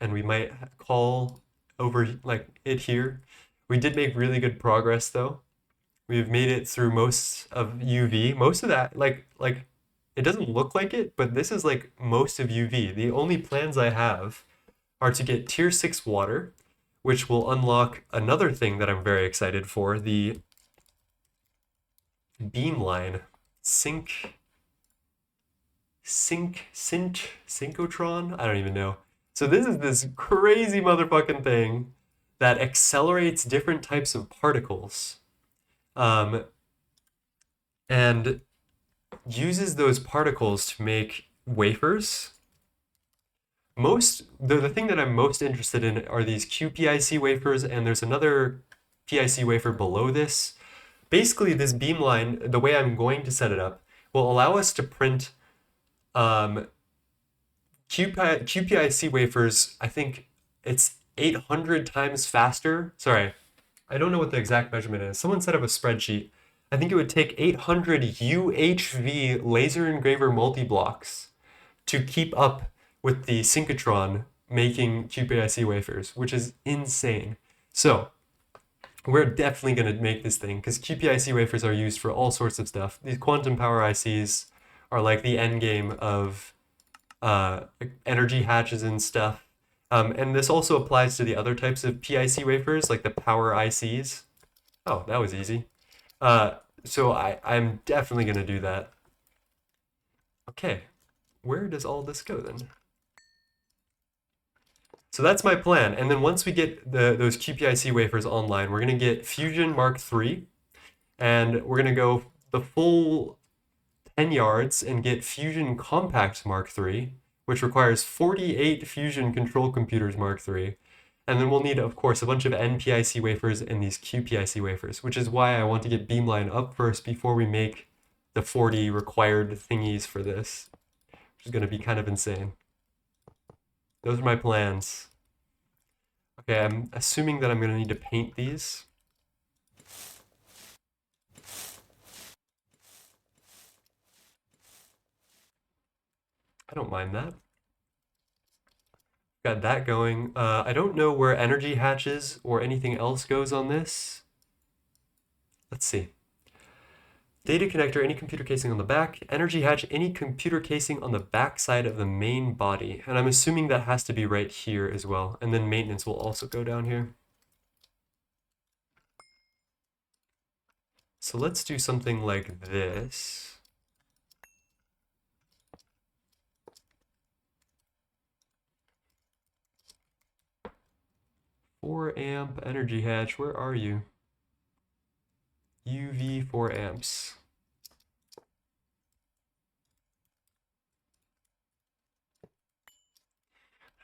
and we might call over like it here. We did make really good progress though. We've made it through most of UV. Most of that, like it doesn't look like it, but this is like most of UV. The only plans I have are to get tier 6 water, which will unlock another thing that I'm very excited for, the beamline. Synchrotron? I don't even know. So this is this crazy motherfucking thing that accelerates different types of particles. And uses those particles to make wafers. The thing that I'm most interested in are these QPIC wafers, and there's another PIC wafer below this. Basically, this beamline, the way I'm going to set it up, will allow us to print QPIC wafers. I think it's 800 times faster. Sorry, I don't know what the exact measurement is. Someone set up a spreadsheet. I think it would take 800 UHV laser engraver multi-blocks to keep up with the synchrotron making QPIC wafers, which is insane. So we're definitely going to make this thing because QPIC wafers are used for all sorts of stuff. These quantum power ICs are like the end game of energy hatches and stuff. And this also applies to the other types of PIC wafers, like the power ICs. Oh, that was easy. So I'm definitely going to do that. Okay, where does all this go then? So that's my plan. And then once we get those QPIC wafers online, we're going to get Fusion Mark III, and we're going to go the full 10 yards and get Fusion Compact Mark III, which requires 48 Fusion Control Computers Mark III. And then we'll need, of course, a bunch of NPIC wafers and these QPIC wafers, which is why I want to get beamline up first before we make the 40 required thingies for this, which is going to be kind of insane. Those are my plans. Okay, I'm assuming that I'm going to need to paint these. I don't mind that. Got that going. I don't know where energy hatches or anything else goes on this. Let's see. Data connector, any computer casing on the back. Energy hatch, any computer casing on the back side of the main body. And I'm assuming that has to be right here as well. And then maintenance will also go down here. So let's do something like this. Four amp energy hatch, where are you? UV 4 amps.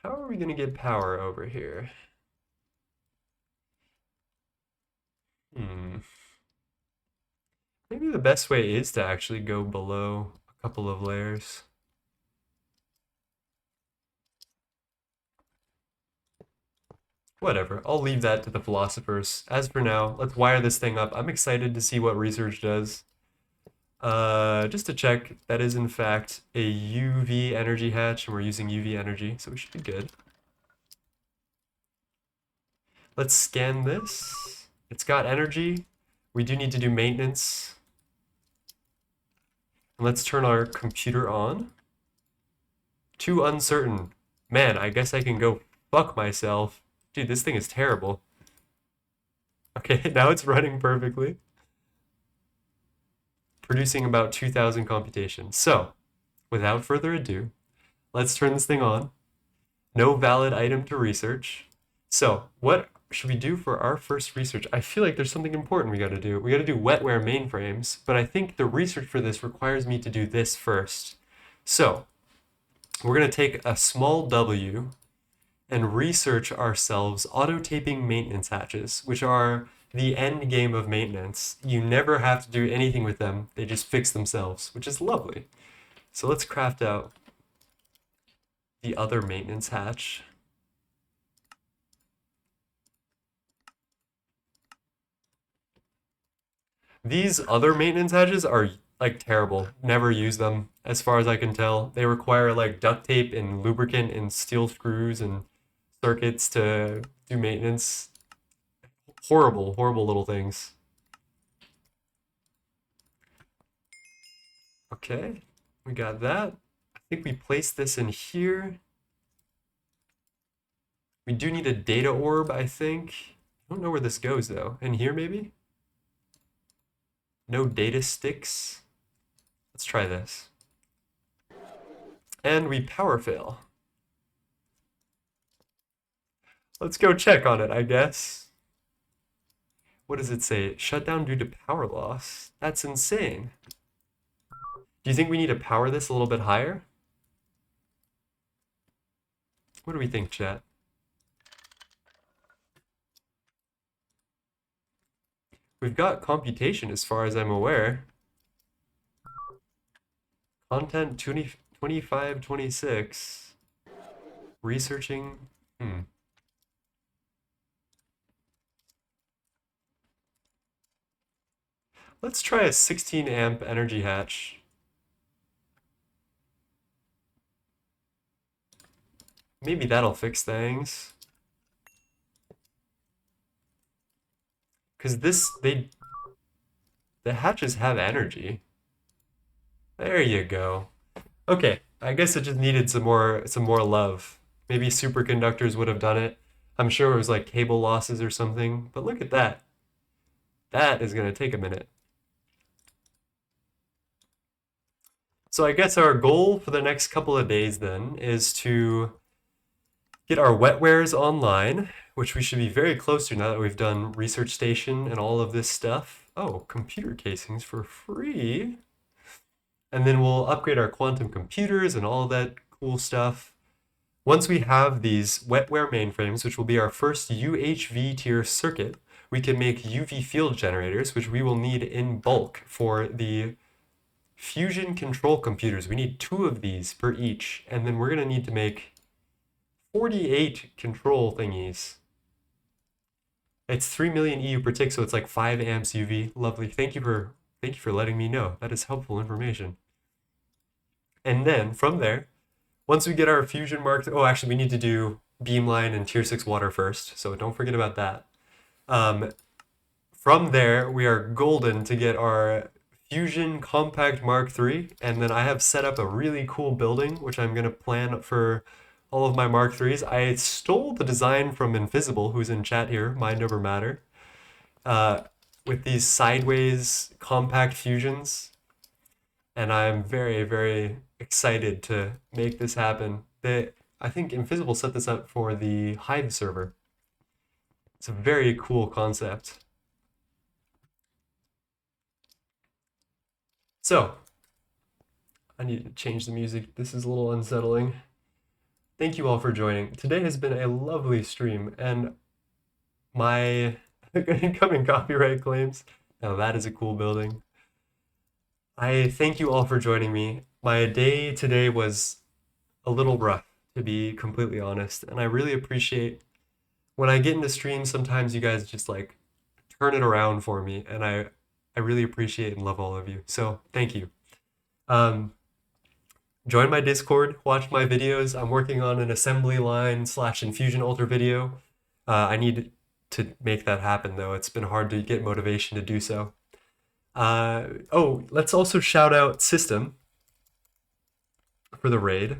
How are we going to get power over here? Maybe the best way is to actually go below a couple of layers. Whatever, I'll leave that to the philosophers. As for now, let's wire this thing up. I'm excited to see what research does. Just to check, that is in fact a UV energy hatch, and we're using UV energy, so we should be good. Let's scan this. It's got energy. We do need to do maintenance. And let's turn our computer on. Too uncertain. Man, I guess I can go fuck myself. Dude, this thing is terrible. Okay, now it's running perfectly. Producing about 2,000 computations. So, without further ado, let's turn this thing on. No valid item to research. So, what should we do for our first research? I feel like there's something important we gotta do. We gotta do Wetware mainframes, but I think the research for this requires me to do this first. So, we're gonna take a small W and research ourselves auto-taping maintenance hatches, which are the end game of maintenance. You never have to do anything with them. They just fix themselves, which is lovely. So let's craft out the other maintenance hatch. These other maintenance hatches are like terrible. Never use them as far as I can tell. They require like duct tape and lubricant and steel screws, and circuits to do maintenance. Horrible, horrible little things. Okay, we got that. I think we placed this in here. We do need a data orb, I think. I don't know where this goes though. In here maybe? No data sticks. Let's try this. And we power fail. Let's go check on it, I guess. What does it say? Shut down due to power loss. That's insane. Do you think we need to power this a little bit higher? What do we think, chat? We've got computation as far as I'm aware. Content 20, 25, 26. Researching. Let's try a 16 amp energy hatch. Maybe that'll fix things. Because the hatches have energy. There you go. Okay, I guess it just needed some more love. Maybe superconductors would have done it. I'm sure it was like cable losses or something, but look at that. That is gonna take a minute. So I guess our goal for the next couple of days then is to get our Wetwares online, which we should be very close to now that we've done Research Station and all of this stuff. Oh, computer casings for free. And then we'll upgrade our quantum computers and all of that cool stuff. Once we have these Wetware mainframes, which will be our first UHV tier circuit, we can make UV field generators, which we will need in bulk for the fusion control computers. We need 2 of these per each, and then we're going to need to make 48 control thingies. It's 3 million EU per tick, so it's like 5 amps UV. Lovely. Thank you for letting me know. That is helpful information. And then from there, once we get our fusion marked, oh, actually we need to do beamline and tier 6 water first, so don't forget about that. From there, we are golden to get our Fusion Compact Mark III, and then I have set up a really cool building, which I'm going to plan for all of my Mark IIIs. I stole the design from Invisible, who's in chat here, Mind Over Matter, with these sideways compact fusions, and I'm very, very excited to make this happen. I think Invisible set this up for the Hive server. It's a very cool concept. So, I need to change the music. This is a little unsettling. Thank you all for joining. Today has been a lovely stream, and my incoming copyright claims. Now that is a cool building. I thank you all for joining me. My day today was a little rough, to be completely honest, and I really appreciate when I get into streams, sometimes you guys just like turn it around for me, and I really appreciate and love all of you. So thank you. Join my Discord, watch my videos. I'm working on an assembly line / infusion alter video. I need to make that happen though. It's been hard to get motivation to do so. Oh, let's also shout out System for the raid.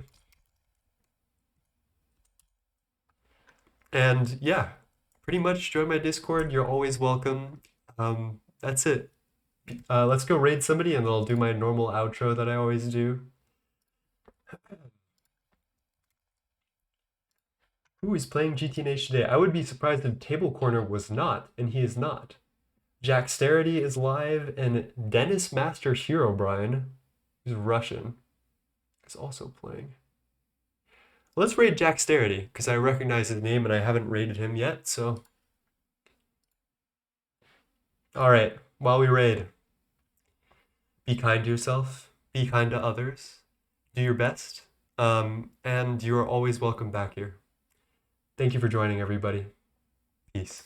And yeah, pretty much join my Discord. You're always welcome. That's it. Let's go raid somebody and I'll do my normal outro that I always do. Who is playing GTNH today? I would be surprised if Table Corner was not, and he is not. Jacksterity is live, and Dennis Master Hero Brian, who's Russian, is also playing. Let's raid Jacksterity, because I recognize his name and I haven't raided him yet, so. Alright, while we raid, be kind to yourself, be kind to others, do your best, and you are always welcome back here. Thank you for joining, everybody. Peace.